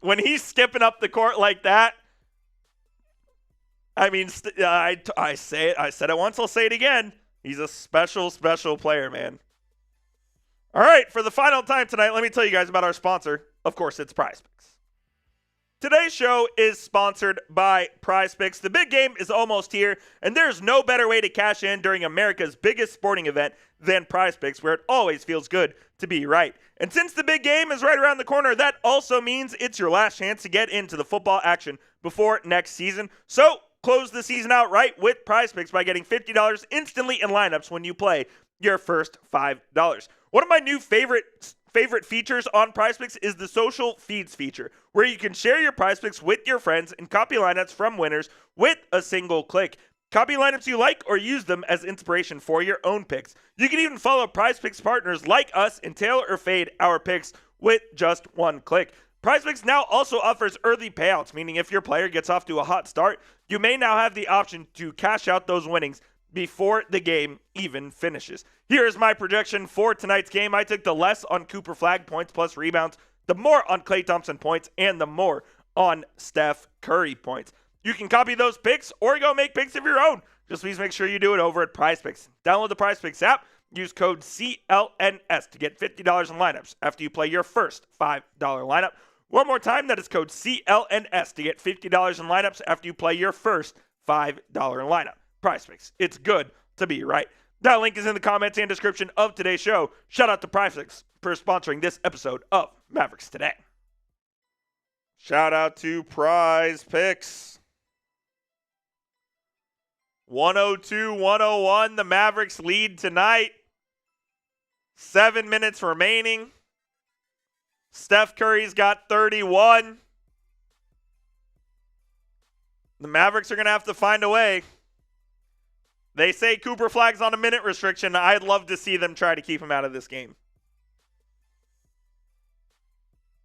When he's skipping up the court like that, I mean, I said it once, I'll say it again. He's a special, special player, man. All right, for the final time tonight, let me tell you guys about our sponsor. Of course, it's PrizePicks. Today's show is sponsored by PrizePicks. The big game is almost here, and there's no better way to cash in during America's biggest sporting event than PrizePicks, where it always feels good to be right. And since the big game is right around the corner, that also means it's your last chance to get into the football action before next season. So close the season out right with PrizePicks by getting $50 instantly in lineups when you play your first $5. One of my new favorite features on PrizePicks is the social feeds feature, where you can share your PrizePicks with your friends and copy lineups from winners with a single click. Copy lineups you like or use them as inspiration for your own picks. You can even follow PrizePicks partners like us and tailor or fade our picks with just one click. PrizePicks now also offers early payouts, meaning if your player gets off to a hot start, you may now have the option to cash out those winnings before the game even finishes. Here's my projection for tonight's game. I took the less on Cooper Flag points plus rebounds, the more on Klay Thompson points, and the more on Steph Curry points. You can copy those picks or go make picks of your own. Just please make sure you do it over at PrizePicks. Download the PrizePicks app. Use code CLNS to get $50 in lineups after you play your first $5 lineup. One more time, that is code CLNS to get $50 in lineups after you play your first $5 lineup. PrizePicks. It's good to be right. That link is in the comments and description of today's show. Shout out to PrizePicks for sponsoring this episode of Mavericks Today. Shout out to PrizePicks. 102-101, the Mavericks lead tonight. 7 minutes remaining. Steph Curry's got 31. The Mavericks are going to have to find a way. They say Cooper Flag's on a minute restriction. I'd love to see them try to keep him out of this game.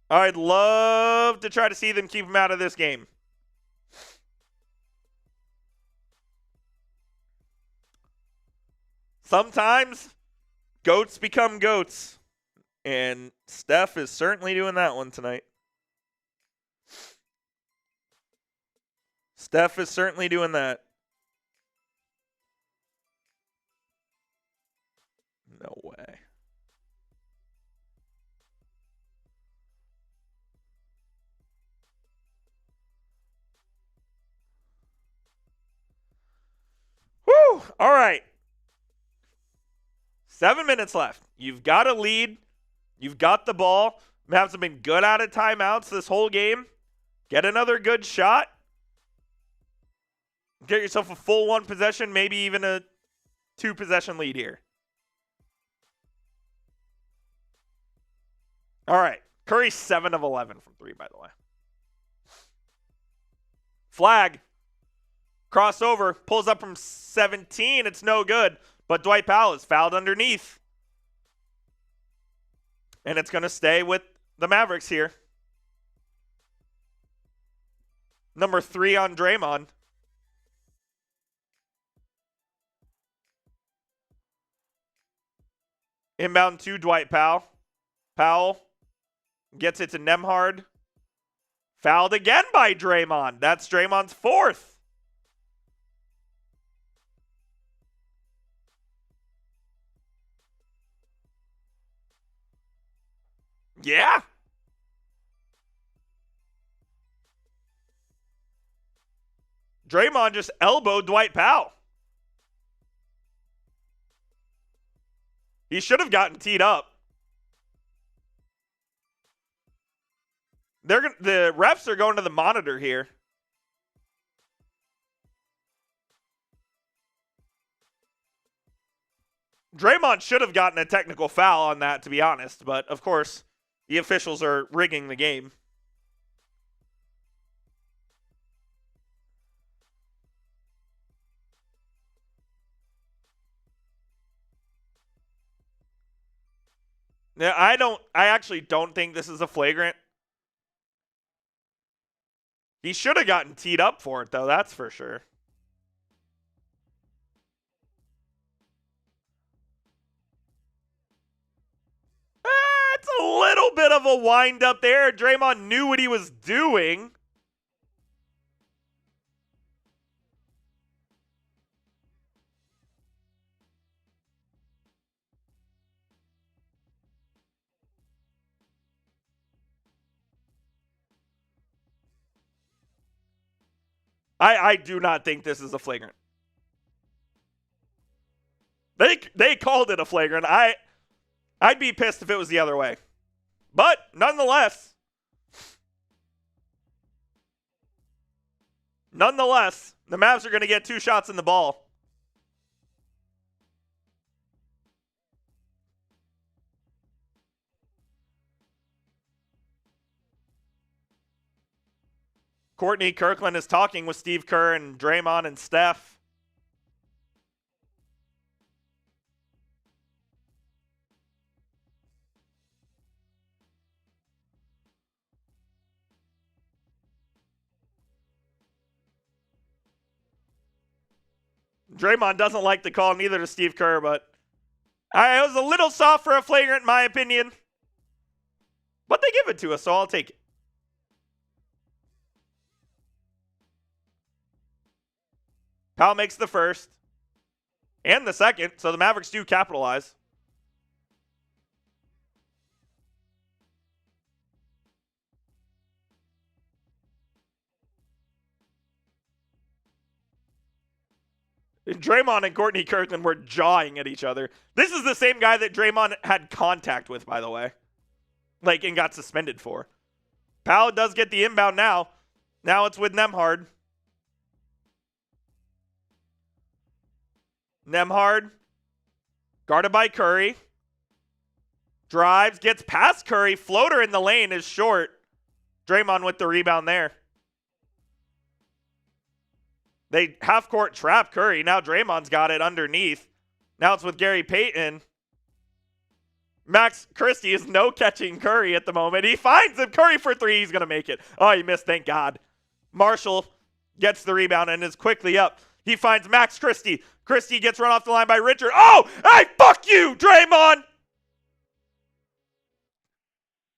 I'd love to try to see them keep him out of this game. Sometimes goats become goats. And Steph is certainly doing that one tonight. Steph is certainly doing that. No way. Whew. All right. 7 minutes left. You've got a lead. You've got the ball. Mavs have been good out of timeouts this whole game. Get another good shot. Get yourself a full one possession, maybe even a 2-possession lead here. All right. Curry 7 of 11 from 3, by the way. Flag. Crossover. Pulls up from 17. It's no good. But Dwight Powell is fouled underneath. And it's going to stay with the Mavericks here. Number 3 on Draymond. Inbound to Dwight Powell. Powell gets it to Nembhard. Fouled again by Draymond. That's Draymond's 4th. Yeah. Draymond just elbowed Dwight Powell. He should have gotten teed up. The refs are going to the monitor here. Draymond should have gotten a technical foul on that, to be honest. But, of course, the officials are rigging the game. Now, I actually don't think this is a flagrant. He should have gotten teed up for it, though, that's for sure. It's a little bit of a wind up there. Draymond knew what he was doing. I do not think this is a flagrant. They called it a flagrant. I'd be pissed if it was the other way. But nonetheless, the Mavs are going to get 2 shots in the ball. Courtney Kirkland is talking with Steve Kerr and Draymond and Steph. Draymond doesn't like the call, neither does Steve Kerr, but it was a little soft for a flagrant in my opinion. But they give it to us, so I'll take it. Powell makes the first and the second, so the Mavericks do capitalize. Draymond and Courtney Kirkland were jawing at each other. This is the same guy that Draymond had contact with, by the way. And got suspended for. Powell does get the inbound now. Now it's with Nembhard. Nembhard, guarded by Curry. Drives, gets past Curry. Floater in the lane is short. Draymond with the rebound there. They half-court trap Curry. Now Draymond's got it underneath. Now it's with Gary Payton. Max Christie is no-catching Curry at the moment. He finds him. Curry for three. He's going to make it. Oh, he missed. Thank God. Marshall gets the rebound and is quickly up. He finds Max Christie. Christie gets run off the line by Richard. Oh, hey, fuck you, Draymond.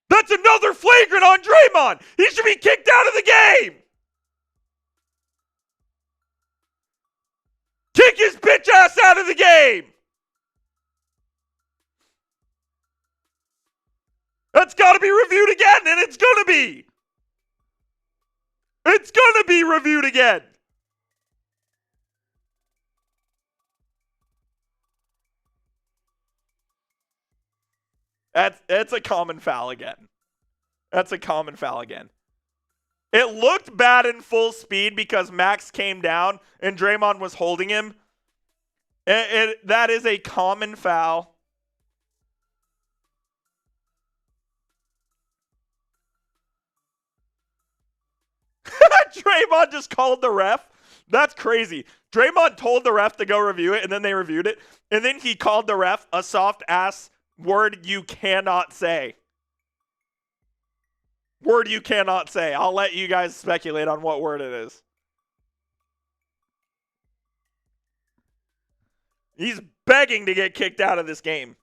That's another flagrant on Draymond. He should be kicked out of the game. Kick his bitch ass out of the game. That's got to be reviewed again, and it's going to be. It's going to be reviewed again. That's a common foul again. That's a common foul again. It looked bad in full speed because Max came down and Draymond was holding him. That is a common foul. Draymond just called the ref. That's crazy. Draymond told the ref to go review it, and then they reviewed it. And then he called the ref a soft-ass word you cannot say. Word you cannot say. I'll let you guys speculate on what word it is. He's begging to get kicked out of this game.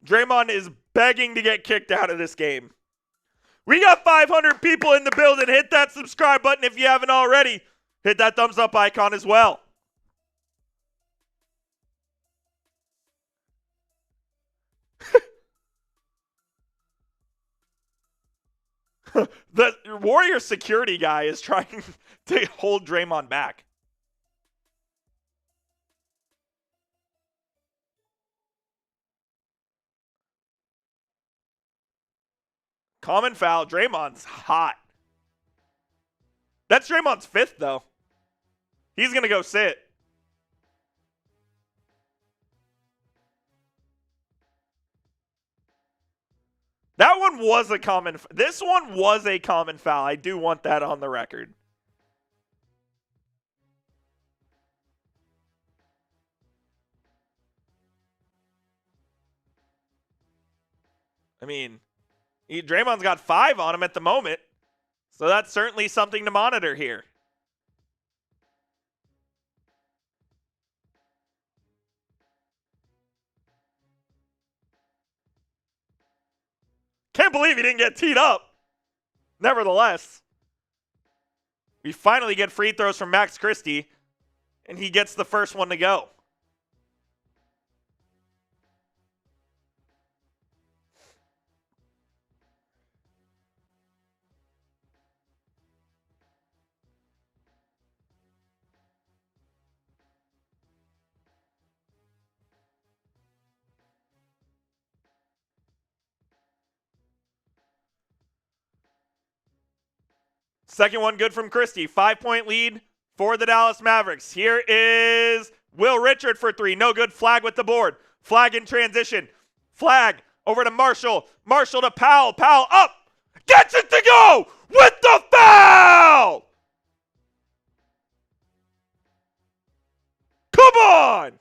Draymond is begging to get kicked out of this game. We got 500 people in the building. Hit that subscribe button if you haven't already. Hit that thumbs up icon as well. The Warrior security guy is trying to hold Draymond back. Common foul. Draymond's hot. That's Draymond's fifth, though. He's going to go sit. That one was a common. This one was a common foul. I do want that on the record. I mean, Draymond's got 5 on him at the moment, so that's certainly something to monitor here. Can't believe he didn't get teed up. Nevertheless, we finally get free throws from Max Christie, and he gets the first one to go. Second one good from Christie. 5-point lead for the Dallas Mavericks. Here is Will Richard for 3. No good. Flag with the board. Flag in transition. Flag over to Marshall. Marshall to Powell. Powell up. Gets it to go with the foul. Come on.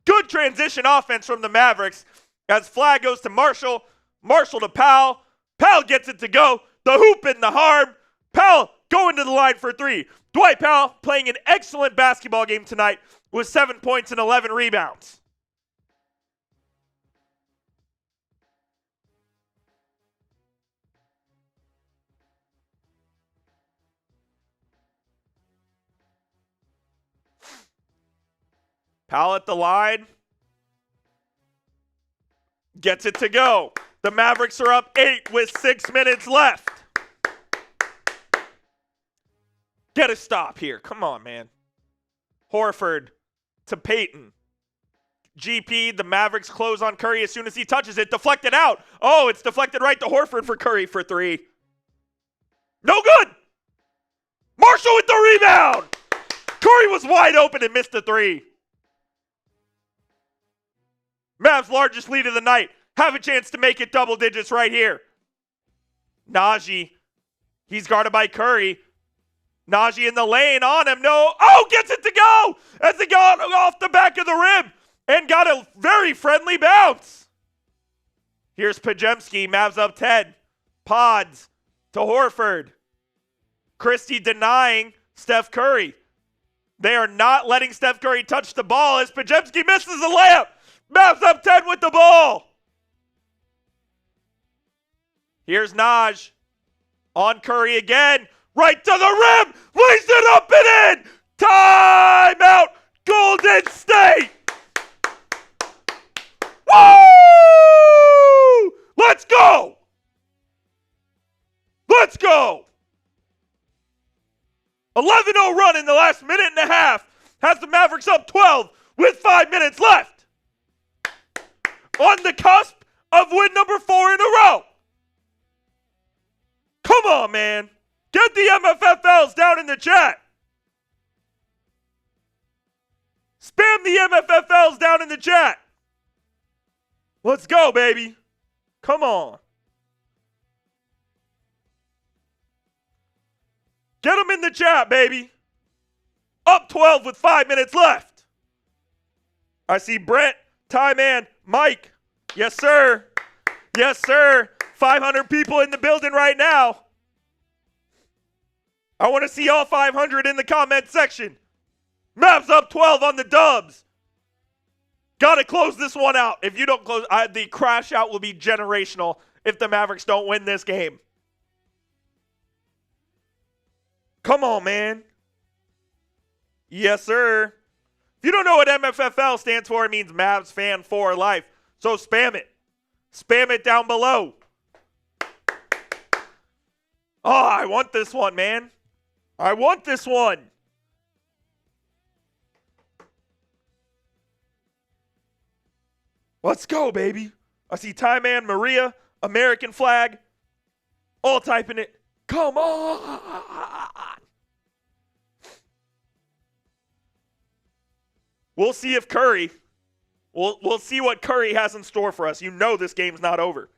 Good transition offense from the Mavericks as flag goes to Marshall. Marshall to Powell. Powell gets it to go. The hoop in the harm. Powell going to the line for 3. Dwight Powell playing an excellent basketball game tonight with 7 points and 11 rebounds. Powell at the line. Gets it to go. The Mavericks are up 8 with 6 minutes left. Get a stop here. Come on, man. Horford to Payton. GP, the Mavericks close on Curry as soon as he touches it. Deflected out. Oh, it's deflected right to Horford for Curry for 3. No good. Marshall with the rebound. Curry was wide open and missed the 3. Mavs' largest lead of the night. have a chance to make it double digits right here. Najee, he's guarded by Curry. Najee in the lane on him. No. Oh, gets it to go as it got off the back of the rim and got a very friendly bounce. Here's Pajemski. Mavs up 10. Pods to Horford. Christie denying Steph Curry. They are not letting Steph Curry touch the ball as Pajemski misses the layup. Mavs up 10 with the ball. Here's Naj on Curry again. Right to the rim. Lays it up and in. Timeout. Golden State. Woo! Let's go. Let's go. 11-0 run in the last minute and a half has the Mavericks up 12 with 5 minutes left. On the cusp of win number 4 in a row. Come on, man. Get the MFFLs down in the chat. Spam the MFFLs down in the chat. Let's go, baby. Come on. Get them in the chat, baby. Up 12 with 5 minutes left. I see Brent, Ty Man, Mike. Yes, sir. Yes, sir. 500 people in the building right now. I want to see all 500 in the comment section. Mavs up 12 on the Dubs. Got to close this one out. If you don't close, the crash out will be generational if the Mavericks don't win this game. Come on, man. Yes, sir. If you don't know what MFFL stands for, it means Mavs Fan for Life. So spam it. Spam it down below. Oh, I want this one, man. I want this one. Let's go, baby. I see Ty Man, Maria, American flag, all typing it. Come on. We'll see if Curry, we'll see what Curry has in store for us. You know this game's not over.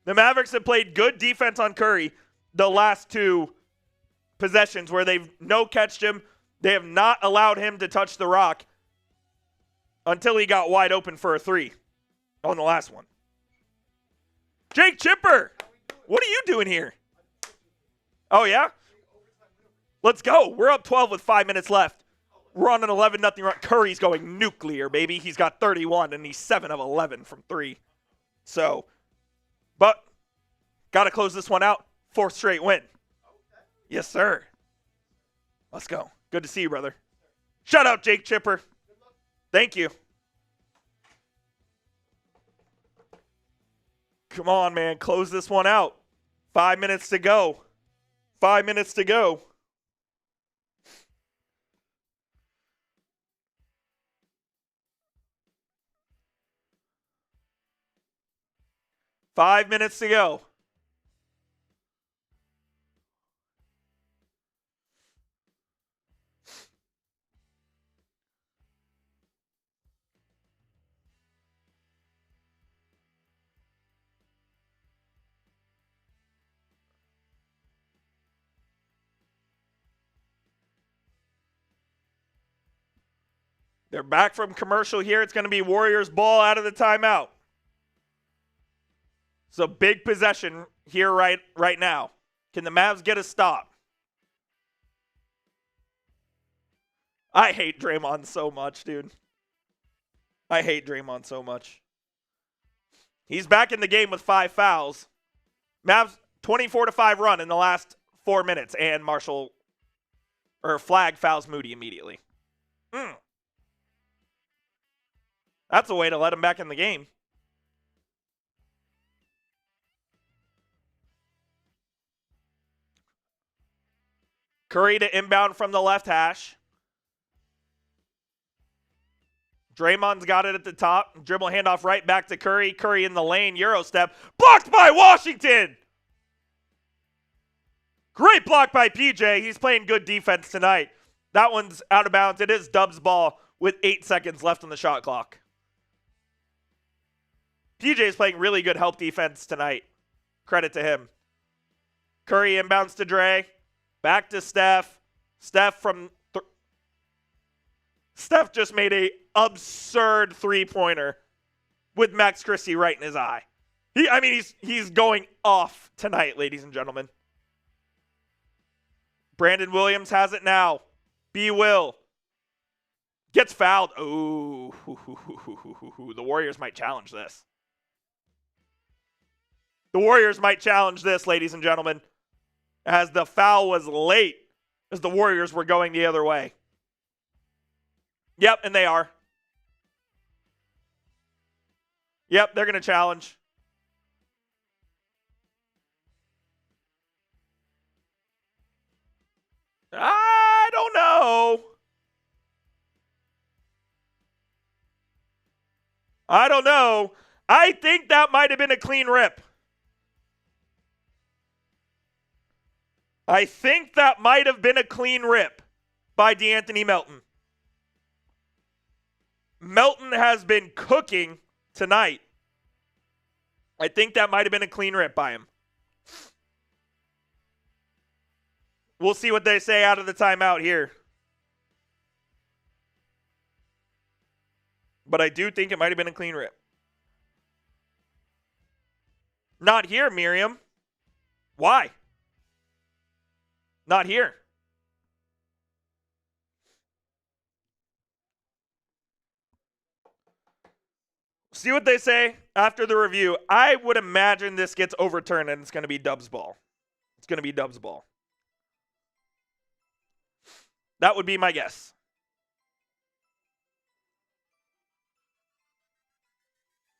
The Mavericks have played good defense on Curry the last 2 possessions where they've no-catched him. They have not allowed him to touch the rock until he got wide open for a 3 on the last one. Jake Chipper, what are you doing here? Oh, yeah? Let's go. We're up 12 with 5 minutes left. We're on an 11-0 run. Curry's going nuclear, baby. He's got 31, and he's 7 of 11 from 3. So, but got to close this one out. 4th straight win. Yes, sir. Let's go. Good to see you, brother. Shout out, Jake Chipper. Thank you. Come on, man. Close this one out. 5 minutes to go. 5 minutes to go. Five minutes to go. They're back from commercial here. It's going to be Warriors ball out of the timeout. So big possession here right now. Can the Mavs get a stop? I hate Draymond so much, dude. I hate Draymond so much. He's back in the game with 5 fouls. Mavs 24-5 run in the last 4 minutes, and Flag fouls Moody immediately. That's a way to let him back in the game. Curry to inbound from the left hash. Draymond's got it at the top. Dribble handoff right back to Curry. Curry in the lane. Euro step. Blocked by Washington. Great block by PJ. He's playing good defense tonight. That one's out of bounds. It is Dubs' ball with 8 seconds left on the shot clock. PJ is playing really good help defense tonight. Credit to him. Curry inbounds to Dre. Back to Steph. Steph just made a absurd three-pointer with Max Christie right in his eye. He's going off tonight, ladies and gentlemen. Brandon Williams has it now. B. Will. Gets fouled. Ooh. The Warriors might challenge this. The Warriors might challenge this, ladies and gentlemen, as the foul was late, as the Warriors were going the other way. Yep, and they are. Yep, they're going to challenge. I don't know. I think that might have been a clean rip. I think that might have been a clean rip by DeAnthony Melton. Melton has been cooking tonight. I think that might have been a clean rip by him. We'll see what they say out of the timeout here. But I do think it might have been a clean rip. Not here, Miriam. Why? Not here. See what they say after the review. I would imagine this gets overturned and it's going to be Dubs ball. It's going to be Dubs ball. That would be my guess.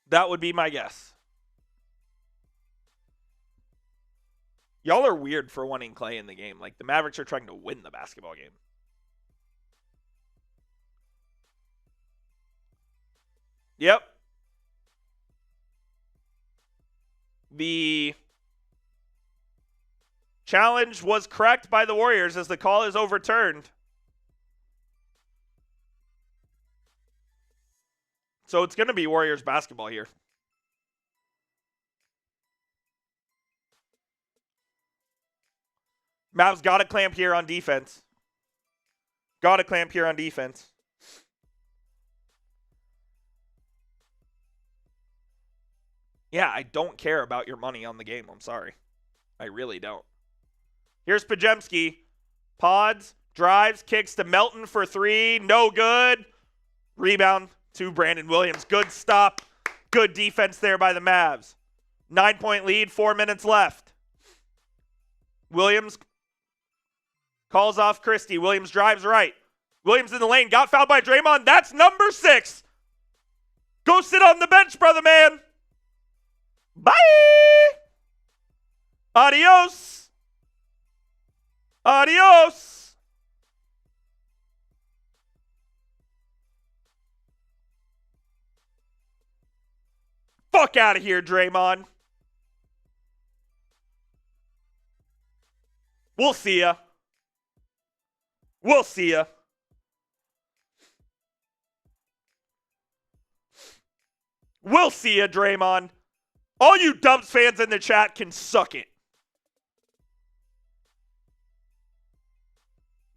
That would be my guess. Y'all are weird for wanting Clay in the game. Like, the Mavericks are trying to win the basketball game. Yep. The challenge was correct by the Warriors as the call is overturned. So it's going to be Warriors basketball here. Mavs got to clamp here on defense. Got to clamp here on defense. Yeah, I don't care about your money on the game. I'm sorry. I really don't. Here's Pajemski. Pods, drives, kicks to Melton for three. No good. Rebound to Brandon Williams. Good stop. Good defense there by the Mavs. 9-point lead, 4 minutes left. Williams calls off Christie. Williams drives right. Williams in the lane. Got fouled by Draymond. That's number 6. Go sit on the bench, brother man. Bye. Adios. Adios. Fuck out of here, Draymond. We'll see ya. We'll see ya. We'll see ya, Draymond. All you Dubs fans in the chat can suck it.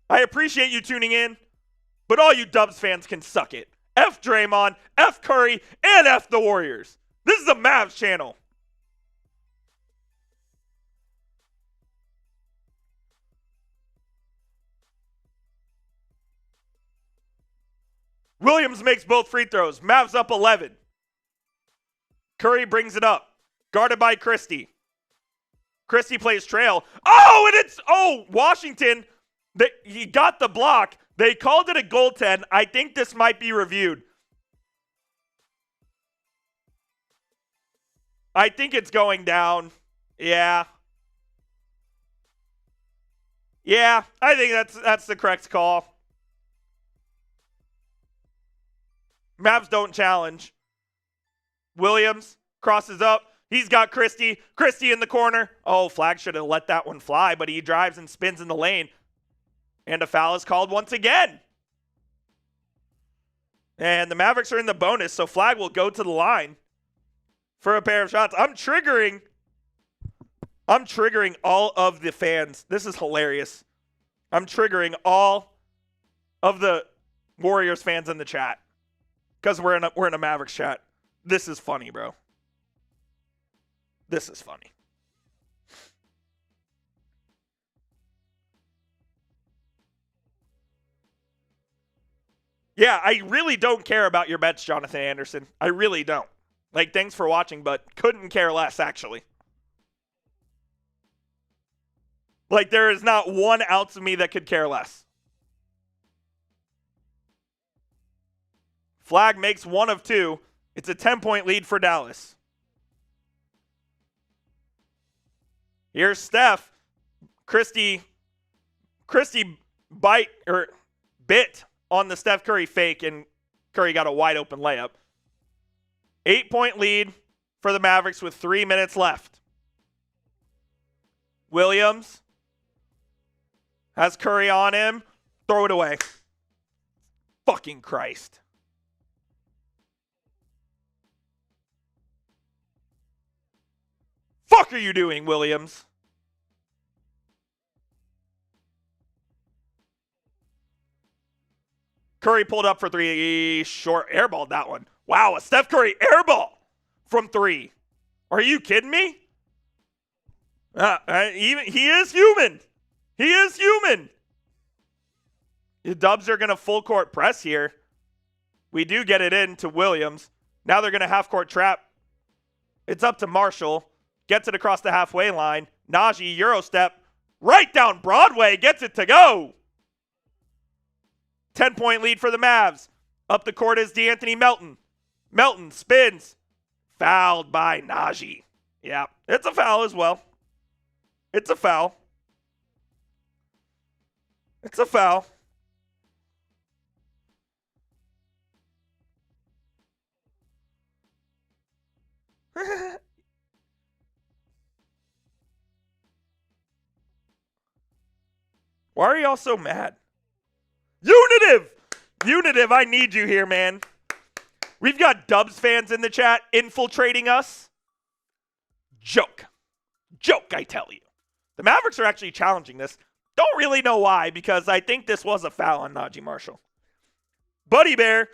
I appreciate you tuning in, but all you Dubs fans can suck it. F Draymond, F Curry, and F the Warriors. This is a Mavs channel. Williams makes both free throws. Mavs up 11. Curry brings it up. Guarded by Christie. Christie plays trail. Washington. He got the block. They called it a goaltend. I think this might be reviewed. I think it's going down. Yeah. Yeah, I think that's the correct call. Mavs don't challenge. Williams crosses up. He's got Christie. Christie in the corner. Oh, Flag should have let that one fly, but he drives and spins in the lane. And a foul is called once again. And the Mavericks are in the bonus, so Flag will go to the line. for a pair of shots. I'm triggering all of the fans. This is hilarious. I'm triggering all of the Warriors fans in the chat because we're in a Mavericks chat. This is funny, bro. This is funny. Yeah, I really don't care about your bets, Jonathan Anderson. I really don't. Like, thanks for watching, but couldn't care less, actually. Like, there is not 1 ounce of me that could care less. Flag makes 1 of 2. It's a 10-point lead for Dallas. Here's Steph. Christie bit on the Steph Curry fake, and Curry got a wide open layup. 8-point lead for the Mavericks with 3 minutes left. Williams has Curry on him. Throw it away. Fucking Christ. Fuck are you doing, Williams? Curry pulled up for 3. Short airballed that one. Wow, a Steph Curry airball from 3. Are you kidding me? He is human. He is human. The Dubs are going to full court press here. We do get it in to Williams. Now they're going to half court trap. It's up to Marshall. Gets it across the halfway line. Najee, Euro step. Right down Broadway. Gets it to go. 10-point lead for the Mavs. Up the court is DeAnthony Melton. Melton spins. Fouled by Najee. Yeah, it's a foul as well. It's a foul. It's a foul. Why are y'all so mad? Unitive, I need you here, man. We've got Dubs fans in the chat infiltrating us. Joke, I tell you. The Mavericks are actually challenging this. Don't really know why, because I think this was a foul on Najee Marshall. Buddy Bear,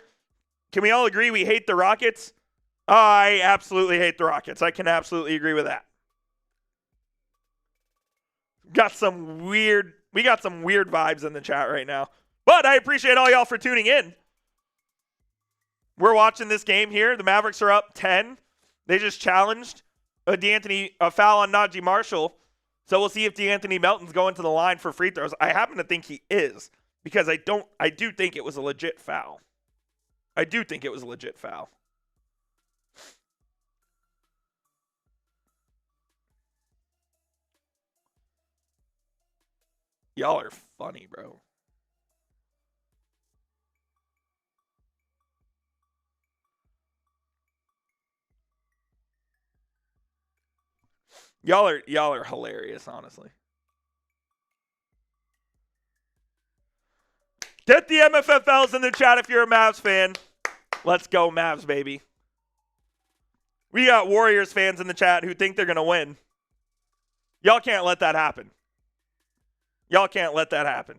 can we all agree we hate the Rockets? I absolutely hate the Rockets. I can absolutely agree with that. We got some weird vibes in the chat right now. But I appreciate all y'all for tuning in. We're watching this game here. The Mavericks are up 10. They just challenged a foul on Najee Marshall. So we'll see if DeAnthony Melton's going to the line for free throws. I happen to think he is, because I do think it was a legit foul. I do think it was a legit foul. Y'all are funny, bro. Y'all are hilarious, honestly. Get the MFFLs in the chat if you're a Mavs fan. Let's go Mavs, baby. We got Warriors fans in the chat who think they're going to win. Y'all can't let that happen. Y'all can't let that happen.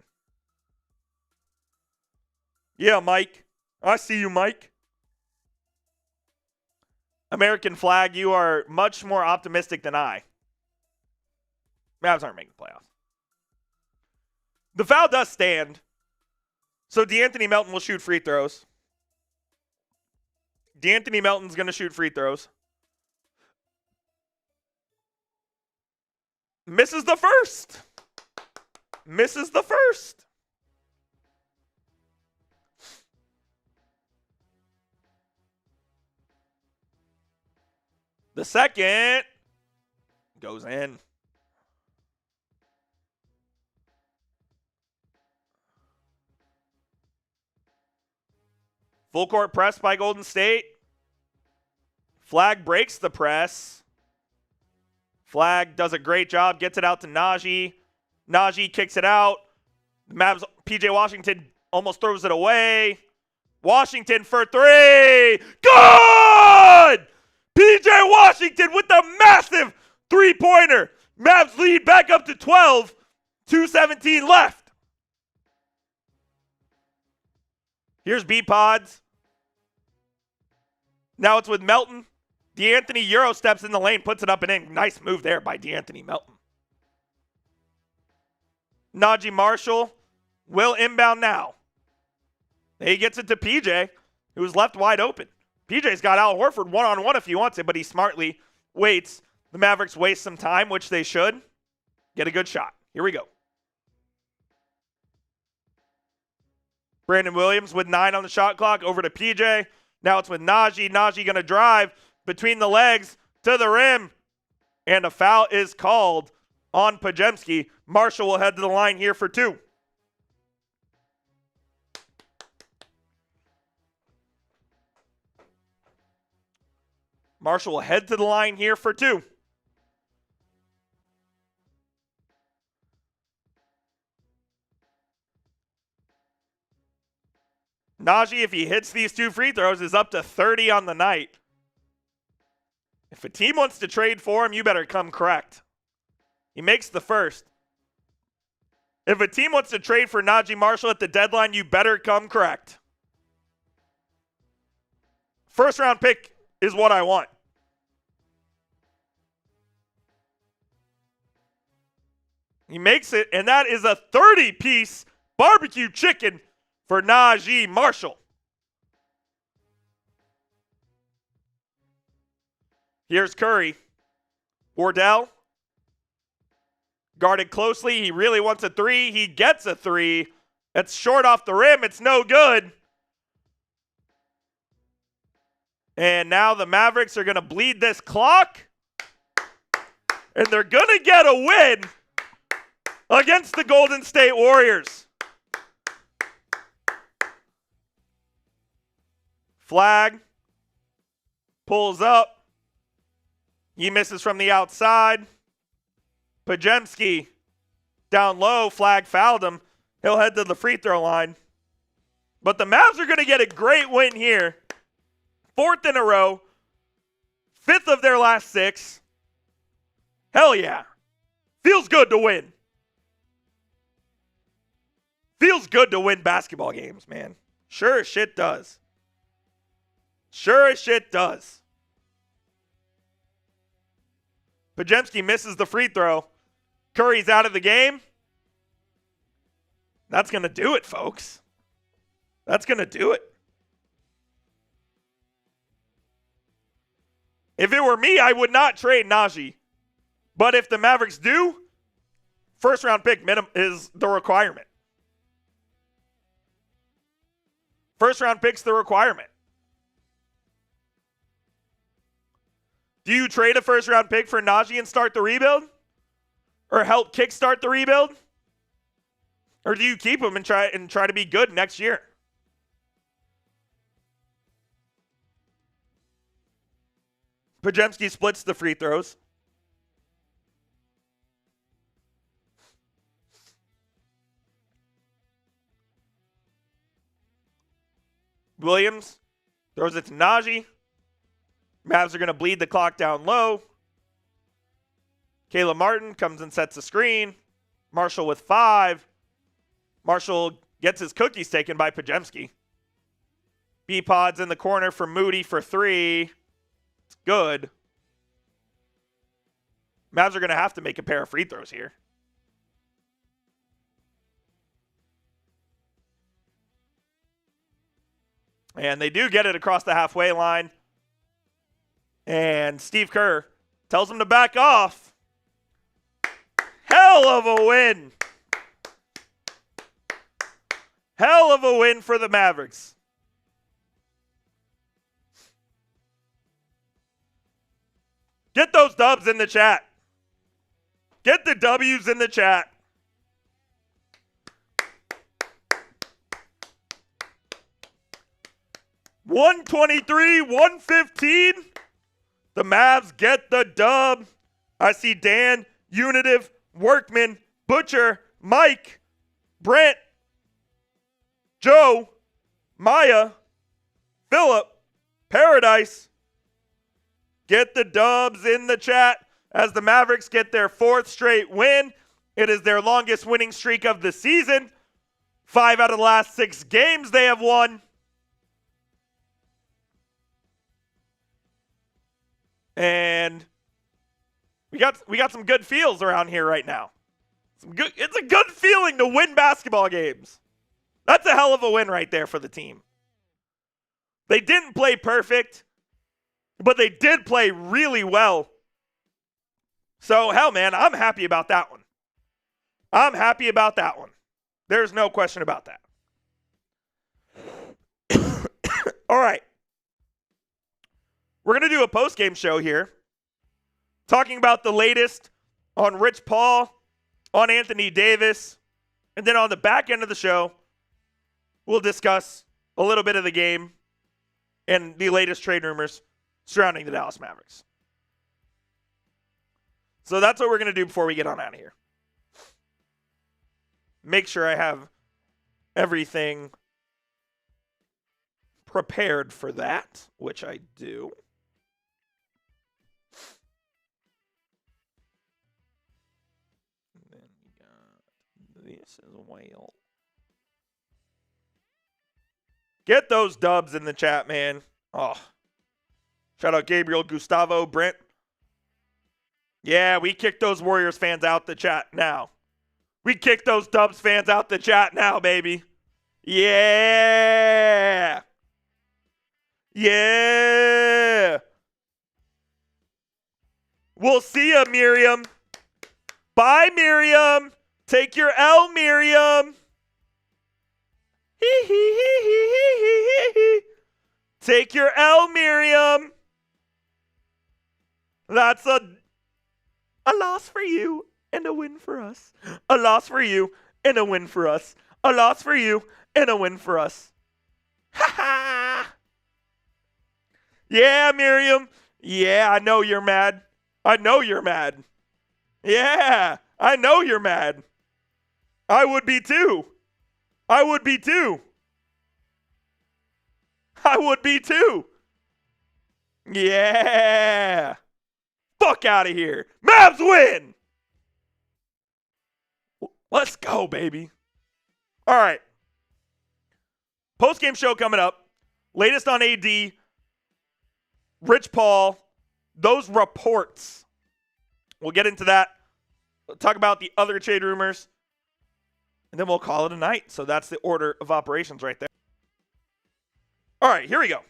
Yeah, Mike. I see you, Mike. American flag, you are much more optimistic than I. Mavs aren't making the playoffs. The foul does stand. So DeAnthony Melton will shoot free throws. DeAnthony Melton's going to shoot free throws. Misses the first. Misses the first. The second goes in. Full court press by Golden State. Flag breaks the press. Flag does a great job, gets it out to Najee. Najee kicks it out. Mavs, PJ Washington almost throws it away. Washington for 3. Good! PJ Washington with the massive three-pointer. Mavs lead back up to 12. 2:17 left. Here's B-Pods. Now it's with Melton. D'Anthony Euro steps in the lane, puts it up and in. Nice move there by D'Anthony Melton. Najee Marshall will inbound now. He gets it to PJ, who was left wide open. PJ's got Al Horford one-on-one if he wants it, but he smartly waits. The Mavericks waste some time, which they should. Get a good shot. Here we go. Brandon Williams with 9 on the shot clock. Over to PJ. Now it's with Najee. Najee going to drive between the legs to the rim. And a foul is called on Pregame. Marshall will head to the line here for 2. Marshall will head to the line here for 2. Najee, if he hits these 2 free throws, is up to 30 on the night. If a team wants to trade for him, you better come correct. He makes the first. If a team wants to trade for Najee Marshall at the deadline, you better come correct. First round pick is what I want. He makes it, and that is a 30-piece barbecue chicken for Najee Marshall. Here's Curry. Wardell. Guarded closely. He really wants a 3. He gets a 3. It's short off the rim. It's no good. And now the Mavericks are going to bleed this clock. And they're going to get a win against the Golden State Warriors. Flag. Pulls up. He misses from the outside. Pregame down low. Flag fouled him. He'll head to the free throw line. But the Mavs are going to get a great win here. 4th in a row. 5th of their last 6. Hell yeah. Feels good to win. Feels good to win basketball games, man. Sure as shit does. Sure as shit does. Pregame misses the free throw. Curry's out of the game. That's going to do it, folks. That's going to do it. If it were me, I would not trade Najee. But if the Mavericks do, first round pick minimum is the requirement. First round pick's the requirement. Do you trade a first round pick for Najee and start the rebuild? Or help kickstart the rebuild? Or do you keep him and try to be good next year? Pregame splits the free throws. Williams throws it to Najee. Mavs are going to bleed the clock down low. Caleb Martin comes and sets a screen. Marshall with 5. Marshall gets his cookies taken by Pregame. B-Pod's in the corner for Moody for 3. It's good. Mavs are going to have to make a pair of free throws here. And they do get it across the halfway line. And Steve Kerr tells him to back off. Hell of a win. Hell of a win for the Mavericks. Get those dubs in the chat. Get the W's in the chat. $123-115. The Mavs get the dub. I see Dan, Unitive, Workman, Butcher, Mike, Brent, Joe, Maya, Philip, Paradise, Get the dubs in the chat as the Mavericks get their 4th straight win. It is their longest winning streak of the season. 5 out of the last 6 games they have won. And we got some good feels around here right now. It's a good feeling to win basketball games. That's a hell of a win right there for the team. They didn't play perfect, but they did play really well. So, hell, man, I'm happy about that one. I'm happy about that one. There's no question about that. All right. We're going to do a post-game show here, talking about the latest on Rich Paul, on Anthony Davis, and then on the back end of the show, we'll discuss a little bit of the game and the latest trade rumors surrounding the Dallas Mavericks. So that's what we're going to do before we get on out of here. Make sure I have everything prepared for that, which I do. And then we got this as well. Get those dubs in the chat, man. Oh. Shout out Gabriel, Gustavo, Brent. Yeah, we kicked those Warriors fans out the chat now. We kicked those Dubs fans out the chat now, baby. Yeah. Yeah. We'll see ya, Miriam. Bye, Miriam. Take your L, Miriam. Hee hee hee hee hee hee hee. Take your L, Miriam. That's a loss for you and a win for us. A loss for you and a win for us. A loss for you and a win for us. Ha ha. Yeah, Miriam. Yeah, I know you're mad. I know you're mad. Yeah, I know you're mad. I would be too. I would be too. I would be too. Yeah. Fuck out of here. Mavs win. Let's go, baby. All right. Post-game show coming up. Latest on AD. Rich Paul. Those reports. We'll get into that. We'll talk about the other trade rumors. And then we'll call it a night. So that's the order of operations right there. All right, here we go.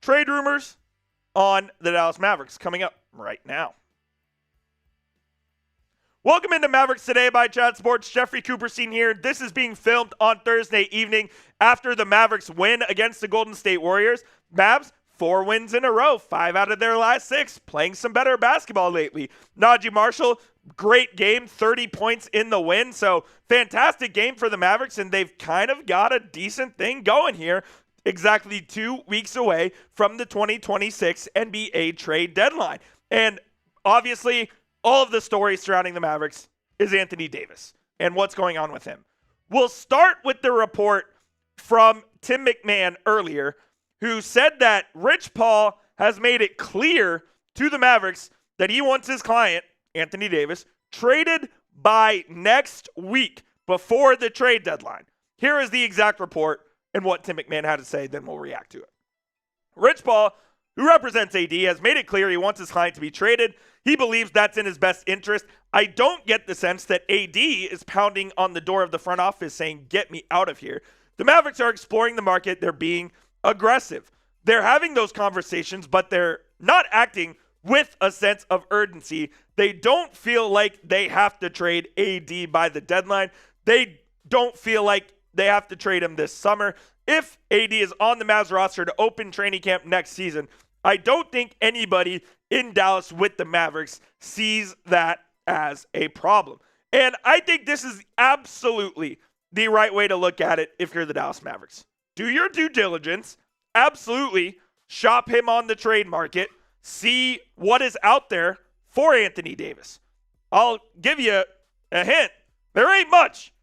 Trade rumors on the Dallas Mavericks coming up right now. Welcome into Mavericks Today by Chat Sports. Jeffrey Cooperstein here. This is being filmed on Thursday evening after the Mavericks win against the Golden State Warriors. Mavs, 4 wins in a row, 5 out of their last 6, playing some better basketball lately. Najee Marshall, great game, 30 points in the win. So fantastic game for the Mavericks, and they've kind of got a decent thing going here. Exactly 2 weeks away from the 2026 NBA trade deadline. And obviously, all of the stories surrounding the Mavericks is Anthony Davis and what's going on with him. We'll start with the report from Tim McMahon earlier, who said that Rich Paul has made it clear to the Mavericks that he wants his client, Anthony Davis, traded by next week before the trade deadline. Here is the exact report and what Tim McMahon had to say, then we'll react to it. Rich Paul, who represents AD, has made it clear he wants his client to be traded. He believes that's in his best interest. I don't get the sense that AD is pounding on the door of the front office saying, get me out of here. The Mavericks are exploring the market. They're being aggressive. They're having those conversations, but they're not acting with a sense of urgency. They don't feel like they have to trade AD by the deadline. They don't feel like they have to trade him this summer. If AD is on the Mavs roster to open training camp next season, I don't think anybody in Dallas with the Mavericks sees that as a problem. And I think this is absolutely the right way to look at it if you're the Dallas Mavericks. Do your due diligence. Absolutely shop him on the trade market. See what is out there for Anthony Davis. I'll give you a hint. There ain't much.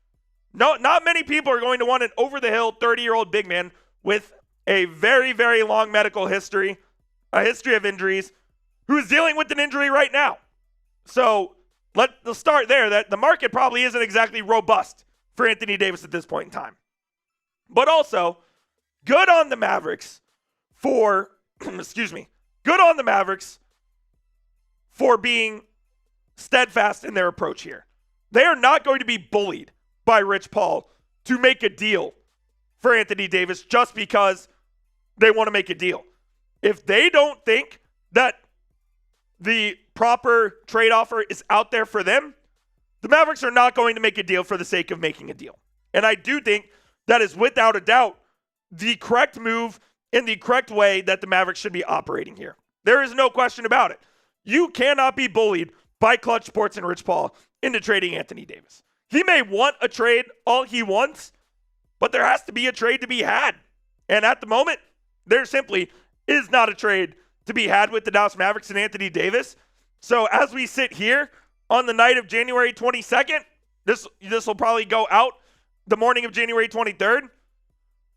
No, not many people are going to want an over-the-hill 30-year-old big man with a very, very long medical history, a history of injuries, who is dealing with an injury right now. So let's start there, that the market probably isn't exactly robust for Anthony Davis at this point in time. But also, good on the Mavericks for, good on the Mavericks for being steadfast in their approach here. They are not going to be bullied by Rich Paul to make a deal for Anthony Davis just because they want to make a deal. If they don't think that the proper trade offer is out there for them, the Mavericks are not going to make a deal for the sake of making a deal. And I do think that is without a doubt the correct move in the correct way that the Mavericks should be operating here. There is no question about it. You cannot be bullied by Clutch Sports and Rich Paul into trading Anthony Davis. He may want a trade all he wants, but there has to be a trade to be had. And at the moment, there simply is not a trade to be had with the Dallas Mavericks and Anthony Davis. So as we sit here on the night of January 22nd, this will probably go out the morning of January 23rd.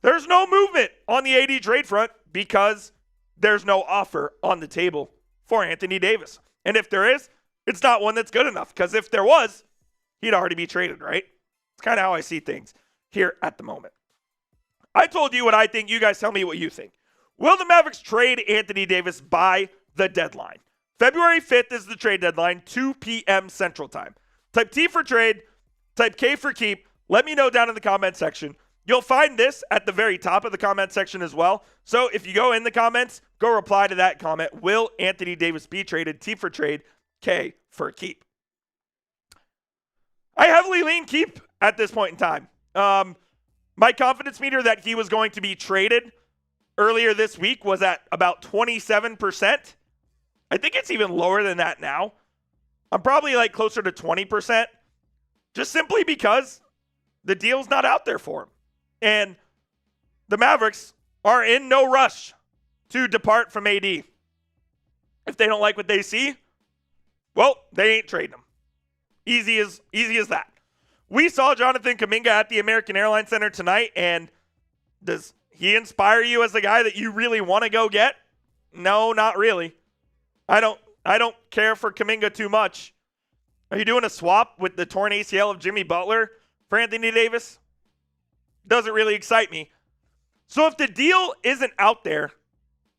There's no movement on the AD trade front because there's no offer on the table for Anthony Davis. And if there is, it's not one that's good enough, because if there was, he'd already be traded, right? It's kind of how I see things here at the moment. I told you what I think. You guys tell me what you think. Will the Mavericks trade Anthony Davis by the deadline? February 5th is the trade deadline, 2 p.m. Central Time. Type T for trade, type K for keep. Let me know down in the comment section. You'll find this at the very top of the comment section as well. So if you go in the comments, go reply to that comment. Will Anthony Davis be traded? T for trade, K for keep. I heavily lean keep at this point in time. My confidence meter that he was going to be traded earlier this week was at about 27%. I think it's even lower than that now. I'm probably like closer to 20%, just simply because the deal's not out there for him. And the Mavericks are in no rush to depart from AD. If they don't like what they see, well, they ain't trading him. Easy as that. We saw Jonathan Kuminga at the American Airlines Center tonight, and does he inspire you as the guy that you really want to go get? No, not really. I don't care for Kuminga too much. Are you doing a swap with the torn ACL of Jimmy Butler for Anthony Davis? Doesn't really excite me. So if the deal isn't out there,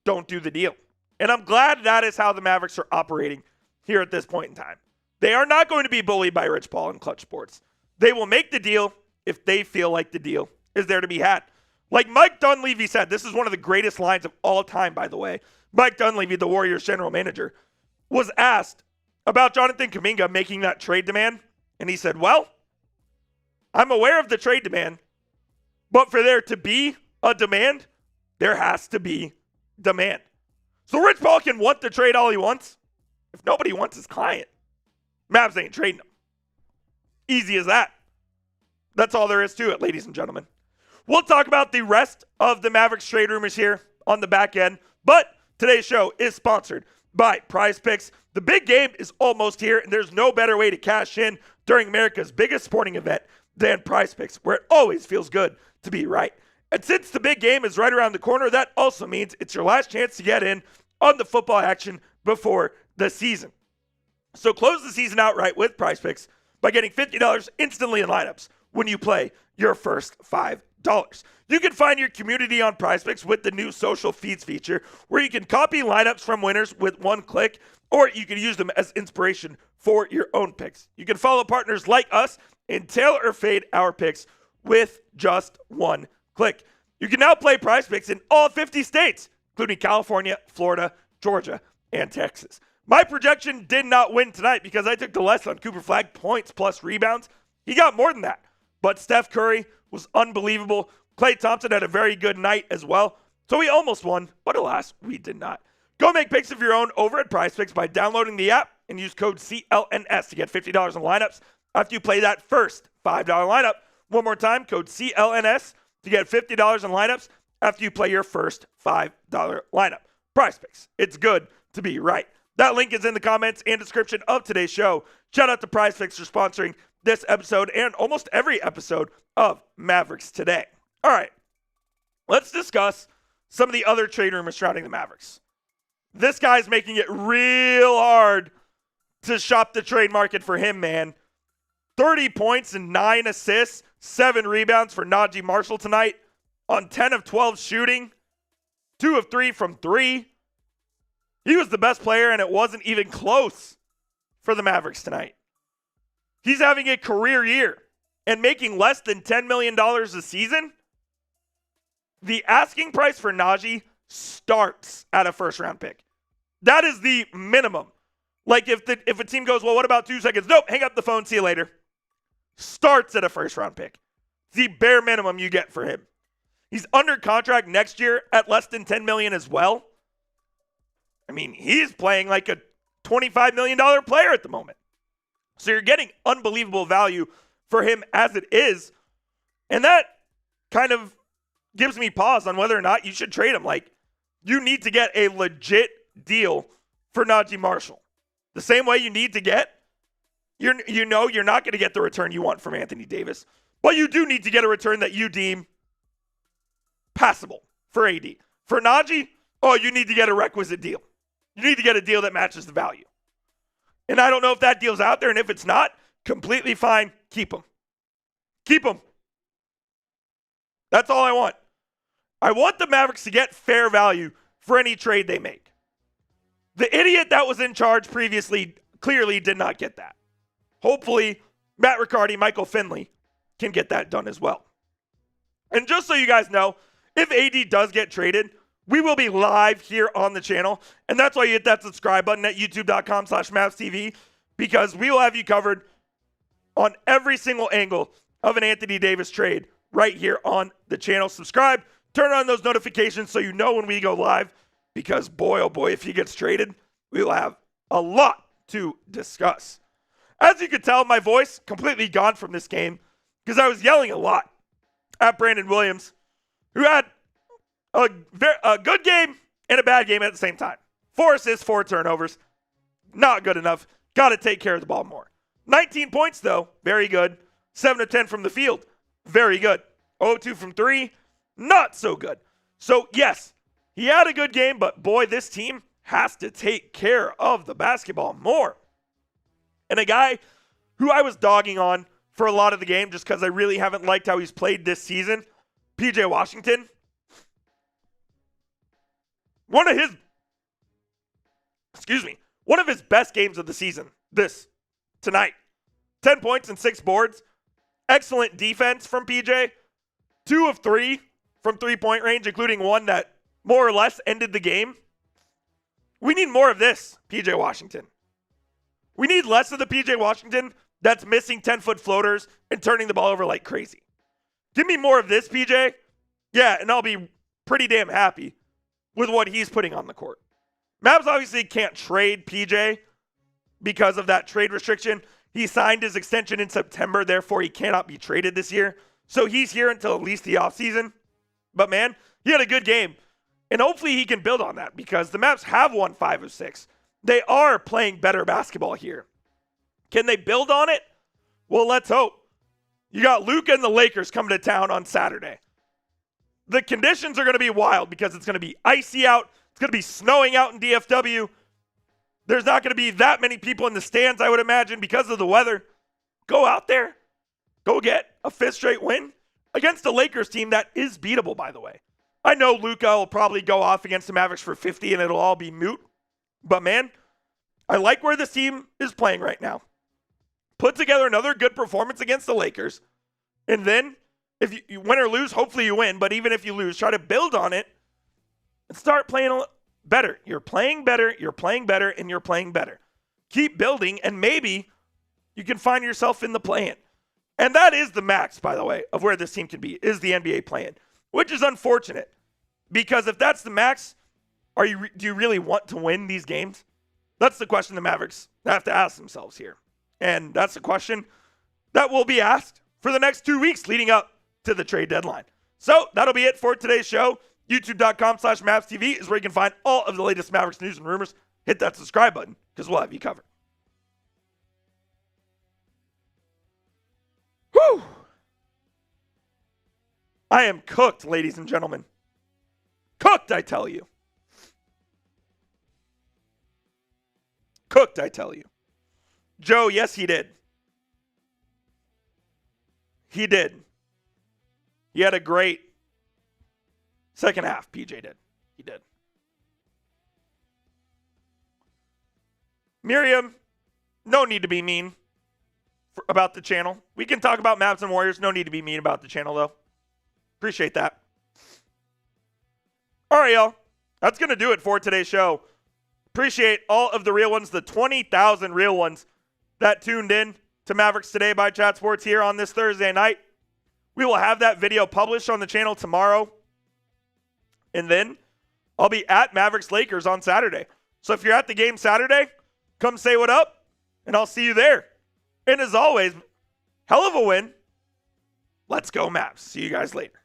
don't do the deal. And I'm glad that is how the Mavericks are operating here at this point in time. They are not going to be bullied by Rich Paul and Clutch Sports. They will make the deal if they feel like the deal is there to be had. Like Mike Dunleavy said, this is one of the greatest lines of all time, by the way. Mike Dunleavy, the Warriors general manager, was asked about Jonathan Kuminga making that trade demand. And he said, well, I'm aware of the trade demand, but for there to be a demand, there has to be demand. So Rich Paul can want the trade all he wants. If nobody wants his client, Mavs ain't trading him. Easy as that. That's all there is to it, ladies and gentlemen. We'll talk about the rest of the Mavericks trade rumors here on the back end, but today's show is sponsored by Prize Picks. The big game is almost here, and there's no better way to cash in during America's biggest sporting event than Prize Picks, where it always feels good to be right. And since the big game is right around the corner, that also means it's your last chance to get in on the football action before the season. So close the season out right with Prize Picks by getting $50 instantly in lineups when you play your first $5. You can find your community on Prize Picks with the new social feeds feature, where you can copy lineups from winners with one click, or you can use them as inspiration for your own picks. You can follow partners like us and tailor or fade our picks with just one click. You can now play Prize Picks in all 50 states, including California, Florida, Georgia, and Texas. My projection did not win tonight because I took the less on Cooper Flagg points plus rebounds. He got more than that. But Steph Curry was unbelievable. Klay Thompson had a very good night as well. So we almost won, but alas, we did not. Go make picks of your own over at Prize Picks by downloading the app and use code CLNS to get $50 in lineups after you play that first $5 lineup. One more time, code CLNS to get $50 in lineups after you play your first $5 lineup. Prize Picks. It's good to be right. That link is in the comments and description of today's show. Shout out to Prize Picks for sponsoring this episode and almost every episode of Mavericks Today. All right, let's discuss some of the other trade rumors surrounding the Mavericks. This guy's making it real hard to shop the trade market for him, man. 30 points and 9 assists, 7 rebounds for Najee Marshall tonight on 10 of 12 shooting, 2 of 3 from 3. He was the best player, and it wasn't even close for the Mavericks tonight. He's having a career year and making less than $10 million a season. The asking price for Najee starts at a first-round pick. That is the minimum. Like if a team goes, well, what about 2 seconds? Nope, hang up the phone, see you later. Starts at a first-round pick. It's the bare minimum you get for him. He's under contract next year at less than $10 million as well. I mean, he's playing like a $25 million player at the moment. So you're getting unbelievable value for him as it is. And that kind of gives me pause on whether or not you should trade him. Like, you need to get a legit deal for Najee Marshall. The same way you need to get, you're not going to get the return you want from Anthony Davis. But you do need to get a return that you deem passable for AD. For Najee, you need to get a requisite deal. You need to get a deal that matches the value. And I don't know if that deal's out there, and if it's not, completely fine. Keep him. Keep him. That's all I want. I want the Mavericks to get fair value for any trade they make. The idiot that was in charge previously clearly did not get that. Hopefully, Matt Riccardi, Michael Finley can get that done as well. And just so you guys know, if AD does get traded, we will be live here on the channel. And that's why you hit that subscribe button at youtube.com/MavsTV, because we will have you covered on every single angle of an Anthony Davis trade right here on the channel. Subscribe, turn on those notifications so you know when we go live, because boy, oh boy, if he gets traded, we will have a lot to discuss. As you can tell, my voice completely gone from this game because I was yelling a lot at Brandon Williams, who had a good game and a bad game at the same time. 4 assists, 4 turnovers. Not good enough. Got to take care of the ball more. 19 points, though. Very good. 7 of 10 from the field. Very good. 0-2 from 3. Not so good. So, yes, he had a good game, but boy, this team has to take care of the basketball more. And a guy who I was dogging on for a lot of the game just because I really haven't liked how he's played this season, PJ Washington. One of his best games of the season, tonight. 10 points and 6 boards. Excellent defense from PJ. 2 of 3 from three-point range, including one that more or less ended the game. We need more of this, PJ Washington. We need less of the PJ Washington that's missing 10-foot floaters and turning the ball over like crazy. Give me more of this, PJ. Yeah, and I'll be pretty damn happy with what he's putting on the court. Mavs obviously can't trade PJ because of that trade restriction. He signed his extension in September, therefore he cannot be traded this year. So he's here until at least the offseason. But man, he had a good game. And hopefully he can build on that because the Mavs have won 5 of 6. They are playing better basketball here. Can they build on it? Well, let's hope. You got Luka and the Lakers coming to town on Saturday. The conditions are going to be wild because it's going to be icy out. It's going to be snowing out in DFW. There's not going to be that many people in the stands, I would imagine, because of the weather. Go out there. Go get a 5th straight win against the Lakers team that is beatable, by the way. I know Luka will probably go off against the Mavericks for 50 and it'll all be moot. But man, I like where this team is playing right now. Put together another good performance against the Lakers. And then, if you win or lose, hopefully you win. But even if you lose, try to build on it and start playing better. You're playing better, you're playing better, and you're playing better. Keep building, and maybe you can find yourself in the play-in. And that is the max, by the way, of where this team can be, is the NBA play-in, which is unfortunate. Because if that's the max, do you really want to win these games? That's the question the Mavericks have to ask themselves here. And that's the question that will be asked for the next 2 weeks leading up to the trade deadline. So that'll be it for today's show. YouTube.com/MavsTV is where you can find all of the latest Mavericks news and rumors. Hit that subscribe button because we'll have you covered. Whew. I am cooked, ladies and gentlemen. Cooked, I tell you. Cooked, I tell you. Joe, yes, he did. He did. He had a great second half, PJ did. He did. Miriam, no need to be mean about the channel. We can talk about Mavs and Warriors. No need to be mean about the channel, though. Appreciate that. All right, y'all. That's going to do it for today's show. Appreciate all of the real ones, the 20,000 real ones that tuned in to Mavericks Today by Chat Sports here on this Thursday night. We will have that video published on the channel tomorrow. And then I'll be at Mavericks Lakers on Saturday. So if you're at the game Saturday, come say what up, and I'll see you there. And as always, hell of a win. Let's go Mavs. See you guys later.